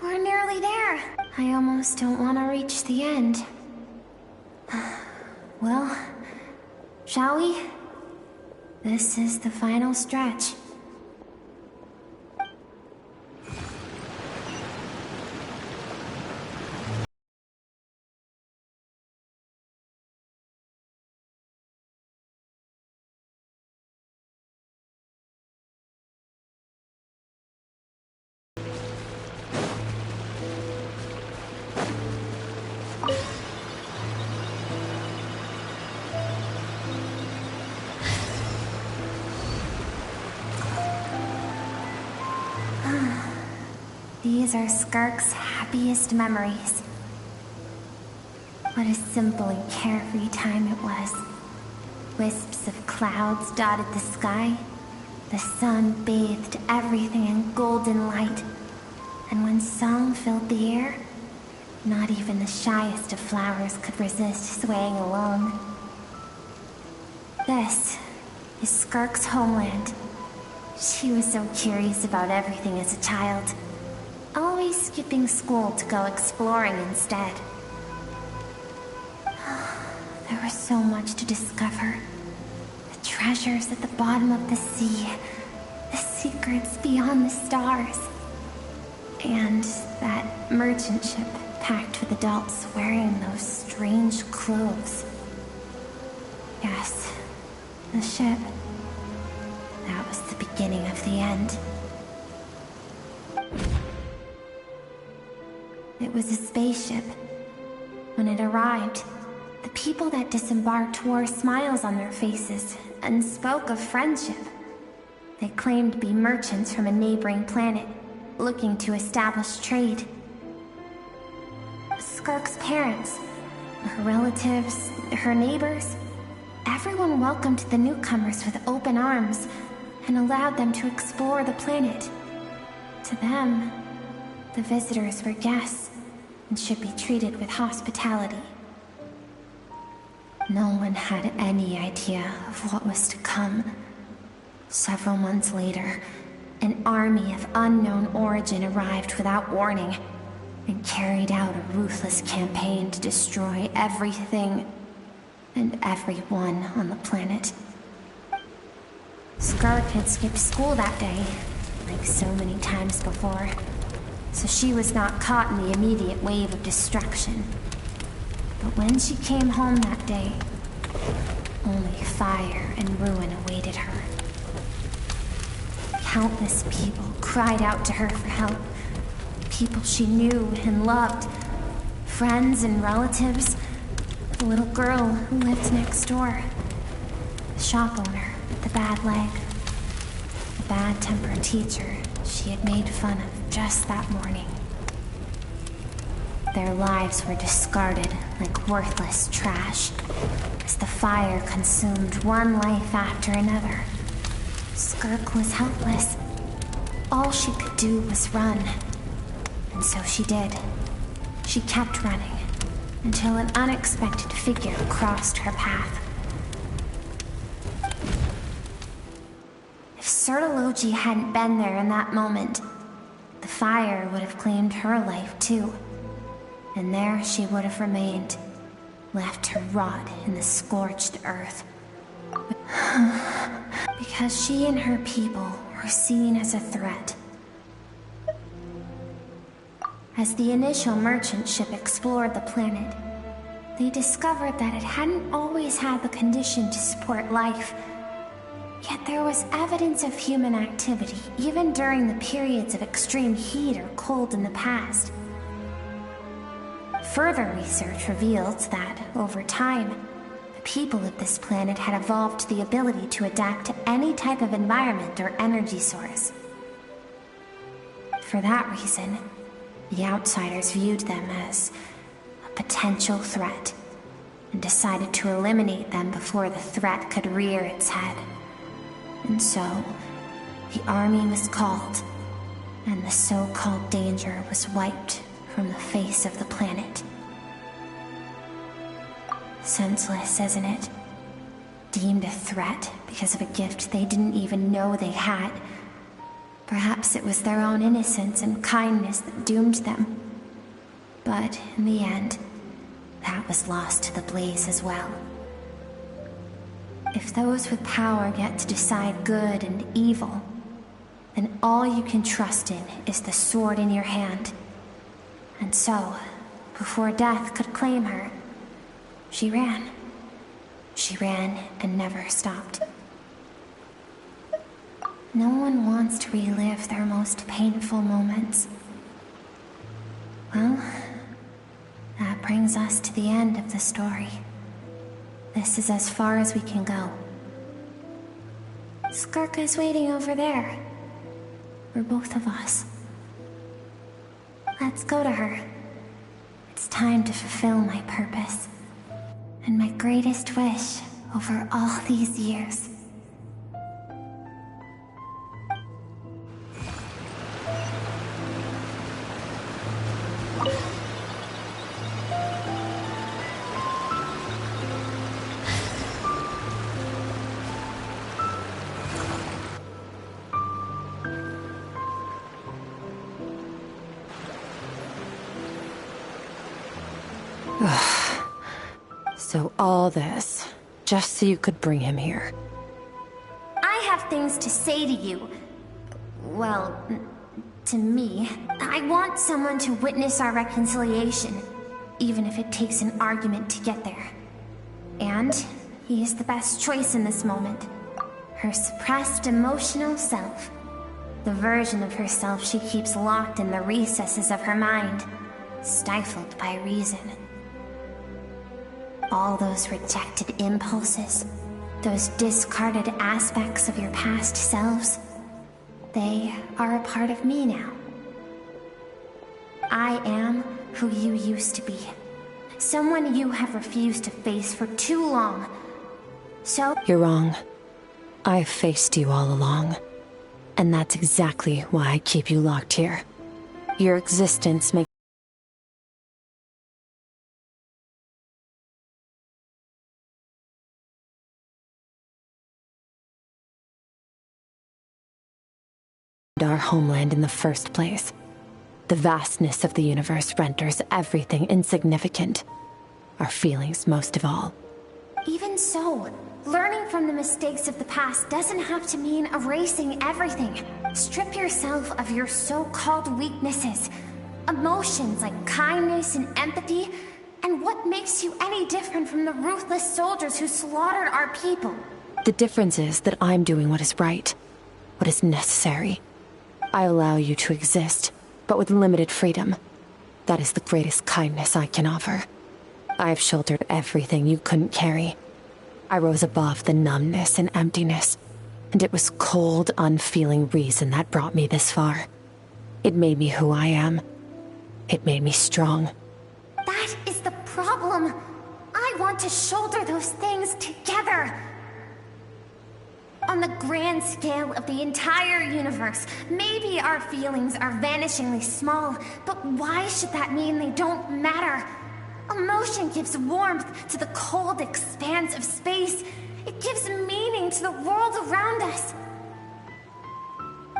We're nearly there. I almost don't want to reach the end. Well, shall we? This is the final stretch. These are Skirk's happiest memories. What a simple and carefree time it was. Wisps of clouds dotted the sky. The sun bathed everything in golden light. And when song filled the air, not even the shyest of flowers could resist swaying along. This is Skirk's homeland. She was so curious about everything as a child, always skipping school to go exploring instead. There was so much to discover. The treasures at the bottom of the sea, the secrets beyond the stars, and that merchant ship packed with adults wearing those strange clothes. Yes, the ship. That was the beginning of the end. It was a spaceship. When it arrived, the people that disembarked wore smiles on their faces and spoke of friendship. They claimed to be merchants from a neighboring planet, looking to establish trade. Skirk's parents, her relatives, her neighbors, everyone welcomed the newcomers with open arms and allowed them to explore the planet. To them, the visitors were guests and should be treated with hospitality. No one had any idea of what was to come. Several months later, an army of unknown origin arrived without warning and carried out a ruthless campaign to destroy everything and everyone on the planet. Skirk had skipped school that day, like so many times before, so she was not caught in the immediate wave of destruction. But when she came home that day, only fire and ruin awaited her. Countless people cried out to her for help. People she knew and loved. Friends and relatives. The little girl who lived next door. The shop owner with the bad leg. The bad-tempered teacher she had made fun of just that morning. Their lives were discarded like worthless trash as the fire consumed one life after another. Skirk was helpless. All she could do was run. And so she did. She kept running until an unexpected figure crossed her path. If Sertology hadn't been there in that moment, the fire would have claimed her life too. And there she would have remained, left to rot in the scorched earth. Because she and her people were seen as a threat. As the initial merchant ship explored the planet, they discovered that it hadn't always had the condition to support life. Yet there was evidence of human activity, even during the periods of extreme heat or cold in the past. Further research revealed that, over time, the people of this planet had evolved the ability to adapt to any type of environment or energy source. For that reason, the outsiders viewed them as a potential threat, and decided to eliminate them before the threat could rear its head. And so, the army was called, and the so-called danger was wiped from the face of the planet. Senseless, isn't it? Deemed a threat because of a gift they didn't even know they had. Perhaps it was their own innocence and kindness that doomed them. But in the end, that was lost to the blaze as well. If those with power get to decide good and evil, then all you can trust in is the sword in your hand. And so, before death could claim her, she ran. She ran and never stopped. No one wants to relive their most painful moments. Well, that brings us to the end of the story. This is as far as we can go. Skirk is waiting over there. For both of us. Let's go to her. It's time to fulfill my purpose. And my greatest wish over all these years. So all this, just so you could bring him here. I have things to say to you. Well, to me. I want someone to witness our reconciliation, even if it takes an argument to get there. And he is the best choice in this moment. Her suppressed emotional self. The version of herself she keeps locked in the recesses of her mind, stifled by reason. All those rejected impulses, those discarded aspects of your past selves, they are a part of me now. I am who you used to be. Someone you have refused to face for too long. So... You're wrong. I've faced you all along. And that's exactly why I keep you locked here. Your existence makes our homeland in the first place. The vastness of the universe renders everything insignificant. Our feelings most of all. Even so, learning from the mistakes of the past doesn't have to mean erasing everything. Strip yourself of your so-called weaknesses. Emotions like kindness and empathy, and what makes you any different from the ruthless soldiers who slaughtered our people? The difference is that I'm doing what is right, what is necessary. I allow you to exist, but with limited freedom. That is the greatest kindness I can offer. I've shouldered everything you couldn't carry. I rose above the numbness and emptiness, and it was cold, unfeeling reason that brought me this far. It made me who I am. It made me strong. That is the problem. I want to shoulder those things together. On the grand scale of the entire universe, maybe our feelings are vanishingly small, but why should that mean they don't matter? Emotion gives warmth to the cold expanse of space. It gives meaning to the world around us.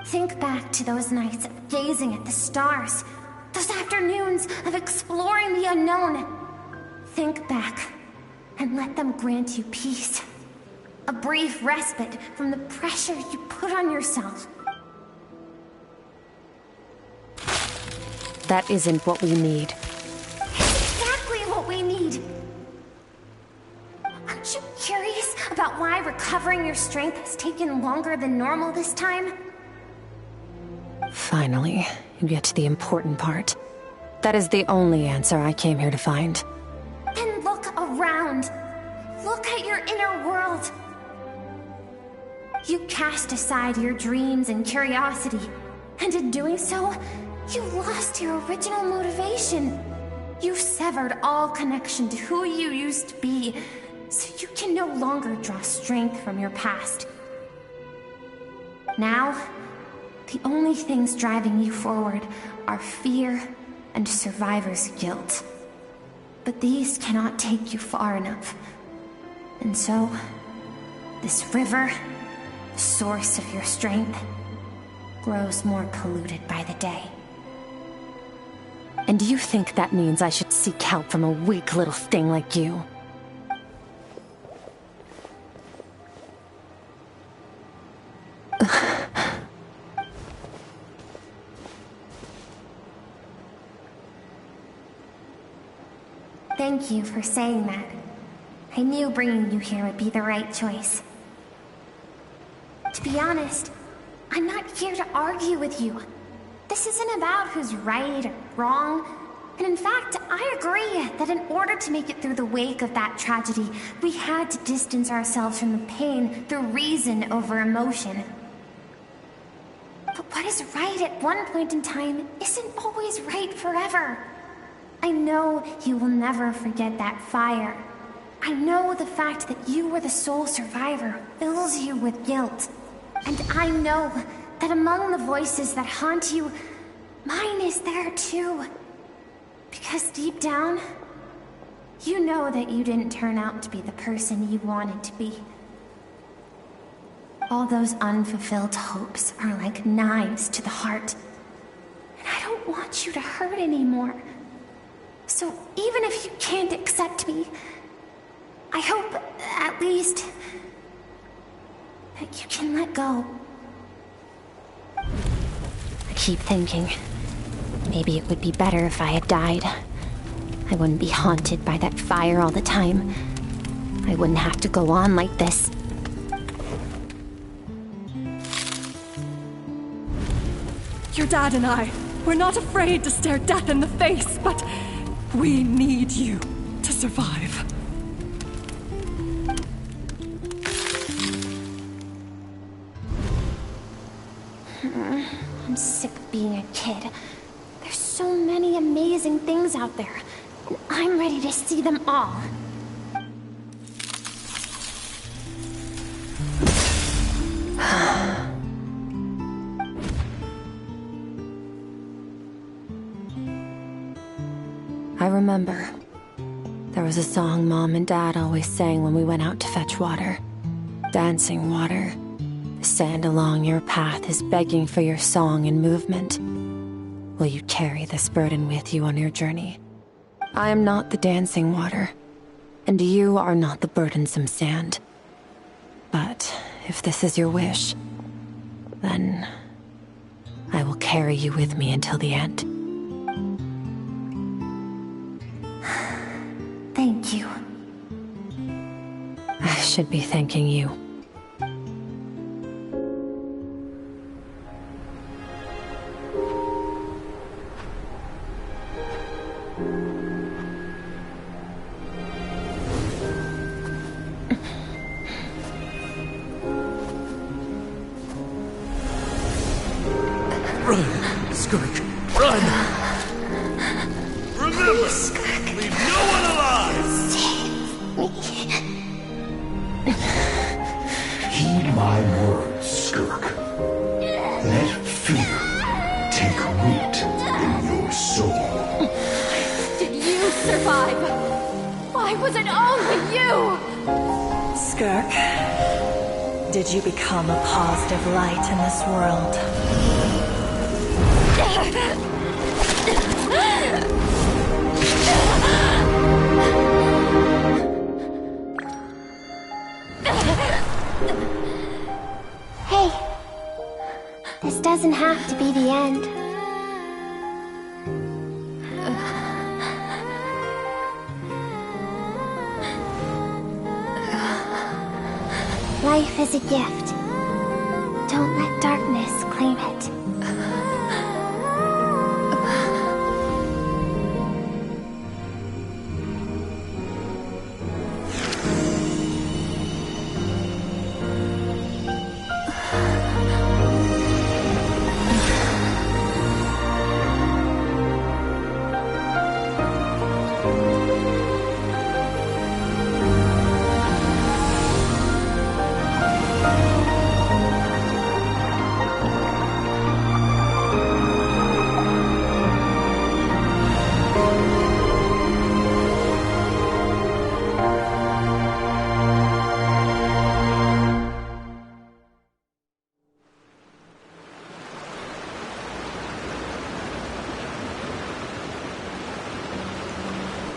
Think back to those nights of gazing at the stars, those afternoons of exploring the unknown. Think back, and let them grant you peace. A brief respite from the pressure you put on yourself. That isn't what we need. It's exactly what we need. about why recovering your strength has taken longer than normal this time? Finally, you get to the important part. That is the only answer I came here to find. Then look around. Look at your inner world. You cast aside your dreams and curiosity, and in doing so, you lost your original motivation. You've severed all connection to who you used to be, so you can no longer draw strength from your past. Now, the only things driving you forward are fear and survivor's guilt. But these cannot take you far enough. And so, this river, the source of your strength, grows more polluted by the day. And you think that means I should seek help from a weak little thing like you? Thank you for saying that. I knew bringing you here would be the right choice. To be honest, I'm not here to argue with you. This isn't about who's right or wrong. And in fact, I agree that in order to make it through the wake of that tragedy, we had to distance ourselves from the pain through reason over emotion. But what is right at one point in time isn't always right forever. I know you will never forget that fire. I know the fact that you were the sole survivor fills you with guilt. And I know that among the voices that haunt you, mine is there too. Because deep down, you know that you didn't turn out to be the person you wanted to be. All those unfulfilled hopes are like knives to the heart. And I don't want you to hurt anymore. So even if you can't accept me, I hope, at least, that you can let go. I keep thinking, maybe it would be better if I had died. I wouldn't be haunted by that fire all the time. I wouldn't have to go on like this. Your dad and I, we're not afraid to stare death in the face, but we need you to survive. I'm sick of being a kid. There's so many amazing things out there, and I'm ready to see them all. I remember. There was a song Mom and Dad always sang when we went out to fetch water. Dancing water. The sand along your path is begging for your song and movement. Will you carry this burden with you on your journey? I am not the dancing water, and you are not the burdensome sand. But if this is your wish, then I will carry you with me until the end. Thank you. I should be thanking you. Run, Skirk, run! Remember, leave no one alive! Heed my words, Skirk. Let fear take root in your soul. Did you survive? Why was it only you? Skirk, did you become a positive light in this world? Hey, this doesn't have to be the end. Life is a gift. Don't let darkness claim it.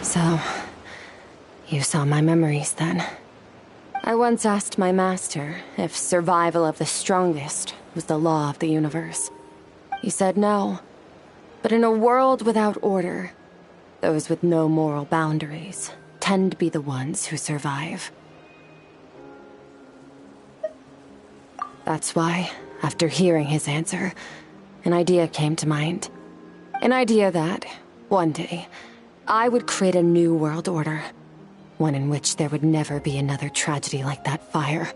So, you saw my memories then. I once asked my master if survival of the strongest was the law of the universe. He said no. But in a world without order, those with no moral boundaries tend to be the ones who survive. That's why, after hearing his answer, an idea came to mind. An idea that, one day, I would create a new world order. One in which there would never be another tragedy like that fire.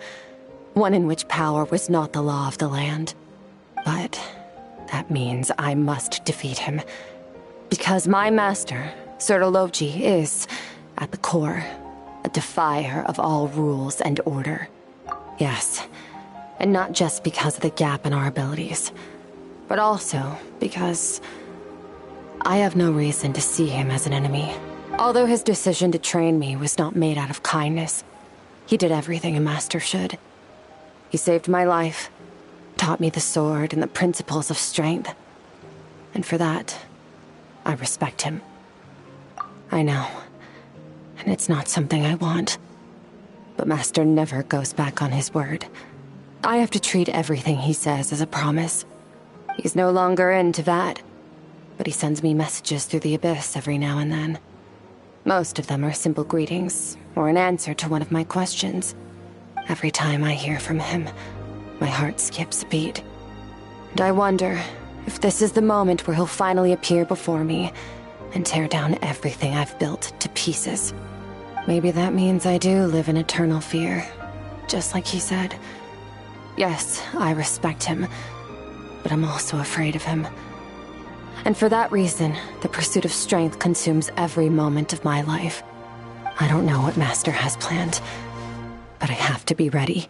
One in which power was not the law of the land. But that means I must defeat him. Because my master, Sertalovji, is, at the core, a defier of all rules and order. Yes, and not just because of the gap in our abilities, but also because I have no reason to see him as an enemy. Although his decision to train me was not made out of kindness, he did everything a master should. He saved my life, taught me the sword and the principles of strength. And for that, I respect him. I know, and it's not something I want. But Master never goes back on his word. I have to treat everything he says as a promise. He's no longer into that. But he sends me messages through the abyss every now and then. Most of them are simple greetings, or an answer to one of my questions. Every time I hear from him, my heart skips a beat. And I wonder if this is the moment where he'll finally appear before me and tear down everything I've built to pieces. Maybe that means I do live in eternal fear, just like he said. Yes, I respect him, but I'm also afraid of him. And for that reason, the pursuit of strength consumes every moment of my life. I don't know what Master has planned, but I have to be ready.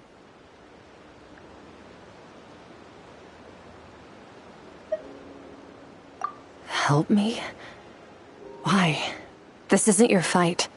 Help me? Why? This isn't your fight.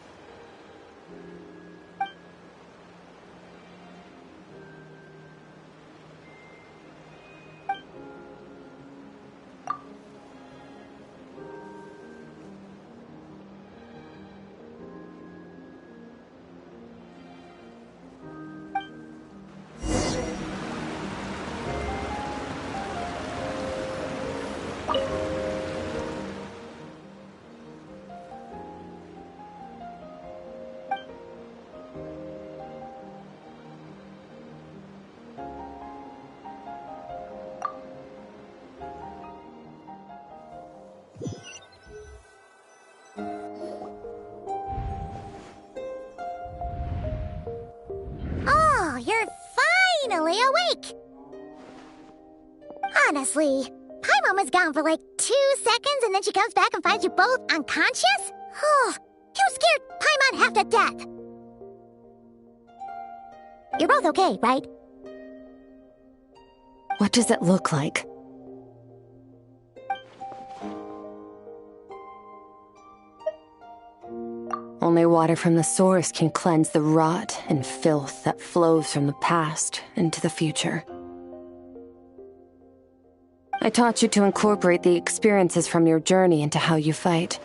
Oh, you're finally awake! Honestly, Paimon was gone for like 2 seconds and then she comes back and finds you both unconscious? Oh, you scared Paimon half to death! You're both okay, right? What does it look like? Only water from the source can cleanse the rot and filth that flows from the past into the future. I taught you to incorporate the experiences from your journey into how you fight.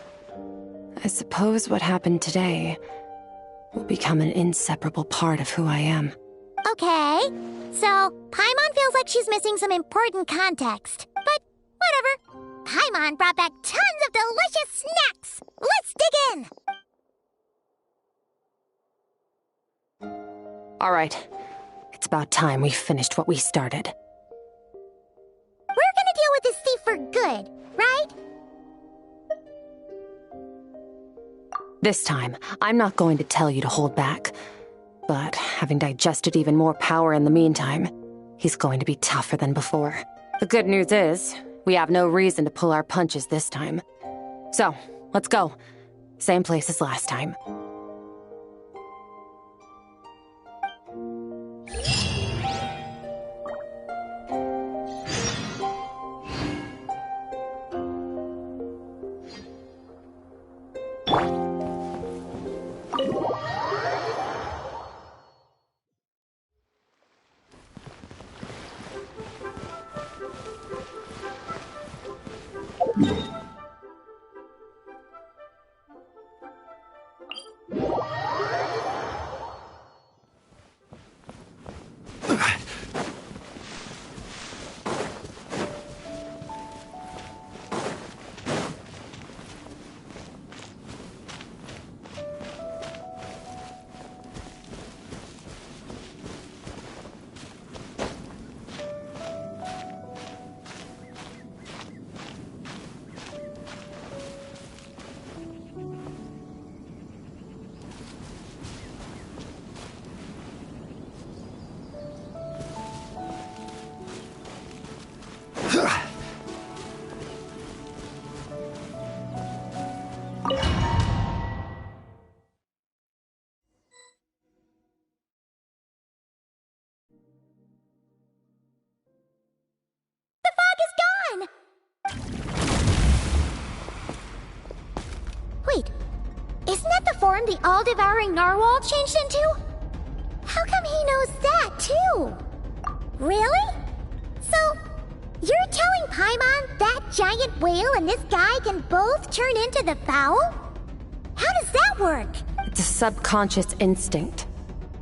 I suppose what happened today will become an inseparable part of who I am. Okay, so Paimon feels like she's missing some important context. But whatever. Paimon brought back tons of delicious snacks! Let's dig in! All right. It's about time we finished what we started. We're gonna deal with this thief for good, right? This time, I'm not going to tell you to hold back. But having digested even more power in the meantime, he's going to be tougher than before. The good news is, we have no reason to pull our punches this time. So, let's go. Same place as last time. Wait, isn't that the form the all-devouring narwhal changed into? How come he knows that, too? Really? So, you're telling Paimon that giant whale and this guy can both turn into the fowl? How does that work? It's a subconscious instinct.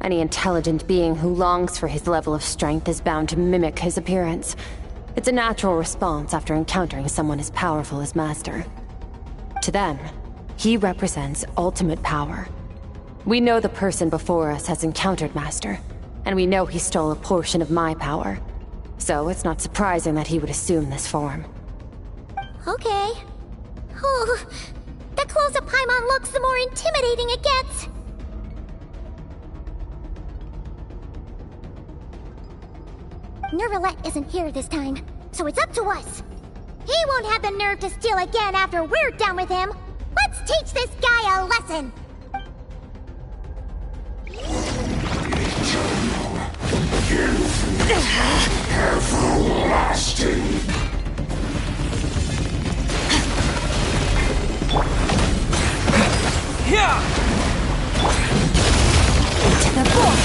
Any intelligent being who longs for his level of strength is bound to mimic his appearance. It's a natural response after encountering someone as powerful as Master. To them, he represents ultimate power. We know the person before us has encountered Master, and we know he stole a portion of my power. So it's not surprising that he would assume this form. Okay. Oh, the closer Paimon looks, the more intimidating it gets. Nervalette isn't here this time, so it's up to us. He won't have the nerve to steal again after we're done with him. Let's teach this guy a lesson! Everlasting. Yeah! Into the void!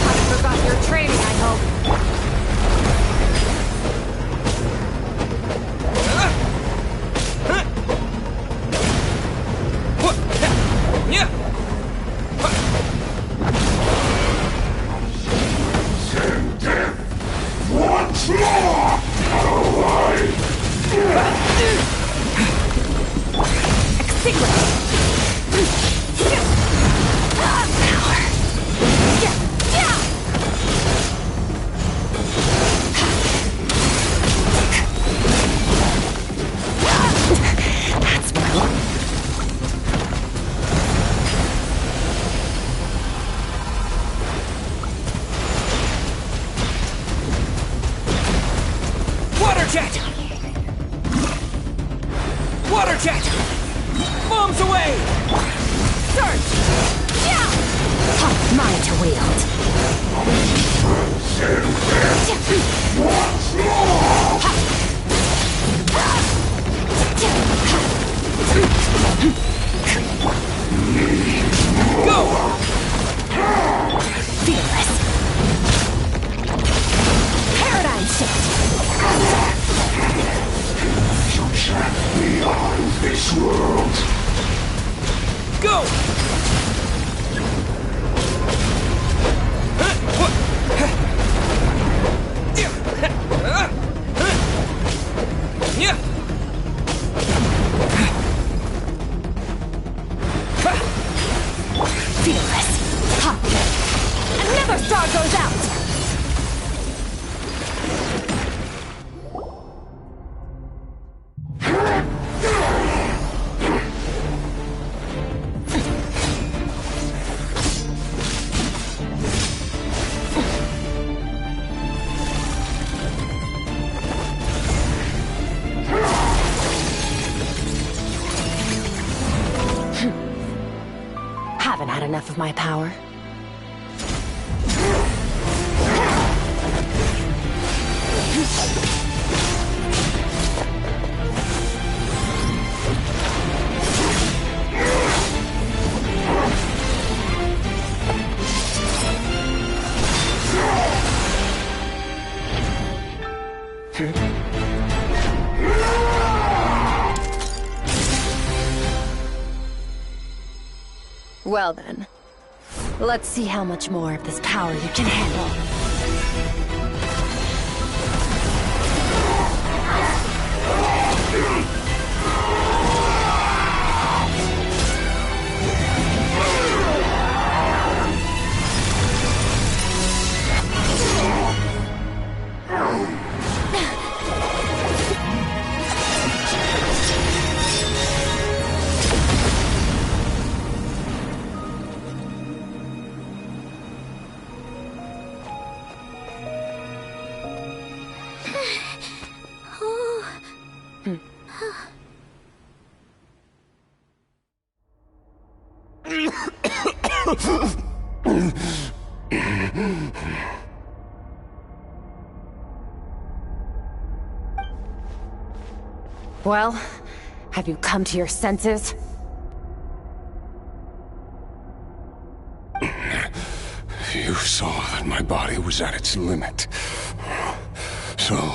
Haven't forgotten your training, I hope. Send death once more! Alive! Water jet! Water jet! Bombs away! Search! Yeah! Tough mine to wield. Once more! Go! Fearless. Paradigm shift. Future beyond this world. Go! Yeah! Power goes out! Haven't had enough of my power. Well then, let's see how much more of this power you can handle. Well, have you come to your senses? You saw that my body was at its limit. So,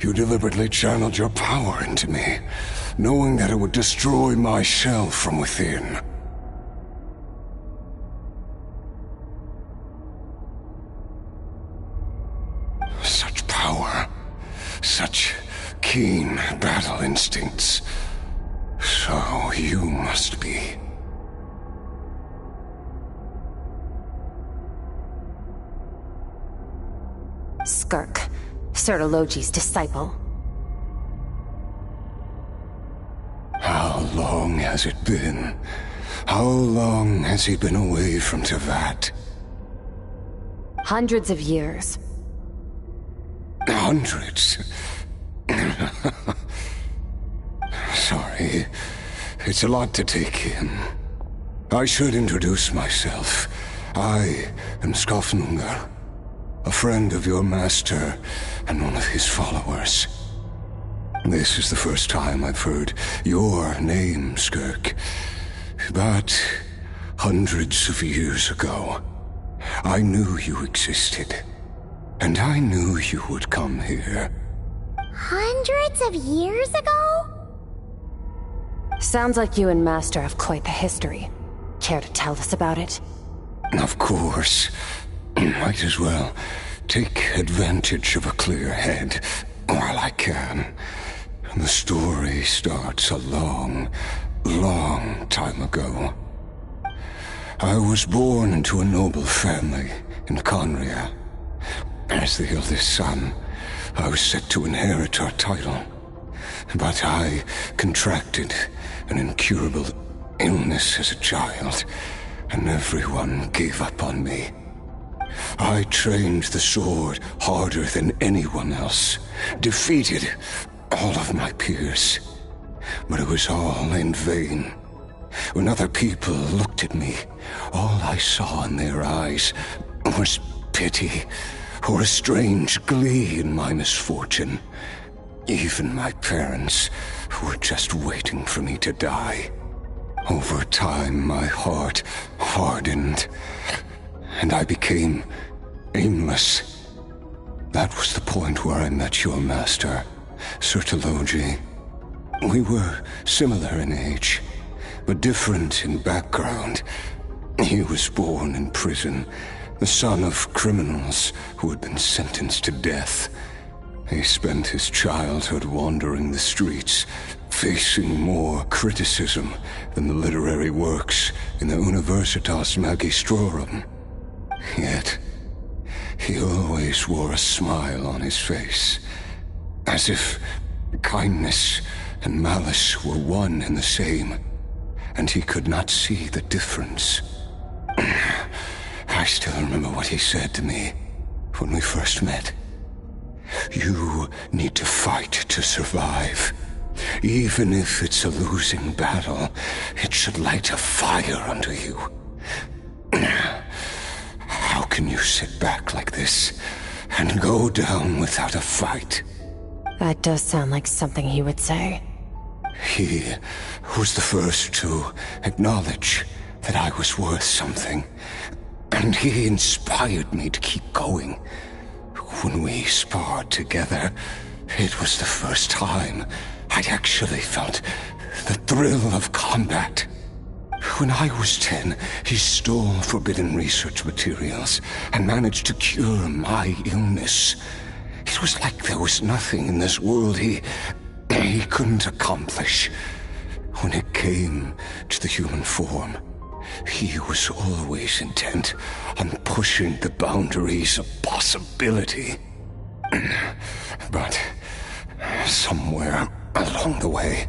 you deliberately channeled your power into me, knowing that it would destroy my shell from within. Such power, such keen battle instincts. So you must be. Skirk, Sertologi's disciple. How long has it been? How long has he been away from Tevat? Hundreds of years. Hundreds? Sorry, it's a lot to take in. I should introduce myself. I am Skofnungar, a friend of your master and one of his followers. This is the first time I've heard your name, Skirk. But hundreds of years ago, I knew you existed. And I knew you would come here. Hundreds of years ago? Sounds like you and Master have quite the history. Care to tell us about it? Of course. Might as well take advantage of a clear head while I can. The story starts a long, long time ago. I was born into a noble family in Conria. As the eldest son, I was set to inherit our title. But I contracted an incurable illness as a child, and everyone gave up on me. I trained the sword harder than anyone else, defeated all of my peers. But it was all in vain. When other people looked at me, all I saw in their eyes was pity, or a strange glee in my misfortune. Even my parents were just waiting for me to die. Over time, my heart hardened, and I became aimless. That was the point where I met your master, Sertologi. We were similar in age, but different in background. He was born in prison, the son of criminals who had been sentenced to death. He spent his childhood wandering the streets, facing more criticism than the literary works in the Universitas Magistrorum. Yet, he always wore a smile on his face, as if kindness and malice were one and the same, and he could not see the difference. I still remember what he said to me when we first met. You need to fight to survive. Even if it's a losing battle, it should light a fire under you. How can you sit back like this and go down without a fight? That does sound like something he would say. He was the first to acknowledge that I was worth something, and he inspired me to keep going. When we sparred together, it was the first time I'd actually felt the thrill of combat. When I was 10, he stole forbidden research materials and managed to cure my illness. It was like there was nothing in this world he couldn't accomplish. When it came to the human form, he was always intent on pushing the boundaries of possibility. But somewhere along the way,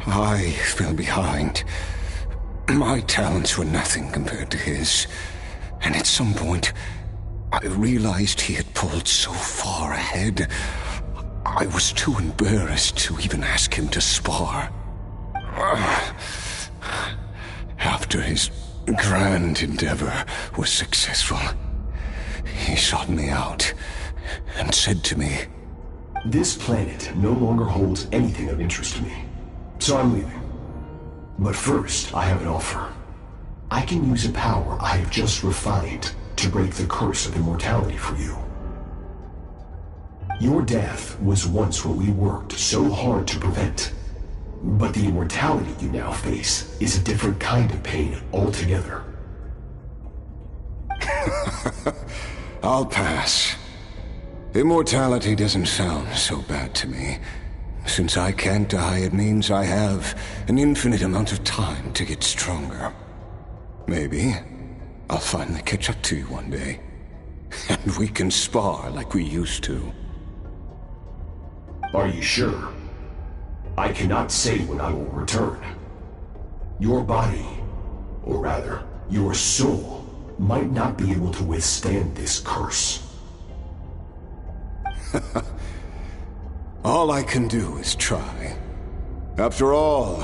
I fell behind. My talents were nothing compared to his, and at some point, I realized he had pulled so far ahead, I was too embarrassed to even ask him to spar. After his grand endeavor was successful, he sought me out and said to me, "This planet no longer holds anything of interest to me, so I'm leaving. But first, I have an offer. I can use a power I have just refined to break the curse of immortality for you. Your death was once what we worked so hard to prevent. But the immortality you now face is a different kind of pain altogether." I'll pass. Immortality doesn't sound so bad to me. Since I can't die, it means I have an infinite amount of time to get stronger. Maybe I'll finally catch up to you one day, and we can spar like we used to. Are you sure? I cannot say when I will return. Your body, or rather, your soul, might not be able to withstand this curse. All I can do is try. After all,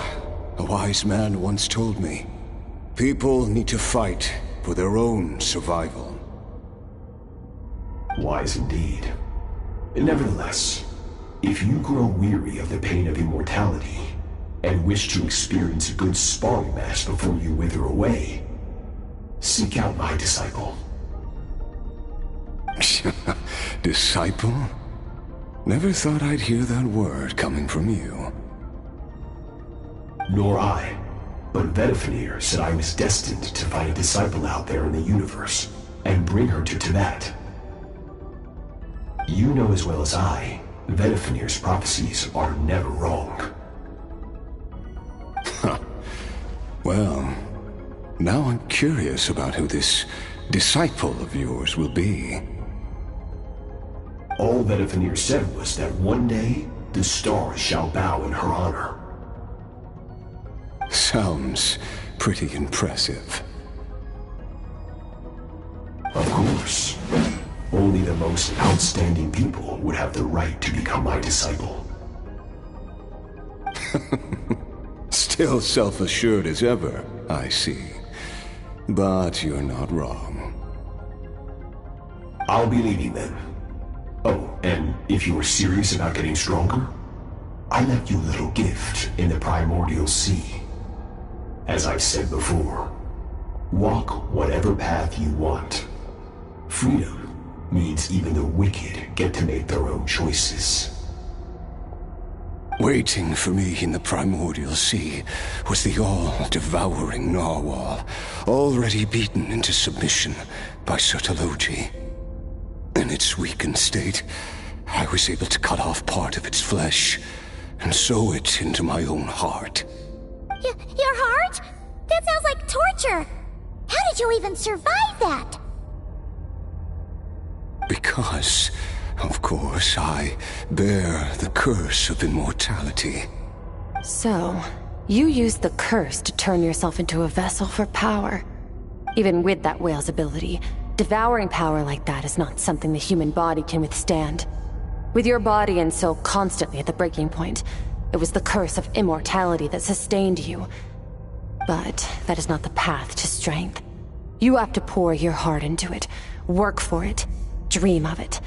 a wise man once told me, people need to fight for their own survival. Wise indeed. Nevertheless, if you grow weary of the pain of immortality, and wish to experience a good sparring match before you wither away, seek out my disciple. Disciple? Never thought I'd hear that word coming from you. Nor I, but Vedifenir said I was destined to find a disciple out there in the universe, and bring her to Tibet. You know as well as I, Vedifenir's prophecies are never wrong. Well, now I'm curious about who this disciple of yours will be. All Vedifenir said was that one day, the stars shall bow in her honor. Sounds pretty impressive. Of course. Only the most outstanding people would have the right to become my disciple. Still self-assured as ever, I see. But you're not wrong. I'll be leaving then. Oh, and if you were serious about getting stronger, I left you a little gift in the primordial sea. As I've said before, walk whatever path you want. Freedom means even the wicked get to make their own choices. Waiting for me in the primordial sea was the all-devouring narwhal, already beaten into submission by Sertologi. In its weakened state, I was able to cut off part of its flesh and sew it into my own heart. Your heart? That sounds like torture! How did you even survive that? Because, of course, I bear the curse of immortality. So, you used the curse to turn yourself into a vessel for power. Even with that whale's ability, devouring power like that is not something the human body can withstand. With your body and soul constantly at the breaking point, it was the curse of immortality that sustained you. But that is not the path to strength. You have to pour your heart into it, work for it, dream of it.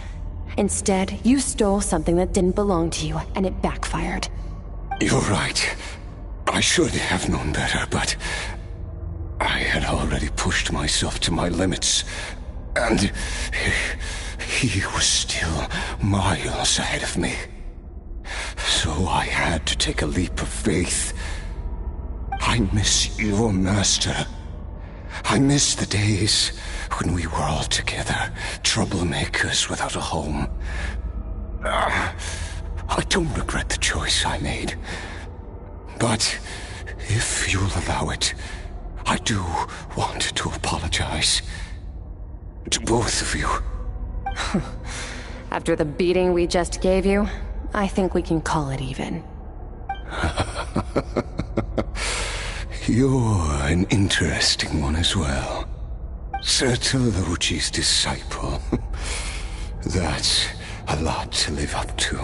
Instead, you stole something that didn't belong to you, and it backfired. You're right. I should have known better, but I had already pushed myself to my limits, and he was still miles ahead of me. So I had to take a leap of faith. I miss your master. I miss the days when we were all together, troublemakers without a home. I don't regret the choice I made. But if you'll allow it, I do want to apologize. To both of you. After the beating we just gave you, I think we can call it even. You're an interesting one as well. Sertologi's disciple. That's a lot to live up to.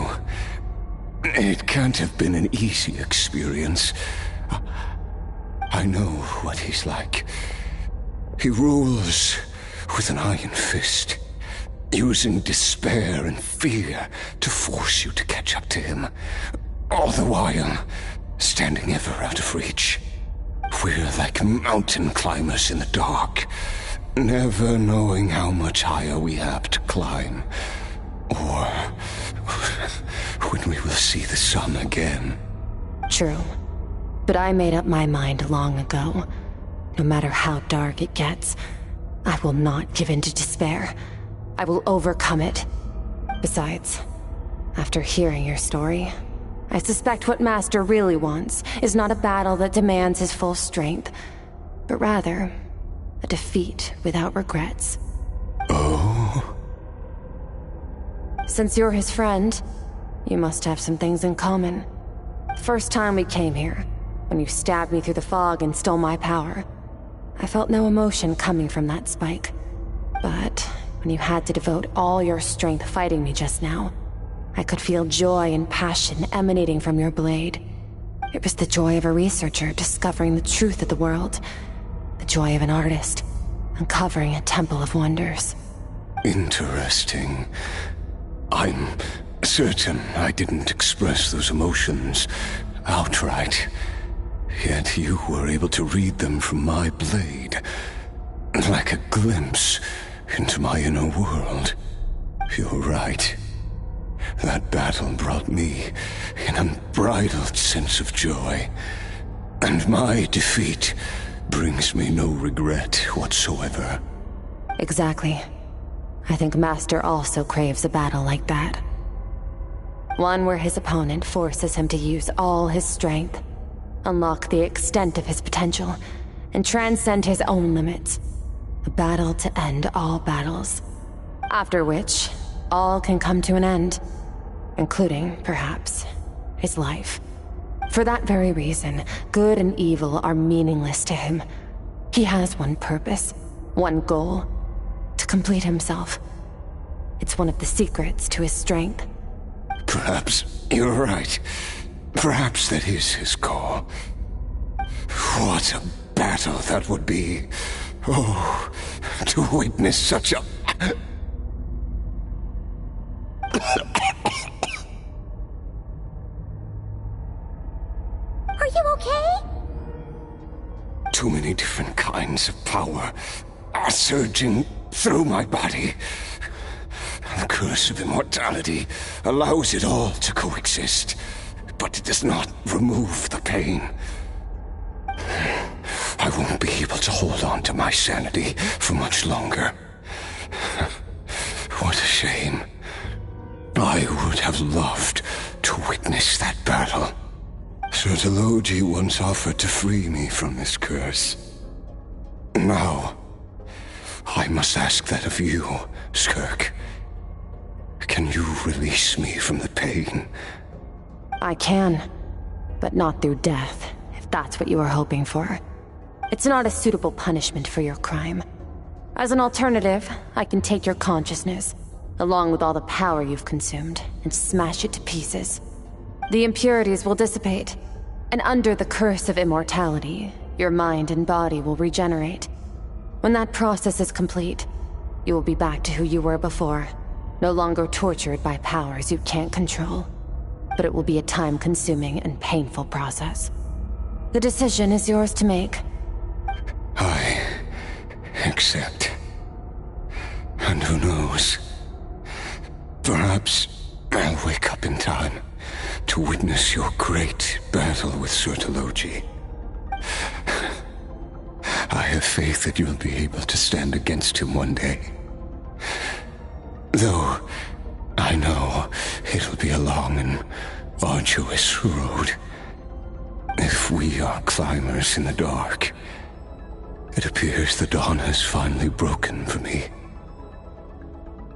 It can't have been an easy experience. I know what he's like. He rules with an iron fist, using despair and fear to force you to catch up to him, all the while standing ever out of reach. We're like mountain climbers in the dark, never knowing how much higher we have to climb, or when we will see the sun again. True. But I made up my mind long ago. No matter how dark it gets, I will not give in to despair. I will overcome it. Besides, after hearing your story, I suspect what Master really wants is not a battle that demands his full strength, but rather a defeat without regrets. Oh? Since you're his friend, you must have some things in common. The first time we came here, when you stabbed me through the fog and stole my power, I felt no emotion coming from that spike. But when you had to devote all your strength fighting me just now, I could feel joy and passion emanating from your blade. It was the joy of a researcher discovering the truth of the world, the joy of an artist uncovering a temple of wonders. Interesting. I'm certain I didn't express those emotions outright. Yet you were able to read them from my blade, like a glimpse into my inner world. You're right. That battle brought me an unbridled sense of joy, and my defeat brings me no regret whatsoever. Exactly. I think Master also craves a battle like that. One where his opponent forces him to use all his strength, unlock the extent of his potential, and transcend his own limits. A battle to end all battles. After which, all can come to an end, including, perhaps, his life. For that very reason, good and evil are meaningless to him. He has one purpose, one goal: to complete himself. It's one of the secrets to his strength. Perhaps you're right. Perhaps that is his goal. What a battle that would be. Oh, to witness such a... Are you okay? Too many different kinds of power are surging through my body. The curse of immortality allows it all to coexist, but it does not remove the pain. I won't be able to hold on to my sanity for much longer. What a shame. I would have loved to witness that battle. Sertologi once offered to free me from this curse. Now, I must ask that of you, Skirk. Can you release me from the pain? I can, but not through death, if that's what you are hoping for. It's not a suitable punishment for your crime. As an alternative, I can take your consciousness, along with all the power you've consumed, and smash it to pieces. The impurities will dissipate, and under the curse of immortality, your mind and body will regenerate. When that process is complete, you will be back to who you were before, no longer tortured by powers you can't control. But it will be a time-consuming and painful process. The decision is yours to make. I accept. And who knows? Perhaps I'll wake up in time to witness your great battle with Sertologi. I have faith that you'll be able to stand against him one day. Though I know it'll be a long and arduous road. If we are climbers in the dark, it appears the dawn has finally broken for me.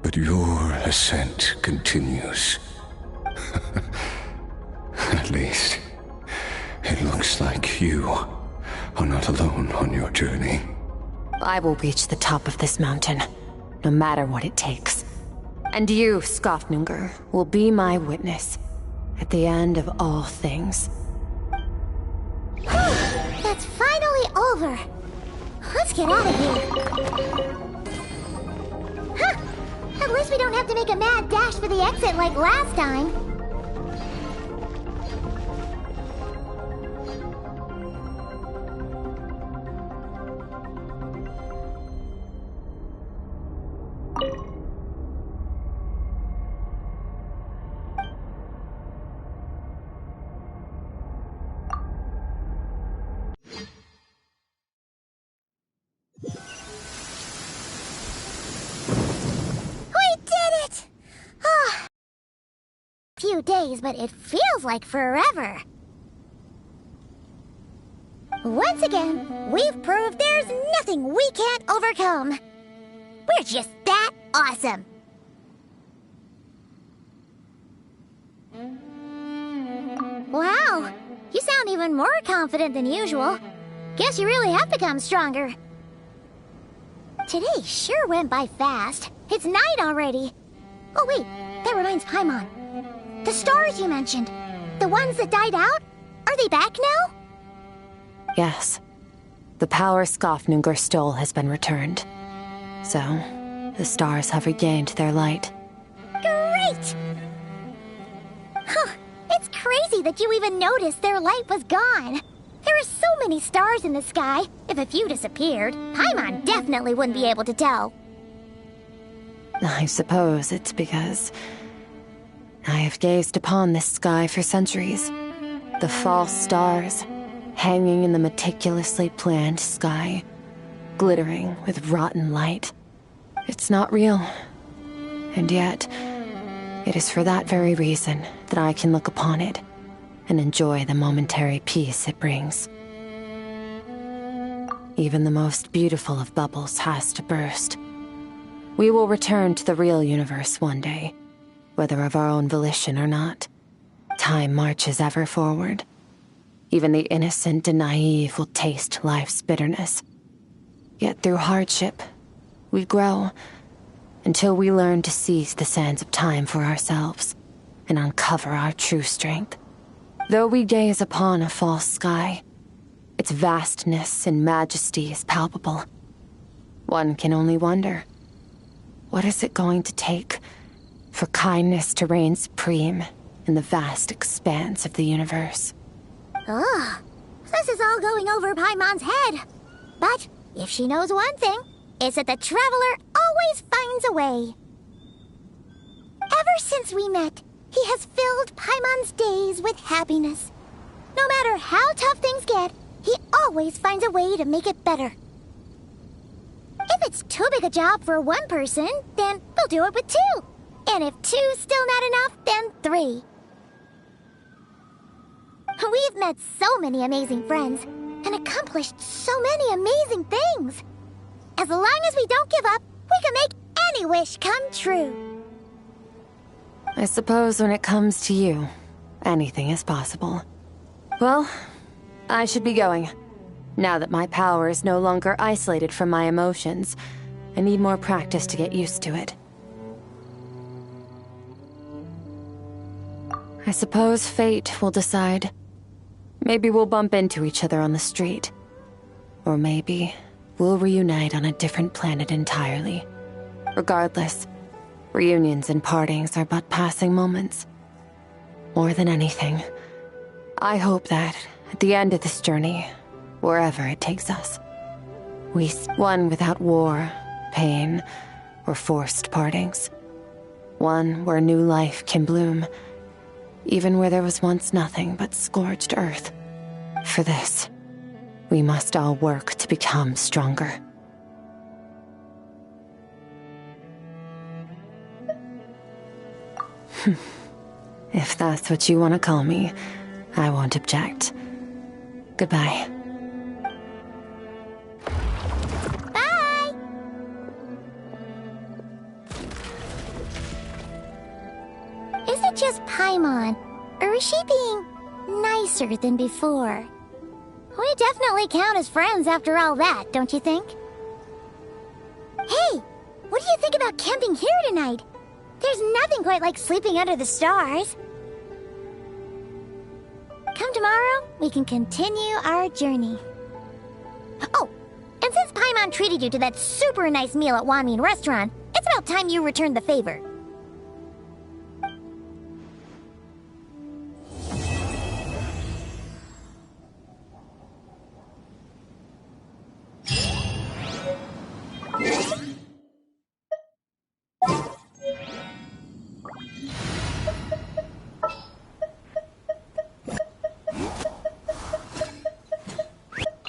But your ascent continues. At least, it looks like you are not alone on your journey. I will reach the top of this mountain, no matter what it takes. And you, Skofnunger, will be my witness at the end of all things. That's finally over. Let's get out of here. Huh. At least we don't have to make a mad dash for the exit like last time. Few days, but it feels like forever. Once again, we've proved there's nothing we can't overcome. We're just that awesome. Wow, you sound even more confident than usual. Guess you really have become stronger. Today sure went by fast. It's night already. Oh wait, that reminds Paimon. The stars you mentioned, the ones that died out, are they back now? Yes. The power Skofnunger stole has been returned. So, the stars have regained their light. Great! Huh, it's crazy that you even noticed their light was gone. There are so many stars in the sky. If a few disappeared, Paimon definitely wouldn't be able to tell. I suppose it's because I have gazed upon this sky for centuries. The false stars, hanging in the meticulously planned sky, glittering with rotten light. It's not real. And yet, it is for that very reason that I can look upon it and enjoy the momentary peace it brings. Even the most beautiful of bubbles has to burst. We will return to the real universe one day, whether of our own volition or not. Time marches ever forward. Even the innocent and naive will taste life's bitterness. Yet through hardship, we grow, until we learn to seize the sands of time for ourselves, and uncover our true strength. Though we gaze upon a false sky, its vastness and majesty is palpable. One can only wonder, what is it going to take for kindness to reign supreme in the vast expanse of the universe? Ugh, this is all going over Paimon's head. But if she knows one thing, it's that the Traveler always finds a way. Ever since we met, he has filled Paimon's days with happiness. No matter how tough things get, he always finds a way to make it better. If it's too big a job for one person, then we'll do it with two. And if two's still not enough, then three. We've met so many amazing friends, and accomplished so many amazing things. As long as we don't give up, we can make any wish come true. I suppose when it comes to you, anything is possible. Well, I should be going. Now that my power is no longer isolated from my emotions, I need more practice to get used to it. I suppose fate will decide. Maybe we'll bump into each other on the street. Or maybe we'll reunite on a different planet entirely. Regardless, reunions and partings are but passing moments. More than anything, I hope that, at the end of this journey, wherever it takes us, we one without war, pain, or forced partings. One where new life can bloom, even where there was once nothing but scorched earth. For this, we must all work to become stronger. If that's what you want to call me, I won't object. Goodbye. Bye! Is it just Paimon, or is she being nicer than before? We definitely count as friends after all that, don't you think? Hey, what do you think about camping here tonight? There's nothing quite like sleeping under the stars. Come tomorrow, we can continue our journey. Oh, and since Paimon treated you to that super nice meal at Wanmin Restaurant, it's about time you returned the favor.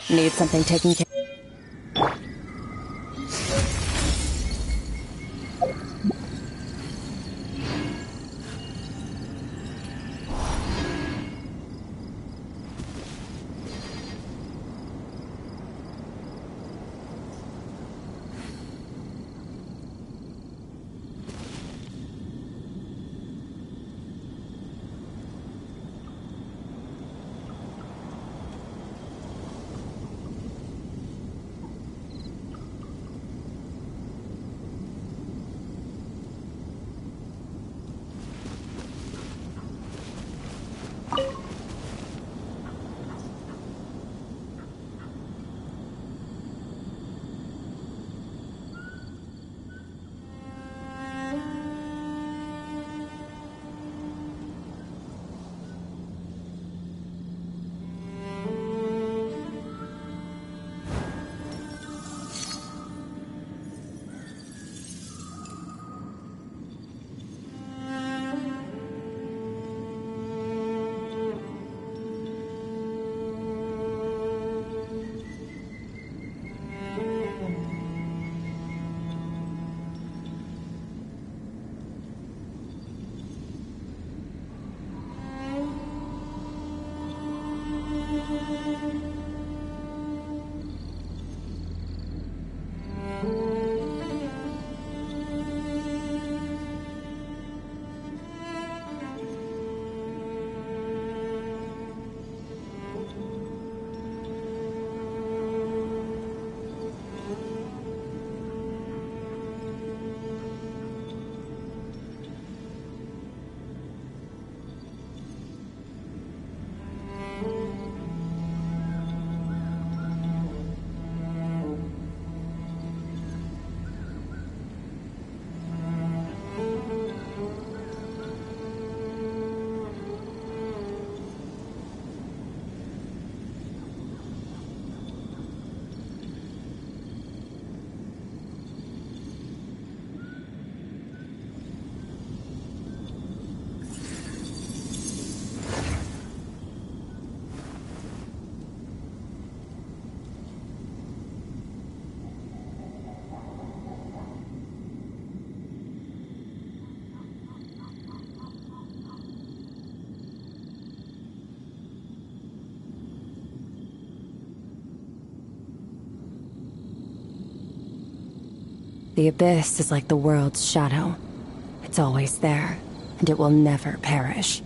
Need something taken care of. The Abyss is like the world's shadow. It's always there, and it will never perish.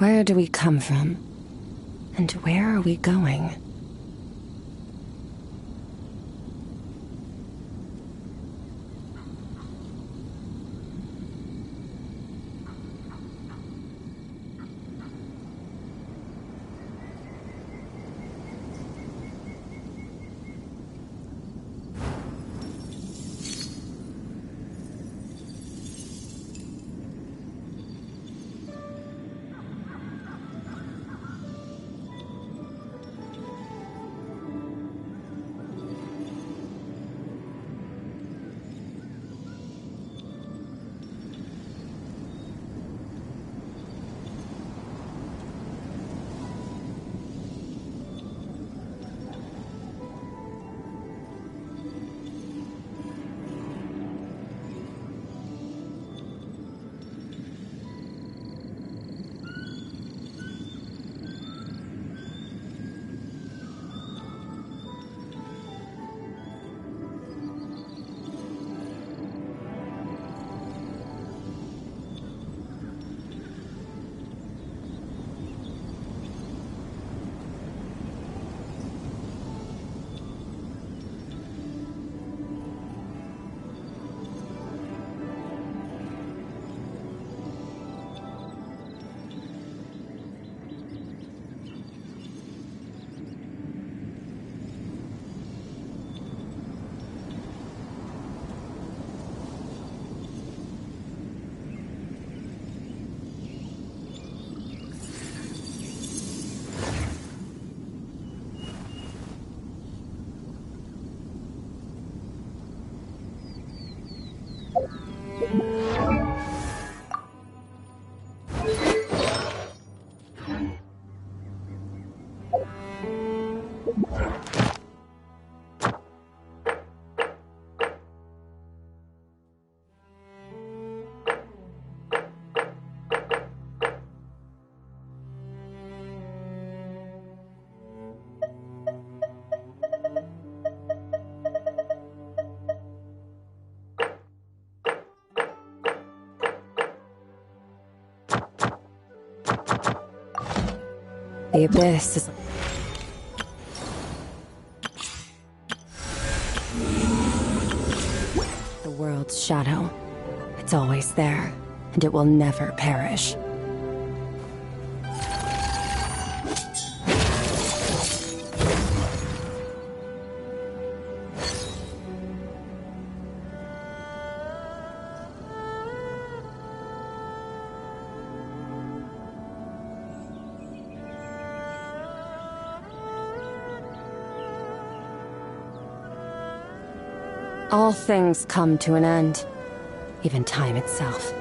Where do we come from? And where are we going? The abyss is... the world's shadow. It's always there, and it will never perish. All things come to an end, even time itself.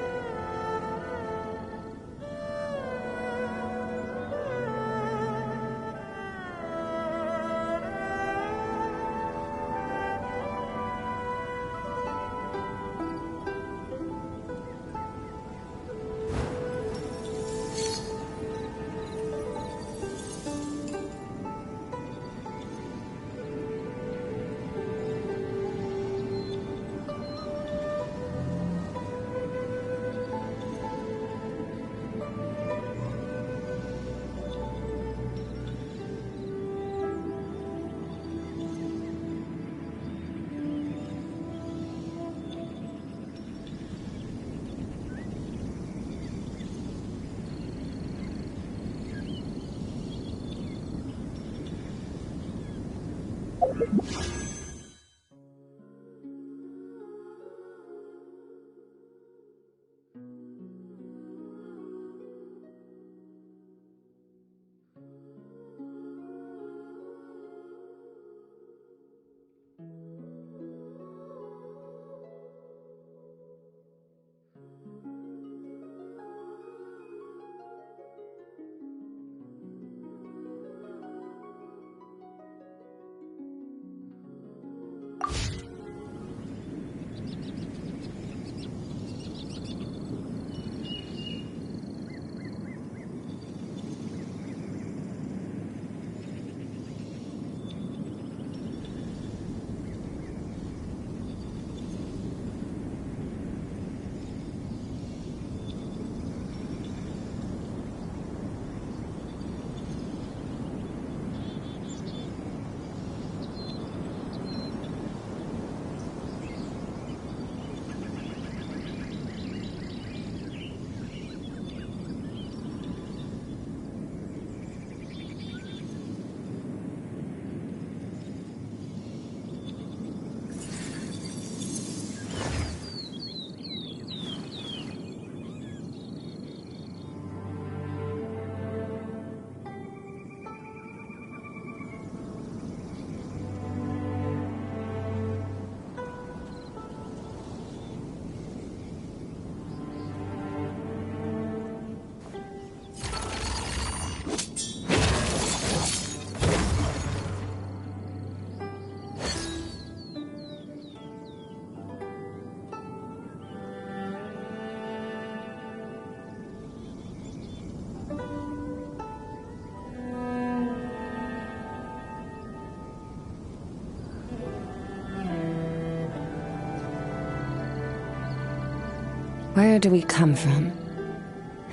Where do we come from?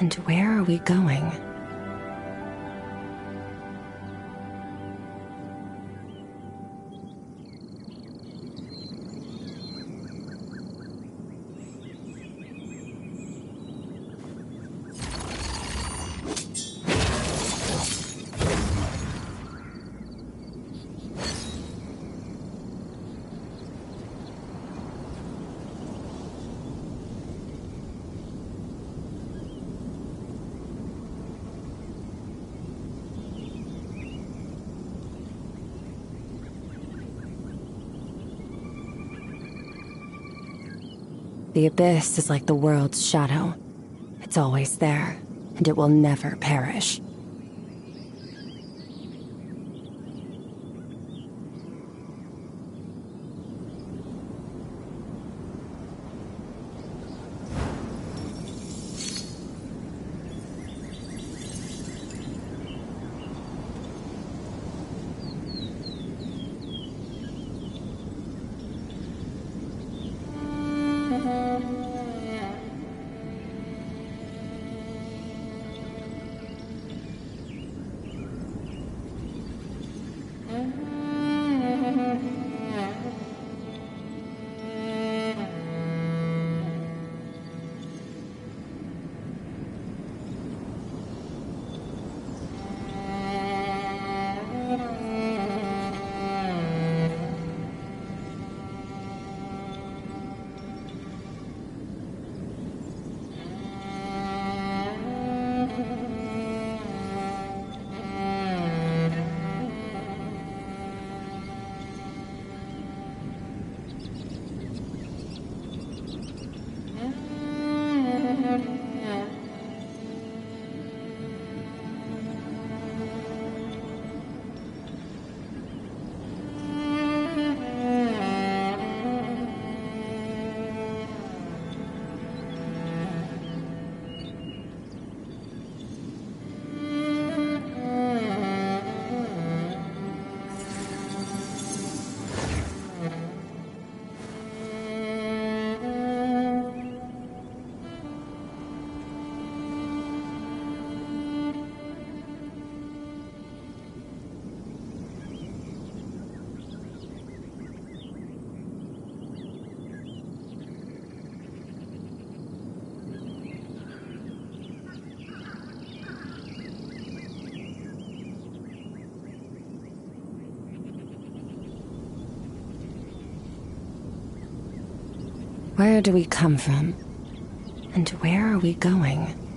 And where are we going? The abyss is like the world's shadow. It's always there, and it will never perish. Where do we come from? And where are we going?